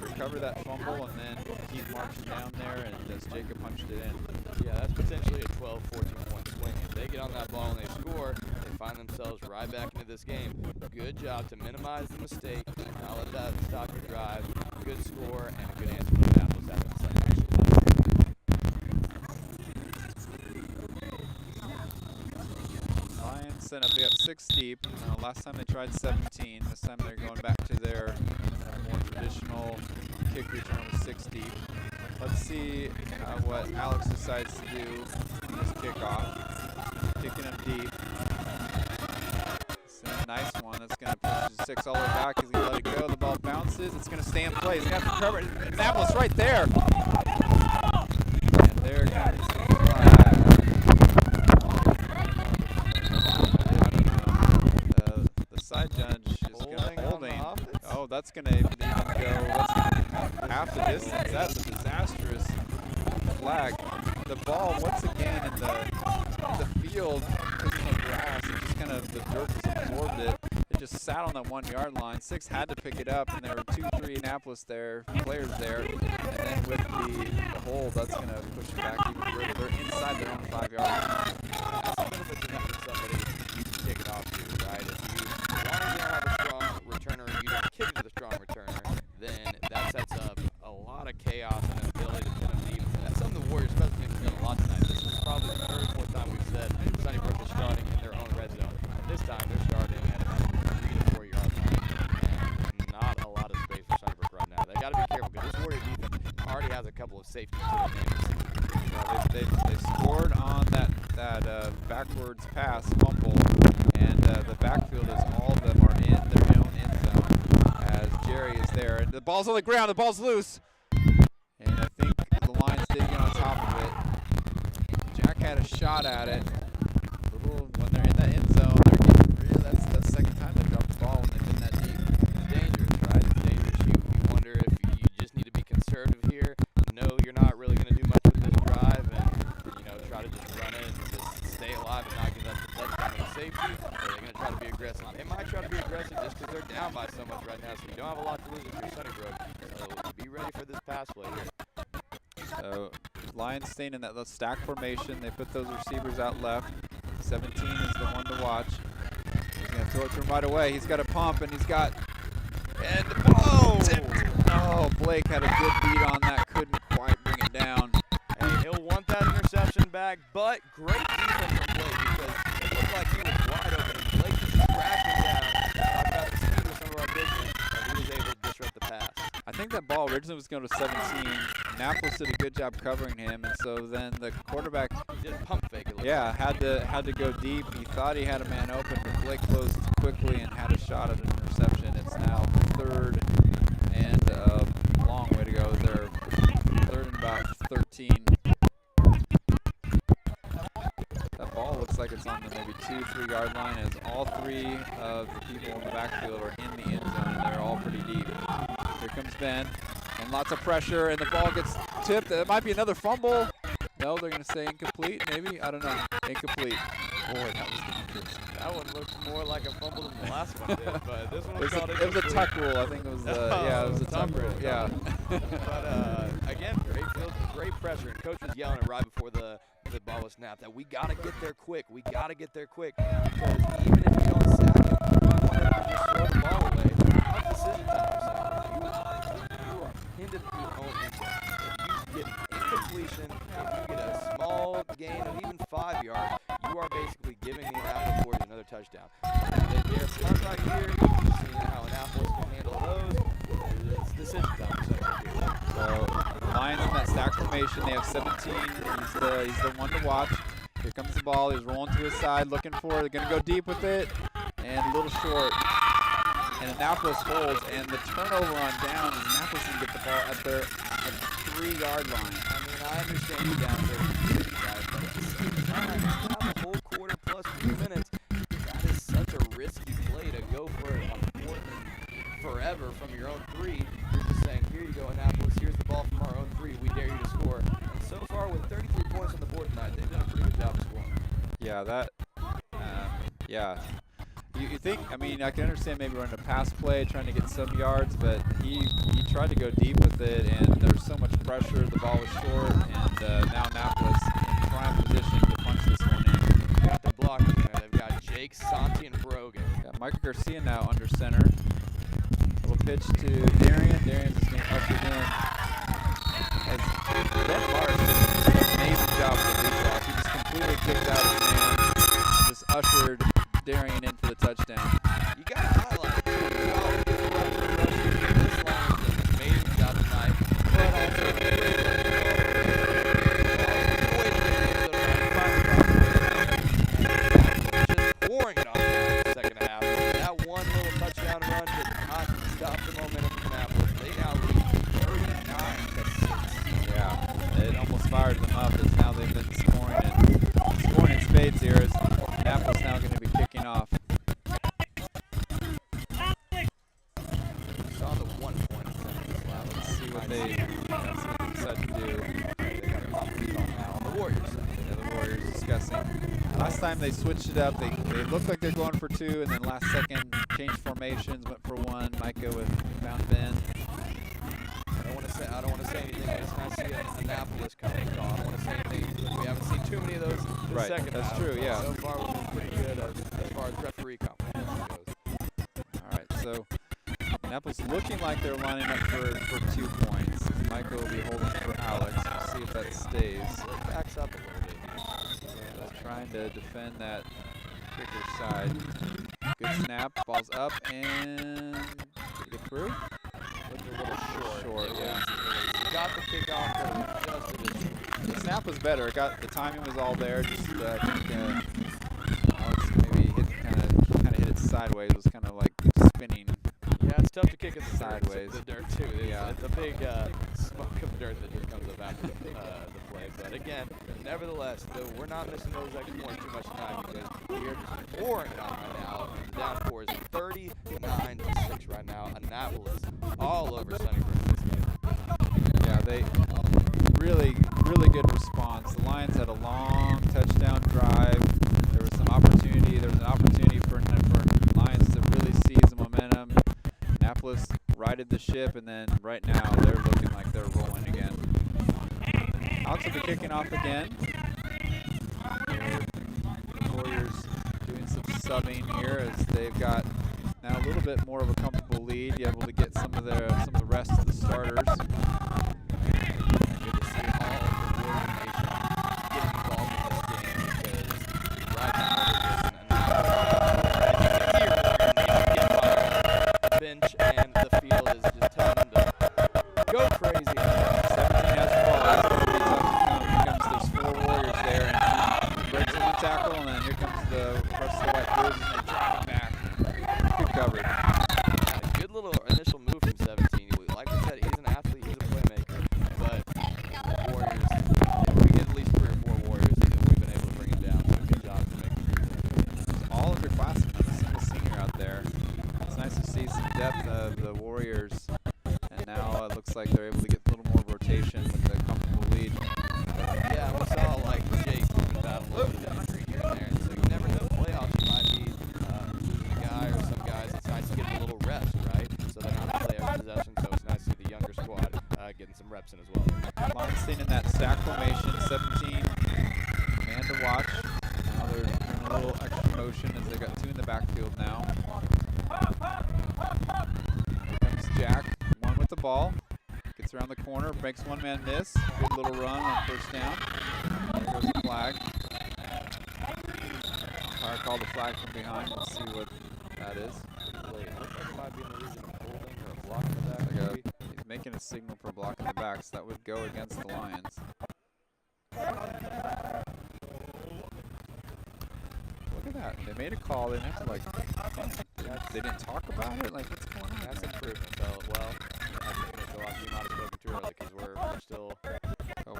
recover that fumble and then keep marching down there, and as Jacob punched it in. Yeah, that's potentially a 12, 14-point swing. If they get on that ball and they score, they find themselves right back into this game. Good job to minimize the mistake, not let that stop your drive. Good score and a good answer from Annapolis after the second. Lions set up, they got 6 deep. Last time they tried 17. This time they're going back to their more traditional kick return with 6 deep. Let's see what Alex decides to do on this kickoff. Kicking him deep. It's a nice one. That's going to push the 6 all the way back. He's going to let it go. The ball bounces. It's going to stay in play. He's going to have to cover it. Annapolis right there. And they're going to side judge is going to holding. Oh, that's going to even go half the distance. That's a disastrous flag. The ball, once again, in the field, because in the grass, it just kind of, the dirt just absorbed it. It just sat on that 1 yard line. 6 had to pick it up, and there were 2-3 Annapolis players there. And then with the hold, that's going to push it back even further. They're inside their own 5 yard line. That's a benefit to having somebody you can kick it off to, right? As long as you don't have a strong returner and you don't kick it to the strong returner, then that sets up a lot of chaos and an ability to put them deep. And that's something the Warriors special teams have done a lot tonight. This is probably the third or fourth time we've said Sunnybrook is starting in their own red zone. And this time they're starting at about 3 to 4 yard line. And not a lot of space for Sunnybrook right now. They got to be careful because this Warrior defense already has a couple of safeties to their names. They scored on that backwards pass fumble, and the backfield is all of them are in their own end zone as Jerry is there. And the ball's on the ground, the ball's loose, and I think the Lions did get on top of it. Jack had a shot at it. When they're in that end zone, they're getting real. That's the second time they dropped the ball when they've been that deep. It's dangerous, right? It's dangerous. You wonder if you just need to be conservative here. No, you're not really going to do much with this drive, and try to just run it and just stay alive and not give that touchdown to safety. Or they're going to try to be aggressive. They might try to be aggressive just because they're down by so much right now, so you don't have a lot to lose if you're Sunnybrook. So be ready for this pass play here. So Lions staying in that little stack formation. They put those receivers out left. 17 is the one to watch. He's going to throw it to him right away. He's got a pump, and he's got... And the ball tipped. Oh, Blake had a good beat on that. Couldn't quite bring it down. Hey, he'll want that interception back, but great defense from Blake because it looked like he was wide open. Blake just tracked him down. Talk about the speed of some of our business, and he was able to disrupt the pass. I think that ball originally was going to 17. Annapolis did a good job covering him, and so then the quarterback did a pump fake. Had to go deep. He thought he had a man open, but Blake closed quickly and had a shot at an interception. It's now 3rd and a long way to go. They're 3rd and about 13. That ball looks like it's on the maybe 2-3 yard line as all 3 of the people in the backfield are in the end zone, and they're all pretty deep. Here comes Ben, and lots of pressure, and the ball gets tipped. It might be another fumble. No, they're going to say incomplete, maybe? I don't know. Incomplete. Boy, that was dangerous. That one looked more like a fumble than the last one did, but this one was called incomplete. It was a tuck rule. I think it was, it was a tuck rule. Yeah. But, again, great field, great pressure. And Coach was yelling it right before the ball was snapped that we got to get there quick. We got to get there quick. Because even if you don't sack him, you want him to just throw the ball away. Tough decision time. You are hindered your own end zone. If you get incompletion formation. They have 17. He's the one to watch. Here comes the ball. He's rolling to his side, looking for it. They're going to go deep with it, and a little short. And Annapolis holds, and the turnover on downs. Annapolis can get the ball at the 3-yard line. I mean, I understand you're down 30, guys, but at the same time, have a whole quarter plus 2 minutes. That is such a risky play to go for it on 4th and forever from your own 3. You're just saying, here you go, Annapolis. Here's the ball from our own 3. We dare you to score. And so far, with 33 points on the board tonight, they've done a pretty good job of scoring. Yeah, yeah. You think, I mean, I can understand maybe running a pass play, trying to get some yards, but he tried to go deep with it, and there was so much pressure. The ball was short, and now Annapolis in prime position to punch this one in. They got their blockers there. They've got Jake, Santi, and Brogan. Got Michael Garcia now under center. Little pitch to Darian. Darian's just being ushered in. As Ben Mars did an amazing job with the lead block. He just completely kicked out his man and just ushered Darian in for the touchdown. You got to highlight this line has done an amazing job tonight, but also just pouring it on in the second half. That one little touchdown run did not stop the momentum from Annapolis. They now lead 39-6. Yeah, it almost fired them up as now they've been scoring in spades here as Annapolis now going to be kicking off. Saw the 1 point. Let's see what they decide to do. They got a conference call now on the Warriors side. Yeah, the Warriors discussing. Last time they switched it up. They looked like they're going for 2, and then last second changed formations, went for 1. Micah with found Ben. I don't want to say anything. It's nice to see Annapolis coming call. I don't want to say anything. We haven't seen too many of those in the second half. That's true, yeah. So far, we've been pretty good as far as referee competition goes. All right, so Annapolis looking like they're lining up for 2 points. Micah will be holding for Alex. We'll see if that stays. It backs up a little bit. Yeah, trying to defend that kicker side. Good snap, ball's up, and did it get through? Looked a little Short, yeah. Got the kick off, but just a bit. The snap was better. The timing was all there. Just I think Alex maybe kind of hit it sideways. It was kind of like spinning. Yeah, it's tough to kick it sideways. The dirt too. It's a big smoke of dirt that just comes up after the play. But again, nevertheless, we're not missing those extra points too much tonight because we are just pouring it on right now. The down four is 39-6 right now. Annapolis all over Sunnybrook in this game. Yeah, they really good response. The Lions had a long touchdown drive. There was an opportunity for Lions to really seize the momentum. Annapolis righted the ship, and then right now they're looking like they're rolling again. Alex will be kicking off again. The Warriors doing some subbing here as they've got now a little bit more of a comfortable lead, be able to get some of the rest of the starters. Good to see all of the Warrior Nation getting involved in this game because right now bench and the field is just telling them to go crazy. 17 has the ball. It's going to be tough to come. Here comes those 4 Warriors there, and he breaks one tackle, and then here comes the rest of the White Bulls, and they drop it back. Good coverage. Yeah, good little initial move from 17. Like I said, he's an athlete, he's a playmaker. But the Warriors, if we get at least 3 or 4 Warriors, we've been able to bring him down. So good job to make him. All underclassmen, not a single senior out there. It's nice to see some depth of the Warriors, and now it looks like they're able to get a little more rotation with a comfortable lead. Yeah, we saw like Jake battle a little bit of injury here and there, and so you never know. Playoffs might be a guy or some guys. It's nice to get a little rest, right? So they're not to play every possession. So it's nice to see the younger squad getting some reps in as well. Lions in that stack formation, 17 man to watch. Now they're doing a little extra motion as they got 2 in the backfield now. Here comes Jack, 1 with the ball. Gets around the corner, makes 1 man miss. Good little run on first down. There goes the flag. Fire called the flag from behind. Let's see what that is. It looks like it might be in the reason of holding or a block for that. Like he's making a signal for blocking the back, so that would go against the Lions. Look at that. They made a call. They didn't have to, like, they didn't talk about it? Like, what's going on? That's improvement, though. Well, I think it's a lot we might have spoken too early because we're still. Oh,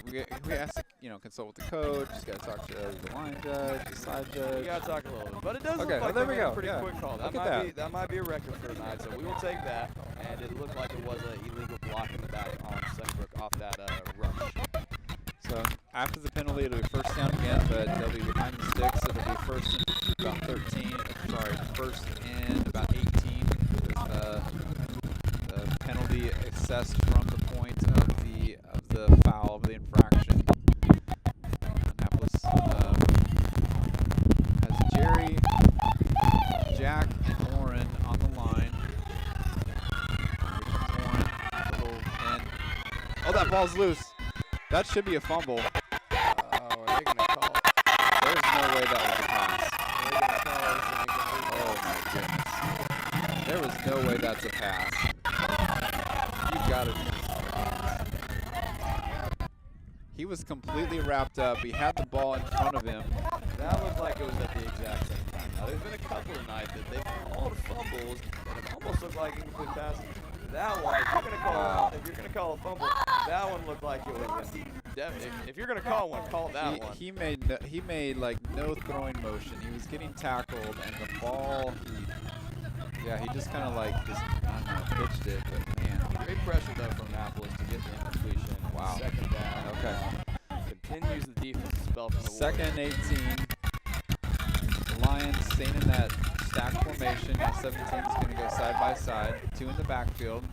we have to, you know, consult with the coach. Just got to talk to the line judge, the side judge. We got to talk a little bit. But it does look Okay, like there we they made go. a pretty Yeah. quick call. Look at That might be a record for tonight, so we will take that. And it looked like it was an illegal block in the back on Sunnybrook off that rush. So after the penalty, it'll be first down again, but they'll be behind the sticks. It'll be first and about 13. Sorry, first and about 18. With the penalty assessed from the point of the foul of the infraction. Annapolis has Jerry, Jack, and Oren on the line. Here comes Oren. Oh, that ball's loose. That should be a fumble. Oh, are they going to call? There's no way that was a pass. Oh my goodness. There was no way that's a pass. You got it. He was completely wrapped up. He had the ball in front of him. That looked like it was at the exact same time. Now, there's been a couple tonight that they've called fumbles, and it almost looked like incomplete passes. That one, if you're gonna call a fumble, that one looked like it was. If you're gonna call one, call that one. He made like no throwing motion. He was getting tackled, and the ball. He just kind of like I don't know, pitched it, but man. Great pressure though from Annapolis to get the incompletion. Wow. Second down. Okay. Continues the defense spell from the Second and 18. The Lions staying in that stack formation. Now 17 is going to go side by side. 2 in the backfield.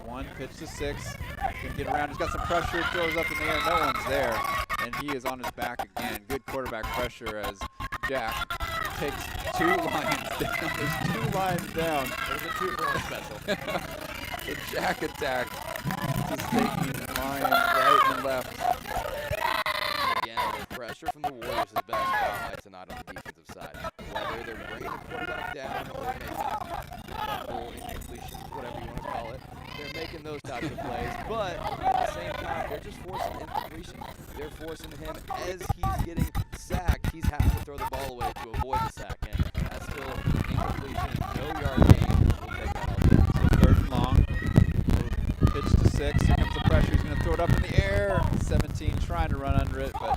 1 pitch to 6. Can get around. He's got some pressure. Throws up in the air. No one's there, and he is on his back again. Good quarterback pressure as Jack takes 2 Lions down. There's 2 Lions down. There's a 2-for-1 special. The Jack attack just taking Lions right and left. Again, the pressure from the Warriors has been a spotlight tonight on the defensive side. Whether they're bringing the quarterback down or making fumble, incompletions, whatever you want to call it, they're making those types of plays. But at the same time, they're just forcing incompletion. They're forcing him as he's getting sacked. He's having to throw the ball away to avoid the sack, and that's still incompletion. No yard gain. We'll take that all day. So 3rd and long. Pitch to 6. Here comes the pressure. He's going to throw it up in the air. 17 trying to run under it, but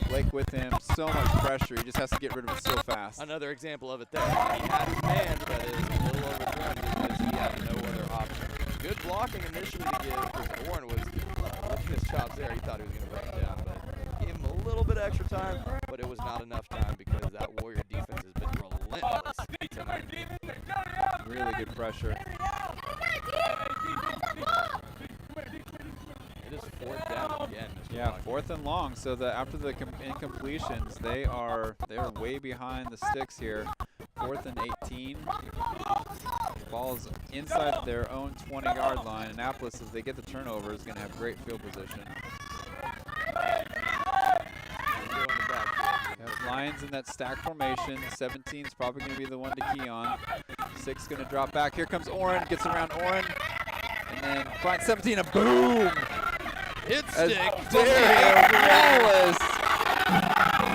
Blake with him. So much pressure. He just has to get rid of it so fast. Another example of it there. He had his man, but it was a little overthrown because he had no other option. Good blocking initially to give because Warren was looking his chops there. He thought he was going to run him down, but gave him a little bit of extra time, but it was not enough time because that Warrior defense has been relentless tonight. Really good pressure. It is 4th down again. Mr. Yeah, Block. 4th and long. So after the incompletions, they're way behind the sticks here. 4th and 18. Ball's inside their own 20-yard line. Annapolis, if they get the turnover, is going to have great field position. Lions in that stack formation. 17 is probably going to be the one to key on. 6 going to drop back. Here comes Oren. Gets around Oren. And then finds 17. A boom! Hit As stick. Darian Wallace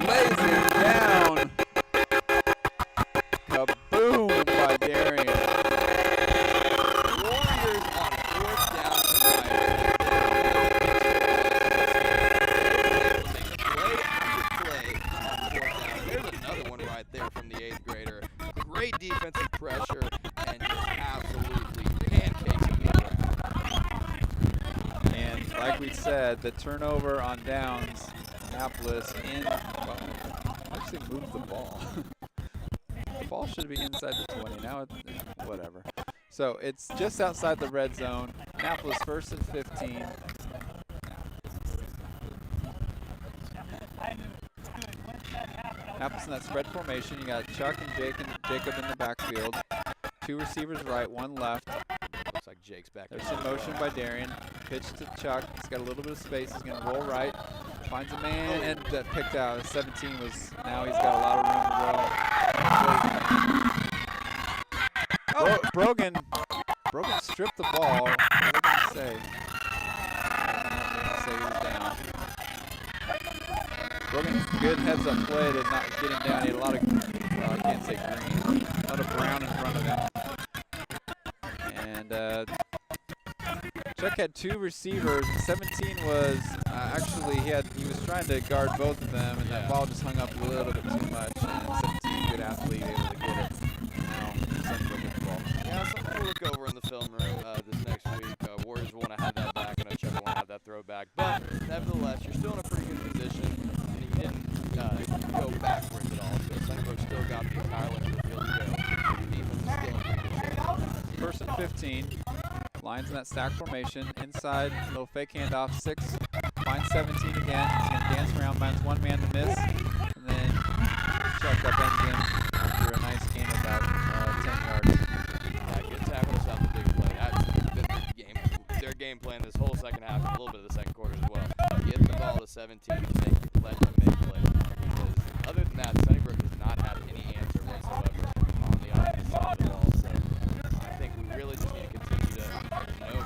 lays it down. Kaboom by Darian. Warriors on 4th down tonight. Play after play on 4th down. There's another one right there from the 8th grader. Great defensive pressure and just absolutely pancakes the ground. And like we said, the turnover on downs, Annapolis actually moved the ball. The ball should be inside the 20. Now whatever. So it's just outside the red zone. Annapolis 1st and 15. Annapolis in that spread formation. You got Chuck and Jacob in the backfield. 2 receivers right, 1 left. Looks like Jake's back There's there. some motion by Darian. Pitch to Chuck. He's got a little bit of space. He's going to roll right. Finds a man and picked out. 17 was, now he's got a lot of room to roll. Brogan Brogan stripped the ball. What did he say? He didn't say he was down. Brogan, good heads-up play to not get him down. He had a lot of, well, I can't say green, a lot of brown in front of him. And Chuck had 2 receivers. 17 was actually he was trying to guard both of them, and that ball just hung up a little bit too much. And 17, good athlete, able to get it. Now Sunnybrook with the ball. Yeah, something to look over in the film room this next week. Warriors want to have that back, and Chuck want to have that throwback. But nevertheless, you're still in a pretty good position, and you didn't go backwards at all. So Sunnybrook still got the entire length of the field to go. The defense is still in pretty good shape. First and 15. Lions in that stack formation. Inside, little fake handoff. 6, finds 17 again. He's going to dance around, finds 1 man to miss. And then Chuck upends him after a nice gain of about 10 yards. Yeah, good tackle to stop the big play. That's the game. Their game plan this whole second half, and a little bit of the second quarter as well. Get the ball to 17, let them make plays. Because other than that, Sunnybrook has not had any answer whatsoever on the offensive side of the ball. So I think we really just need to continue to,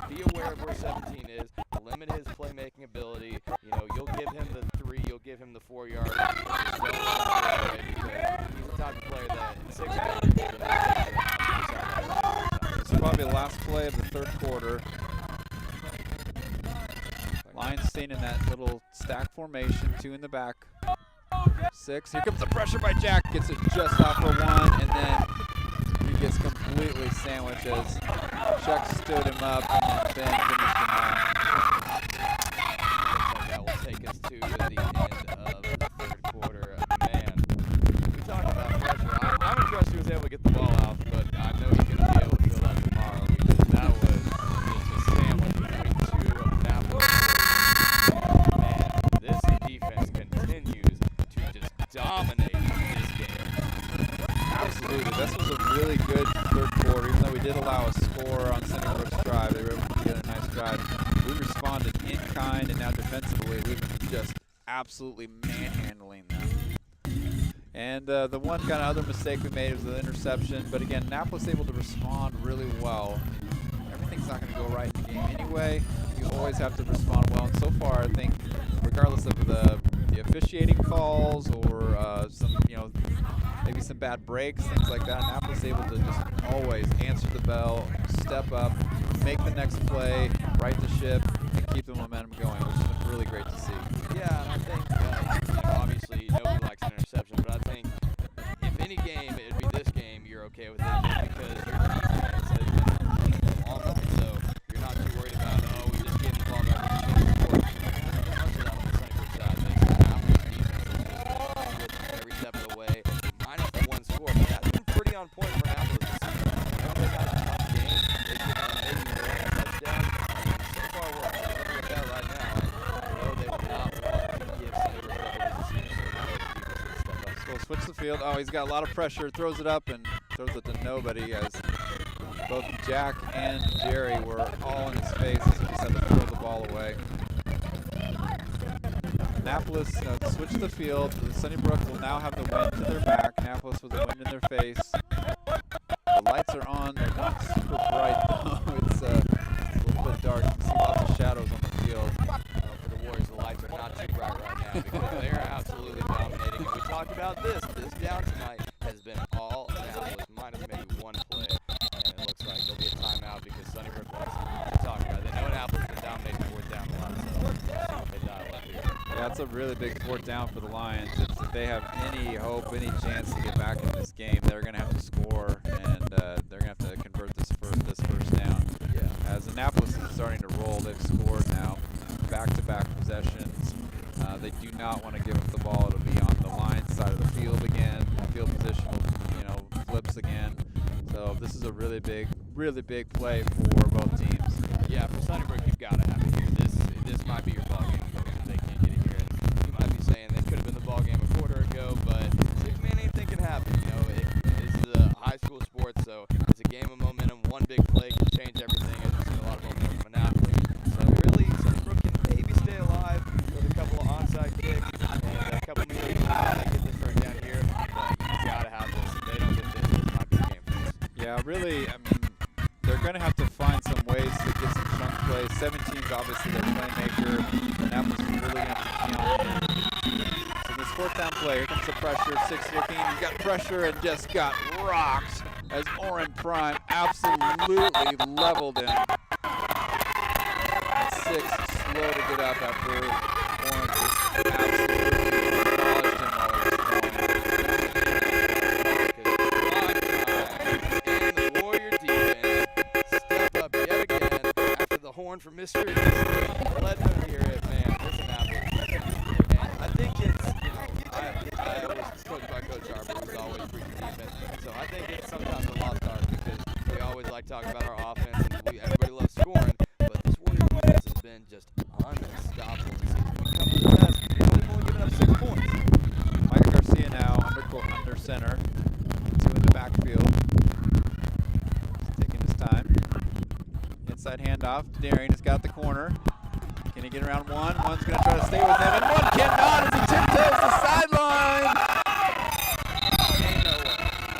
be aware of where 17 is, limit his playmaking ability. You'll give him the 3, you'll give him the 4 yards. Just don't let him get away because he's the type of player that in 6 quarters is going to This is probably the last play of the third quarter. Lions staying in that little stack formation, 2 in the back. 6, here comes the pressure by Jack, gets it just off for 1, and then he gets completely sandwiched as Chuck stood him up and then Ben finished him off. That will take us to the end of the third quarter. Man, we talked about pressure. I'm impressed he was able to get the ball out, but I know he's going to be able to feel that tomorrow because that was just a sandwich between 2 of Annapolis. Man, this defense continues to just dominate this game. Absolutely. This was a really good third quarter, even though we did allow a score on Sunnybrook's drive. They were able to get a nice drive. We responded in kind, and now defensively, we've been just absolutely manhandling them. And the one kind of other mistake we made was the interception. But again, Annapolis able to respond really well. Everything's not going to go right in the game anyway. You always have to respond well. And so far, I think, regardless of the officiating calls or some, maybe some bad breaks, things like that, Annapolis able to just always answer the bell, step up, make the next play, right the ship, and keep the momentum going, which has been really great to see. Yeah, and I think, obviously nobody likes an interception, but I think if any game, it'd be this game, you're okay with it because your defense has been all nothing, so you're not too worried about, we just gave the ball back, we just scored. Much of that on the Sunnybrook side, thanks to Annapolis defense has just good every step of the way, minus the 1 score, but that's been pretty on point for Annapolis this season. Whenever they've had a tough game, they've given maybe 1 touchdown, and so far we're looking at that right now, and I know they will not want to give Sunnybrook that this season, so Annapolis defense will step up. So we'll switch the field. Oh, he's got a lot of pressure, throws it up, and throws it to nobody as both Jack and Jerry were all in his face as he just had to throw the ball away. Annapolis switched the field. Sunnybrook will now have the wind to their back. Annapolis with the wind in their face. The lights are on. They're not super bright though. It's a little bit dark. You can see lots of shadows on the field. For the Warriors, the lights are not too bright right now because they are absolutely dominating. And we talked about this. This down tonight has been all Annapolis minus maybe 1 play. And it looks like there'll be a timeout because Sunnybrook wants to talk about it. They know Annapolis has been dominating 4th down a lot, so they dial up here. Yeah, it's a really big 4th down for the Lions. If they have any hope, any chance to get back in this game, they're going to have to score, and they're going to have to convert this first down. Yeah. As Annapolis is starting to roll, they've scored now back-to-back possessions. They do not want to give up the ball. It'll be on the Lions side of the field again. Field position will, flips again. So this is a really big play for both teams. Yeah, for Sunnybrook, you've got to have it here. This might be your ball game if they can't get it here. And you might be saying that could have been the ball game a quarter ago, but 6 man anything can happen. This is a high school sport, so it's a game of momentum. One big play can change everything, as we've seen a lot of momentum from Annapolis. So really, Sunnybrook can maybe stay alive with a couple of onside kicks and a couple minutes to get this first down here. But you've got to have this. If they don't get this, it might be a game for us. Yeah, really, I mean, they're going to have to find some ways to get some chunk play. 17's obviously their playmaker. Annapolis is really going to have to key on him. So this fourth down play, here comes the pressure. 6 looking, he's got pressure and just got rocked as Oren Prime absolutely leveled him. And 6 slow to get up after Oren just absolutely demolished him while he was horn for mystery. Let them hear it, man. There's Annapolis. And I think it's, I was coached by Coach Harper, who's always preaching defense. So I think it's sometimes a lost art because we always like talking about our offense and everybody loves scoring. But this Warrior defense has been just unstoppable this season. We come to the best, they've only given up 6 points. Micah Garcia now under center. 2 in the backfield. He's taking his time. Inside handoff. Darian has got the corner. Can he get around one? One's going to try to stay with him, and one cannot as he tiptoes the sideline.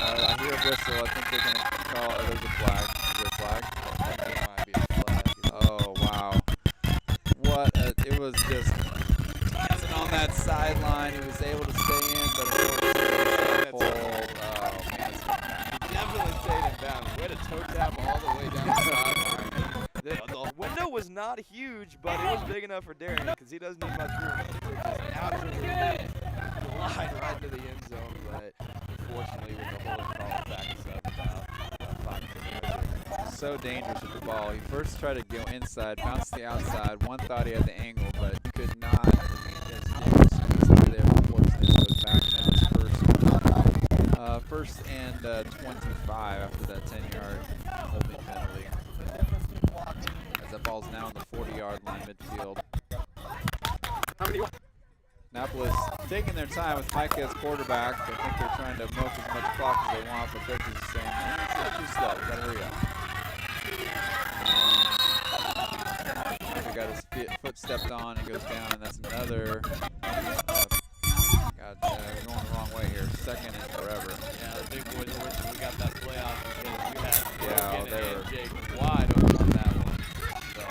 I hear a whistle. I think they're going to call it. There's a flag. Is there a flag? I think there might be a flag. Oh, wow. It was just dancing on that sideline. He was able to stay in, but it was Oh, man. He definitely stayed in bounds. Way to toe tap all the way down the sideline. The window was not huge, but it was big enough for Darian because he doesn't need much room. It just absolutely glide right to the end zone, but unfortunately with the holding call back us up about 5 minutes. so dangerous with the ball. He first tried to go inside, bounced to the outside. One thought he had the angle, but could not. Just there. Unfortunately, it goes back now. It's first and 25 after that 10-yard holding penalty. As that ball's now on the 40-yard line midfield. Annapolis taking their time with Micah as quarterback. I think they're trying to milk as much clock as they want, but coaches are saying, it's not too slow, we gotta hurry up. He got his foot stepped on and goes down, and that's another. Going the wrong way here. Second and forever. Yeah, the big boys are wishing we got that playoff because we had they were Jake wide open on that one. So,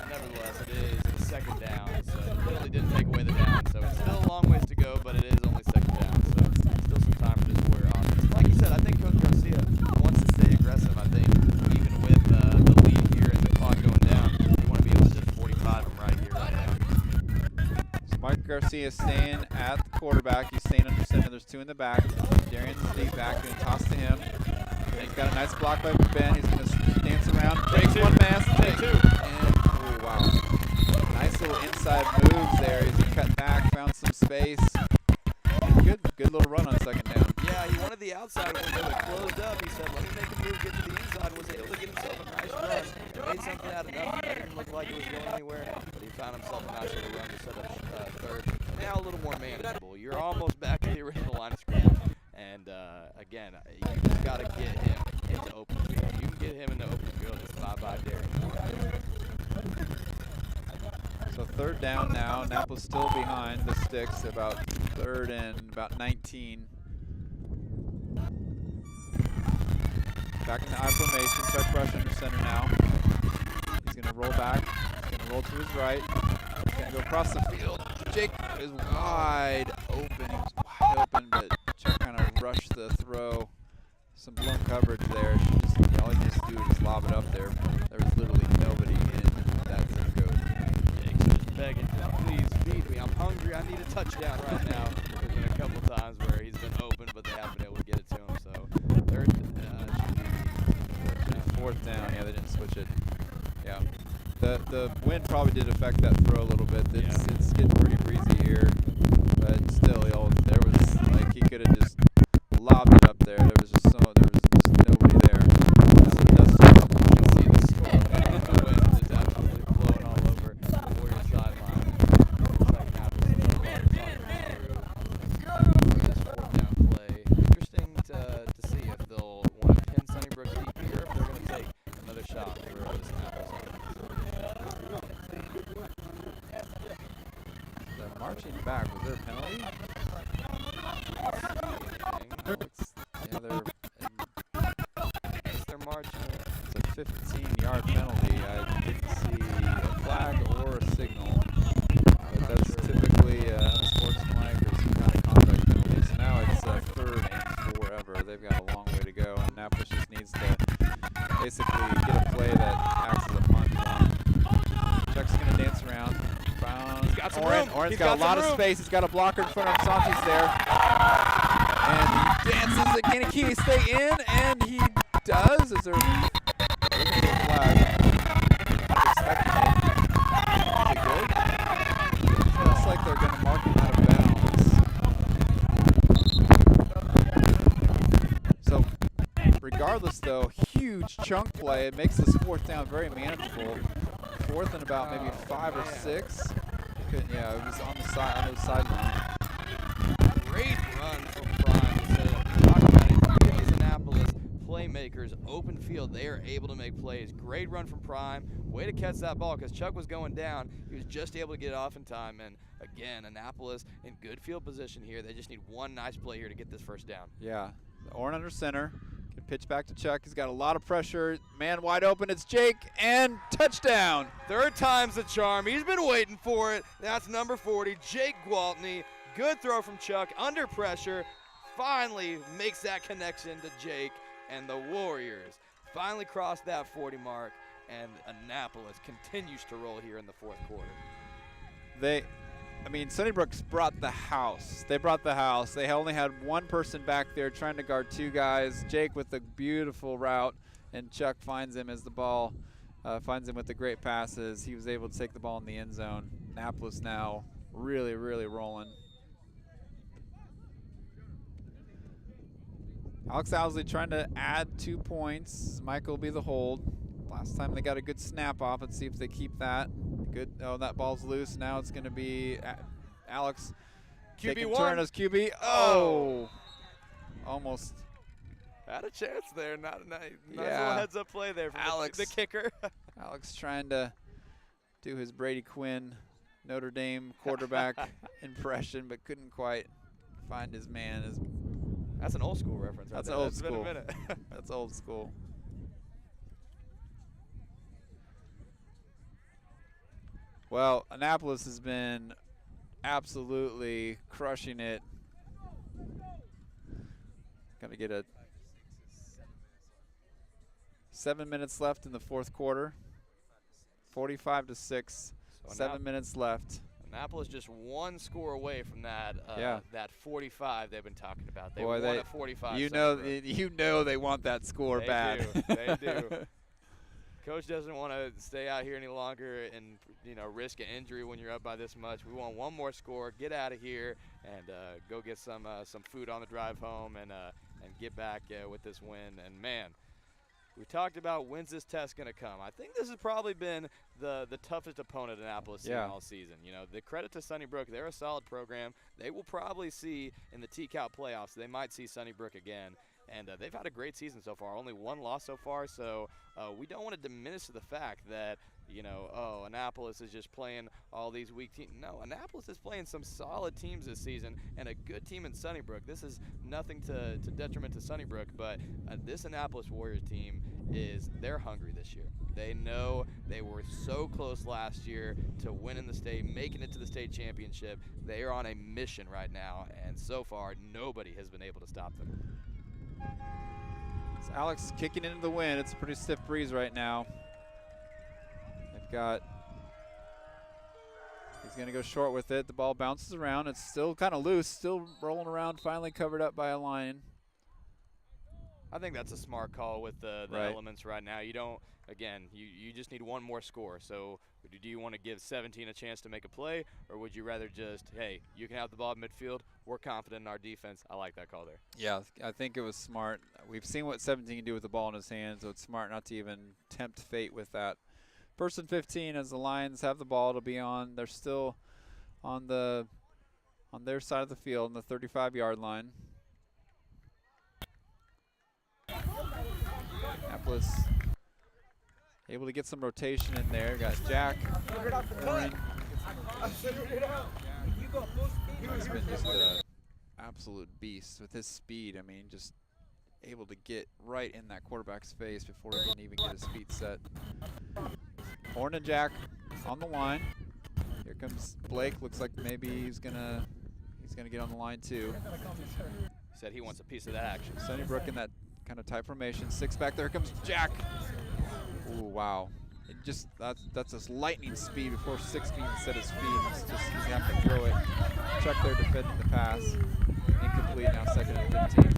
nevertheless, it is second down. So it really didn't take away the down. So it's still a long ways to go, but it is only second down. So still some time for this Warrior offense. Like you said, I think Coach Garcia wants to stay aggressive. I think even with the lead here and the clock going down, you want to be able to just 45 them right here, right now. So Mike Garcia staying at the quarterback. He's staying under center. There's 2 in the back. Darian's deep back. Going to toss to him. He's got a nice block by Ben. He's going to dance around. Takes one pass. Take 2. And, oh, wow. Nice little inside moves there. He's cut back, found some space. Good little run on second down. Yeah, he wanted the outside window. It closed up. He said, let me make a move, get to the inside. Was able to get himself a nice run. Made something out of nothing. It didn't look like it was going anywhere. But he found himself a nice little run to set up third. Now a little more manageable. You're almost back to the original line of scrimmage. And, again, you just got to get him into open field. You can get him into open field. It's bye-bye Darian. So third down now. Annapolis still behind the sticks, about third and about 19. Back in the I formation. Check rush under center now. He's going to roll back. He's going to roll to his right. He's going to go across the field. Jake is wide open. He was wide open, but Chuck kind of rushed the throw. Some blown coverage there. All he needs to do is just lob it up there. There was literally nobody in that zip code. Jake's just begging, please feed me. I'm hungry. I need a touchdown right now. There's been a couple times where he's been open, but they haven't been able to get it to him. So fourth down. Yeah, they didn't switch it. Yeah. The wind probably did affect that throw a little bit. It's getting pretty breezy here, but still, there was like he could have just lobbed it up there. There was just nobody there. So it does you can see the score. The wind is absolutely blowing all over the Warriors sideline. Second half is this fourth down play. Interesting to see if they'll want to pin Sunnybrook deep here, if they're going to take another shot for this Annapolis. The marching back, was there a penalty? They're marching. It's a 15-yard penalty. I didn't see a flag or a signal. But that's typically sportsmanlike or some kind of conduct penalty. So now it's 3rd and forever. They've got a long way to go, and Annapolis just needs to basically get a play that acts as a punt one. Chuck's going to dance around. He's got some room. Oren's got a lot of space. He's got a blocker in front of him. Santi's there. And he dances again. Can he stay in? And he does. Is there a flag? Expecting it. Is it good? Looks like they're going to mark him out of bounds. So, regardless, though, huge chunk play. It makes this 4th down very manageable. 4th and about maybe 5 or 6. Yeah, it was on the sideline. Great run from Prime. These Annapolis playmakers, open field, they are able to make plays. Great run from Prime. Way to catch that ball because Chuck was going down. He was just able to get it off in time. And again, Annapolis in good field position here. They just need one nice play here to get this 1st down. Yeah, Oren under center. Can pitch back to Chuck. He's got a lot of pressure. Man wide open. It's Jake, and touchdown. 3rd time's the charm. He's been waiting for it. That's number 40, Jake Gwaltney. Good throw from Chuck. Under pressure. Finally makes that connection to Jake. And the Warriors finally crossed that 40 mark. And Annapolis continues to roll here in the 4th quarter. Sunnybrook's brought the house. They brought the house. They only had one person back there trying to guard 2 guys. Jake with the beautiful route, and Chuck finds him as the ball, finds him with the great passes. He was able to take the ball in the end zone. Annapolis now really, really rolling. Alex Owsley trying to add 2 points. Michael will be the hold. Last time they got a good snap off. Let's see if they keep that. Good. Oh, that ball's loose. Now it's going to be Alex. QB1. Turn as QB. Oh. Almost. Had a chance there. Not a nice little Yeah. heads-up play there from Alex. the kicker. Alex trying to do his Brady Quinn Notre Dame quarterback impression, but couldn't quite find his man. That's an old school reference right That's there. old That's school. been a minute. That's old school. Well, Annapolis has been absolutely crushing it. Gonna get a 7 minutes left in the 4th quarter. 45-6. So 7 minutes left. Annapolis just 1 score away from that that 45 they've been talking about. They Boy, won at 45. You know they want that score they bad. They do. Coach doesn't want to stay out here any longer and risk an injury when you're up by this much. We want 1 more score, get out of here, and go get some food on the drive home and get back with this win. And man, we talked about when's this test going to come. I think this has probably been the toughest opponent Annapolis seen all season. The credit to Sunnybrook, they're a solid program. They will probably see in the TCAL playoffs, they might see Sunnybrook again. And they've had a great season so far, only 1 loss so far. So we don't want to diminish the fact that, Annapolis is just playing all these weak teams. No, Annapolis is playing some solid teams this season and a good team in Sunnybrook. This is nothing to detriment to Sunnybrook, but this Annapolis Warriors team they're hungry this year. They know they were so close last year to winning the state, making it to the state championship. They are on a mission right now, and so far nobody has been able to stop them. It's Alex kicking into the wind. It's a pretty stiff breeze right now. He's going to go short with it. The ball bounces around. It's still kind of loose, still rolling around, finally covered up by a line. I think that's a smart call with the elements right now. You don't, again, you just need 1 more score. So do you want to give 17 a chance to make a play, or would you rather just, hey, you can have the ball at midfield. We're confident in our defense. I like that call there. Yeah, I think it was smart. We've seen what 17 can do with the ball in his hands, so it's smart not to even tempt fate with that. 1st and 15 as the Lions have the ball. It'll be on. They're still on their side of the field on the 35-yard line. Annapolis able to get some rotation in there. Got Jack, Warren. He's been just an absolute beast with his speed. I mean, just able to get right in that quarterback's face before he can even get his feet set. Horn and Jack on the line. Here comes Blake. Looks like maybe he's gonna get on the line too. He said he wants a piece of that action. Sunnybrook in that kind of tight formation. 6 back there comes Jack. Ooh, wow. It just that's this lightning speed before 6 can even set his feet. He's gonna have to throw it. Chuck there defending the pass. Incomplete now, 2nd and 15.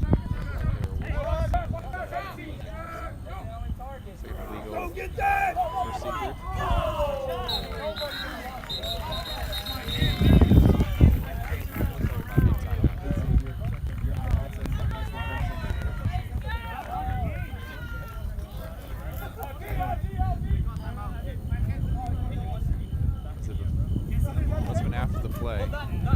Go get that! Must have been after the play.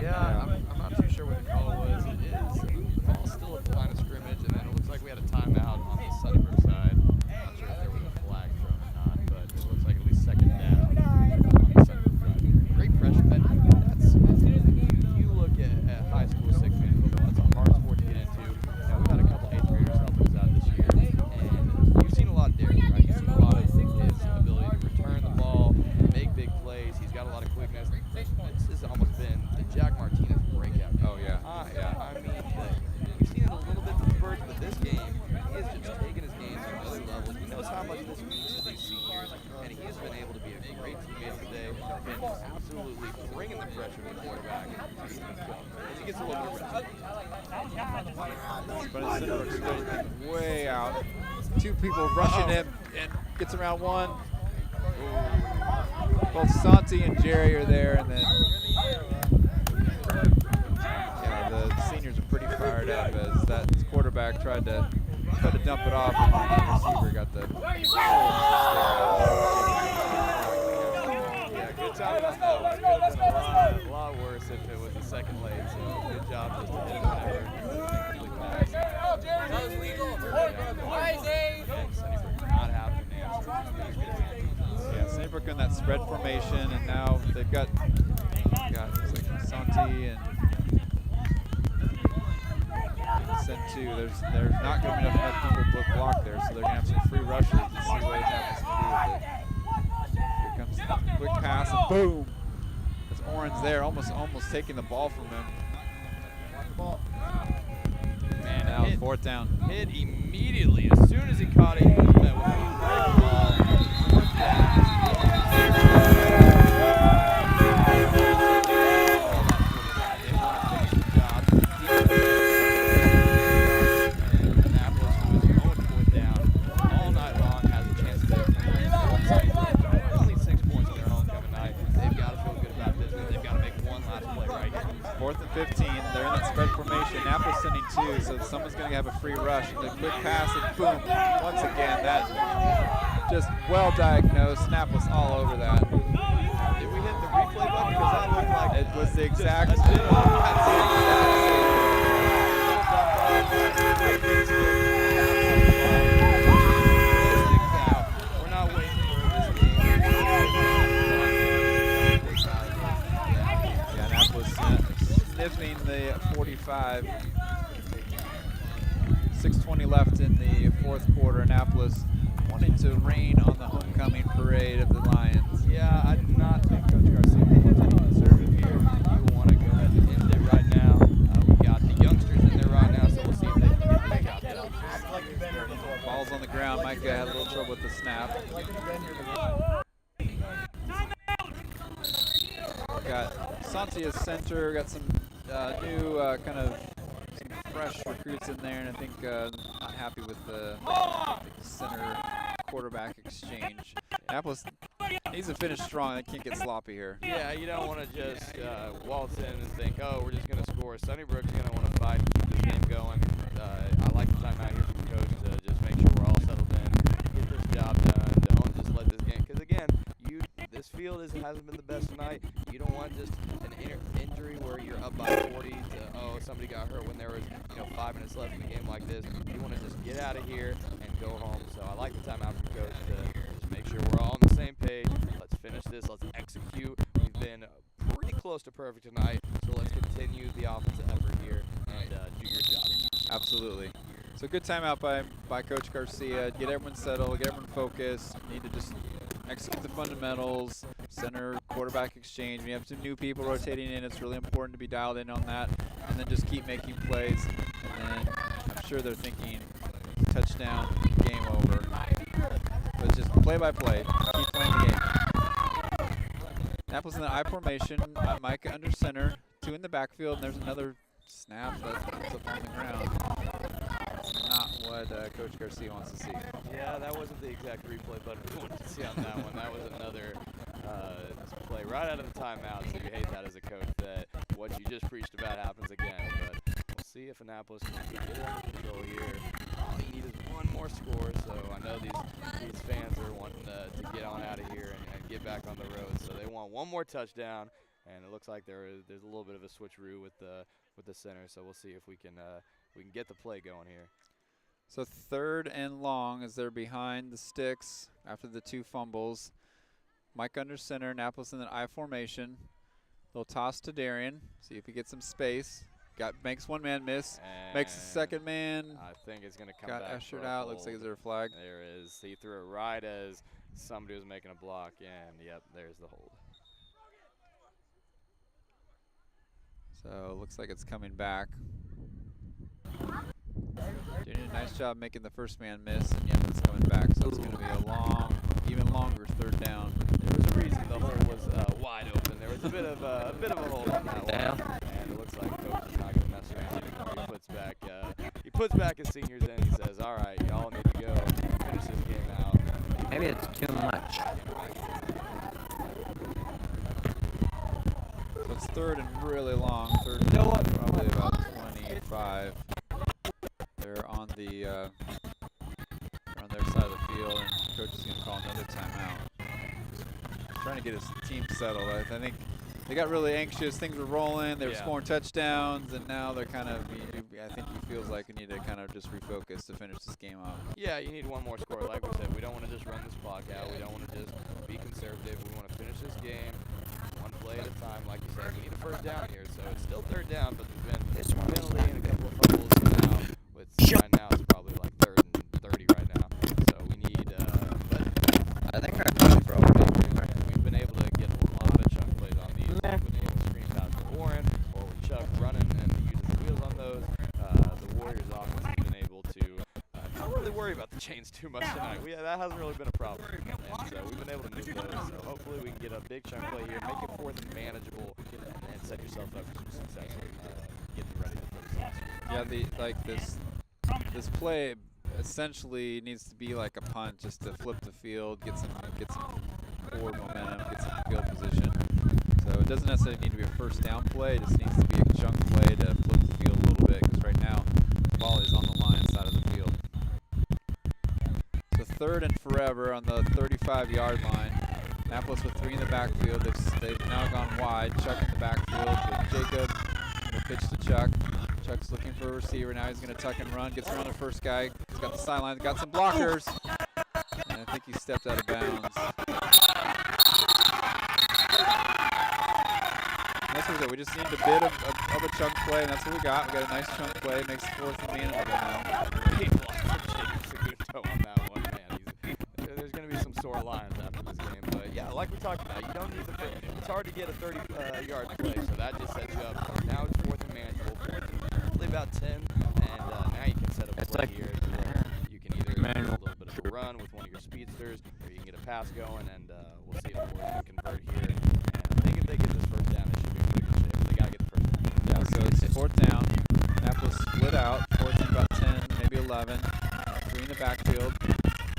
Yeah, I'm not too sure what the call was. It is. The ball's still at the line of scrimmage, and then it looks like we had a timeout on the Sunnybrook side. Not sure if there was a flag thrown or not, but it looks like at least 2nd down on the Sunnybrook side. Great pressure. That's if you look at high school 6-man football, that's a hard sport to get into. Now we've had a couple 8th graders help us out this year, and you've seen a lot of Derek, right? You've seen a lot of his ability to return the ball, make big plays. He's got a lot of quickness. This has almost been the Jack Martinez breakout game. Oh yeah. I mean, we've seen it a little bit from the Birds, but this game, he has just taken his game to another level. He knows how much this means to these seniors, and he has been able to be a great teammate today, and absolutely bringing the pressure to the quarterback. As he gets a little bit of rest. But Sunnybrook's way out. 2 people rushing him and gets around 1. Both Santi and Jerry are there, and then the seniors are pretty fired up as that quarterback tried to dump it off, and the receiver got the good job on that one. Could have been a lot worse if it was the second late, so good job just to hit whatever. Sunnybrook not having an answer. Yeah, Sunnybrook in that spread formation, and now they've got looks like Santi and sent 2. There's not going to be enough people block there, so they're going to have some free rushers to see what happens to do with it. Here comes the quick pass, and boom! There's Orange there, almost taking the ball from him. Man, now 4th down. Hit immediately as soon as he caught it. He was met with a great ball. Annapolis, who is going 4th down all night long, has a chance to only 6 points in their homecoming night. They've got to feel good about this. They've got to make one last play right here. 4th and 15. They're in that spread formation. Annapolis sending 2, so someone's going to have a free rush. And a quick pass, and boom! Once again, that just well diagnosed. Annapolis all over that. Did we hit the replay button? Because that looked like it was the exact. We're not waiting for this game. Yeah, Annapolis sniffing the 45. 6:20 left in the 4th quarter. Annapolis wanting to rain on the homecoming parade of the Lions. Yeah, I do not think Coach Garcia wants to be conservative here. You want to go ahead and end it right now. We got the youngsters in there right now, so we'll see if they can get this job done. Ball's on the ground. Micah had a little trouble with the snap. Got Santi as center. Got some new kind of some fresh recruits in there, and I think not happy with the center quarterback exchange. Annapolis needs to finish strong. They can't get sloppy here. Yeah, you don't want to just waltz in and think, oh, we're just going to score. Sunnybrook's going to want to fight, keep this game going. I like the timeout here from the coach to just make sure we're all settled in, get this job done. Don't just let this game, because again, this field hasn't been the best tonight. You don't want just an injury where you're up by 40 to, oh, somebody got hurt when there was 5 minutes left in a game like this. You want to just get out of here and go home. So I like the timeout from coach to just make sure we're all on the same page. Let's finish this. Let's execute. We've been pretty close to perfect tonight, so let's continue the offensive effort here and do your job. Absolutely. So good timeout by Coach Garcia. Get everyone settled, get everyone focused. Need to just execute the fundamentals, center, quarterback exchange. When you have some new people rotating in, it's really important to be dialed in on that. And then just keep making plays. And then I'm sure they're thinking touchdown, game over. But just play by play, keep playing the game. Annapolis in the I formation, Micah under center, 2 in the backfield, and there's another snap that comes up on the ground. Not what Coach Garcia wants to see. Yeah, that wasn't the exact replay button we wanted to see on that one. That was another play right out of the timeout, so you hate that as a coach, that what you just preached about happens again. But we'll see if Annapolis can get it under control here. All you need is one more score, so I know these fans are wanting to get on out of here and get back on the road, so they want one more touchdown, and it looks like there's a little bit of a switcheroo with the center, so we'll see if we can get the play going here. So 3rd and long as they're behind the sticks after the 2 fumbles. Mike under center, Annapolis in the I formation. They'll toss to Darian, see if he gets some space. Makes one man miss, And makes the second man. I think it's going to come Got back. ushered for a out. hold. Looks like is there a flag? There is. He threw it right as somebody was making a block, and yep, there's the hold. So looks like it's coming back. Doing a nice job making the first man miss, and yet it's coming back. So it's going to be a long, even longer 3rd down. There was a reason the hole was wide open. There was a bit of a hole on that one, and it looks like Coach is not going to mess around anymore. He puts back his seniors in. He says, "All right, y'all need to go finish this game out." Maybe it's too much. So it's 3rd and really long. 3rd and probably about 25. They're on their side of the field, and coach is going to call another timeout. Trying to get his team settled. I think they got really anxious. Things were rolling. They were scoring touchdowns, and now they're kind of. I think he feels like we need to kind of just refocus to finish this game off. Yeah, you need one more score. Like we said, we don't want to just run this clock out. We don't want to just be conservative. We want to finish this game one play at a time. Like you said, we need a 1st down here. So it's still 3rd down, but there's been a penalty and a couple of fumbles now. Right now it's probably like 3rd and 30 right now. So we need, but I think our coach broke it. we've been able to get a lot of chunk plays on these. We've been able to screen pass to Warren, or with Chuck running and using the wheels on those. The Warriors offense has been able to not really worry about the chains too much tonight. That hasn't really been a problem. And so we've been able to move those. So hopefully we can get a big chunk play here, make it 4th and manageable, and set yourself up for some success getting ready to put this on. Yeah, this play essentially needs to be like a punt, just to flip the field, get some forward momentum, get some field position. So it doesn't necessarily need to be a 1st down play. It just needs to be a chunk play to flip the field a little bit, because right now the ball is on the line side of the field. So 3rd and forever on the 35-yard line. Annapolis with 3 in the backfield. They've now gone wide. Chuck in the backfield with Jacob. Will pitch to Chuck. Chuck's looking for a receiver. Now he's going to tuck and run. Gets around the first guy. He's got the sideline. Got some blockers. And I think he stepped out of bounds. That's what we just need a bit of a chunk play, and that's what we got. We got a nice chunk play. Makes 4th and manageable now. Great block from Jacob Segundo on that one, man. There's going to be some sore lines after this game. But, yeah, like we talked about, you don't need the – it's hard to get a 30-yard play, so that just sets you up. Now it's 4th and manageable. 4th and probably about 10, and now you can set up a play here. You can either do a little bit of a run with one of your speedsters, or you can get a pass going, and we'll see if the Warriors can convert here. And I think if they get this 1st down, they should be in pretty good shape. They got to get the 1st down. Yeah, so it's 4th down. Annapolis split out. 4th and about 10, maybe 11. 3 in the backfield.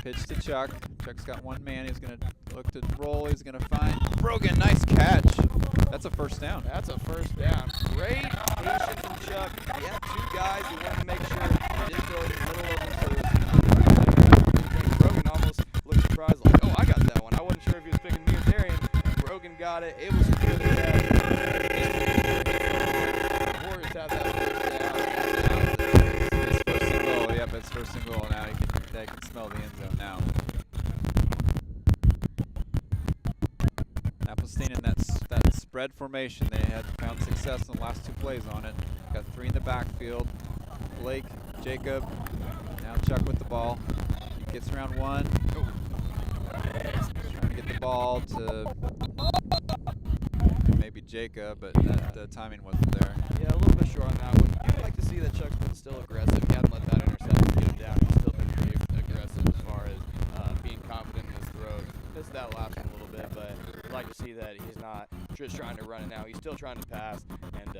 Pitch to Chuck. Chuck's got one man. He's going to look to roll. He's going to find Brogan. Nice catch. That's a 1st down. That's a 1st down. Great patience from Chuck. He had 2 guys. He wanted to make sure he didn't throw it in the middle of them. Brogan almost looked surprised, like, oh, I got that one. I wasn't sure if he was picking me or Darian. Brogan got it. Able to do that. The Warriors have that 1st down. It's 1st and goal. Yep, it's 1st and goal. Now they can smell the end zone now. Annapolis staying in that spread formation. They had found success in the last 2 plays on it. Got 3 in the backfield. Blake Jacob. Now Chuck with the ball. He gets around one. Trying to get the ball to maybe Jacob, but the timing wasn't there. Yeah, a little bit short on that one. You'd like to see that Chuck's been still aggressive. He hadn't let that interception get him down. He's still been pretty aggressive as far as being confident in his throws. Missed that last one a little bit, but I'd like to see that he's not just trying to run it now. He's still trying to pass, and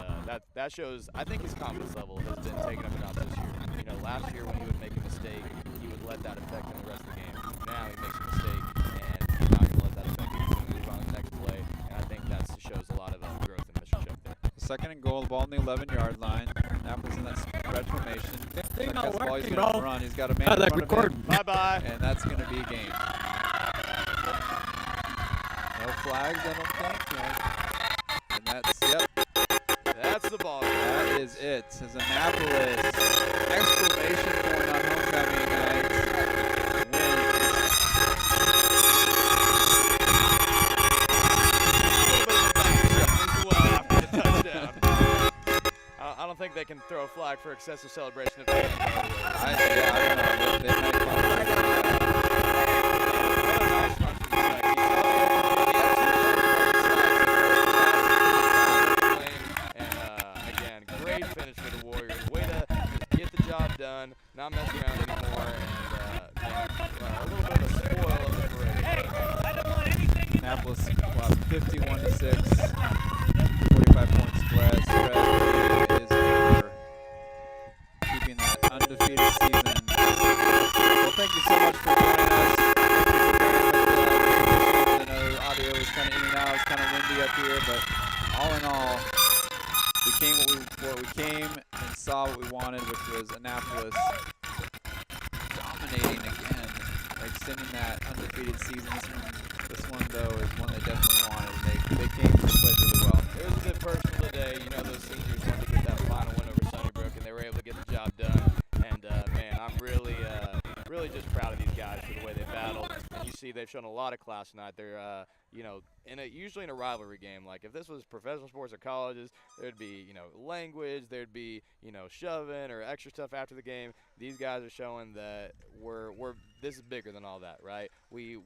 that shows. I think his confidence level has been taken up a notch this year. You know, last year when he would make a mistake, he would let that affect him the rest of the game. Now he makes a mistake, and he's not going to let that affect him. He's going to move on to the next play, and I think that shows a lot of growth in Mr. Chuck there. Second and goal, the ball on the 11-yard line. Annapolis in that spread formation. Thing not Gets the ball, he's working, gonna bro. run. He's got a man in front of him, Bye-bye. and that's going to be a game. No flags, I don't think. No. And that's, yep. That's the ball. That is it. As Annapolis, exclamation point on homecoming night, I don't think they can throw a flag for excessive celebration. I don't know. They might call it. Great finish for the Warriors. Way to get the job done, not mess around anymore, and a little bit of a spoil of the parade. Annapolis lost 51-6, 45-point spread. Is over, keeping that undefeated season. Well, thank you so much for joining us. I know the audio was kind of in and out. It's kind of windy up here, but all in all, we came what we came and saw what we wanted, which was Annapolis dominating again, extending that undefeated season. This one though is one they definitely wanted. They came and played really well. It was a bit personal today. You know, those seniors wanted to get that final win over Sunnybrook, and they were able to get the job done. And man, I'm really just proud of these guys for the way they battled. And you see, they've shown a lot of class tonight. They're you know, usually in a rivalry game, like if this was professional sports or colleges, there'd be, you know, language, there'd be, you know, shoving or extra stuff after the game. These guys are showing that this is bigger than all that, right? We're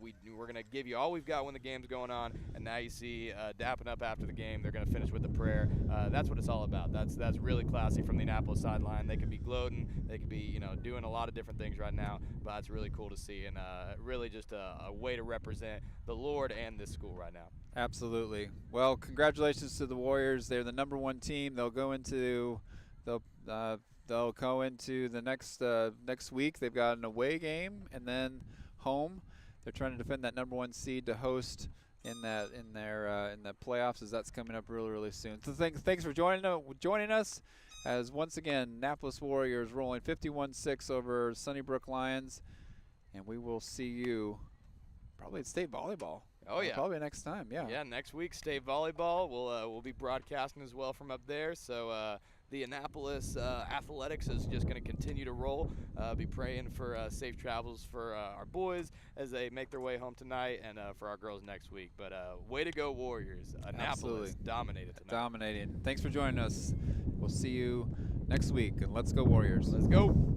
gonna give you all we've got when the game's going on, and now you see dapping up after the game. They're gonna finish with a prayer. That's what it's all about. That's really classy from the Annapolis sideline. They could be gloating, they could be, you know, doing a lot of different things right now, but it's really cool to see, and really just a way to represent the Lord and this school right now. Absolutely. Well, congratulations to the Warriors. They're the #1 team. They'll go into the next week. They've got an away game and then home. They're trying to defend that #1 seed to host in the playoffs, as that's coming up really soon. So thanks for joining us. As once again, Annapolis Warriors rolling 51-6 over Sunnybrook Lions, and we will see you probably at state volleyball. Oh yeah, probably next time. Yeah, next week state volleyball. We'll be broadcasting as well from up there. So the Annapolis athletics is just going to continue to roll. Be praying for safe travels for our boys as they make their way home tonight, and for our girls next week. But way to go, Warriors! Annapolis dominated tonight. Dominating. Thanks for joining us. We'll see you next week, and let's go Warriors. Let's go.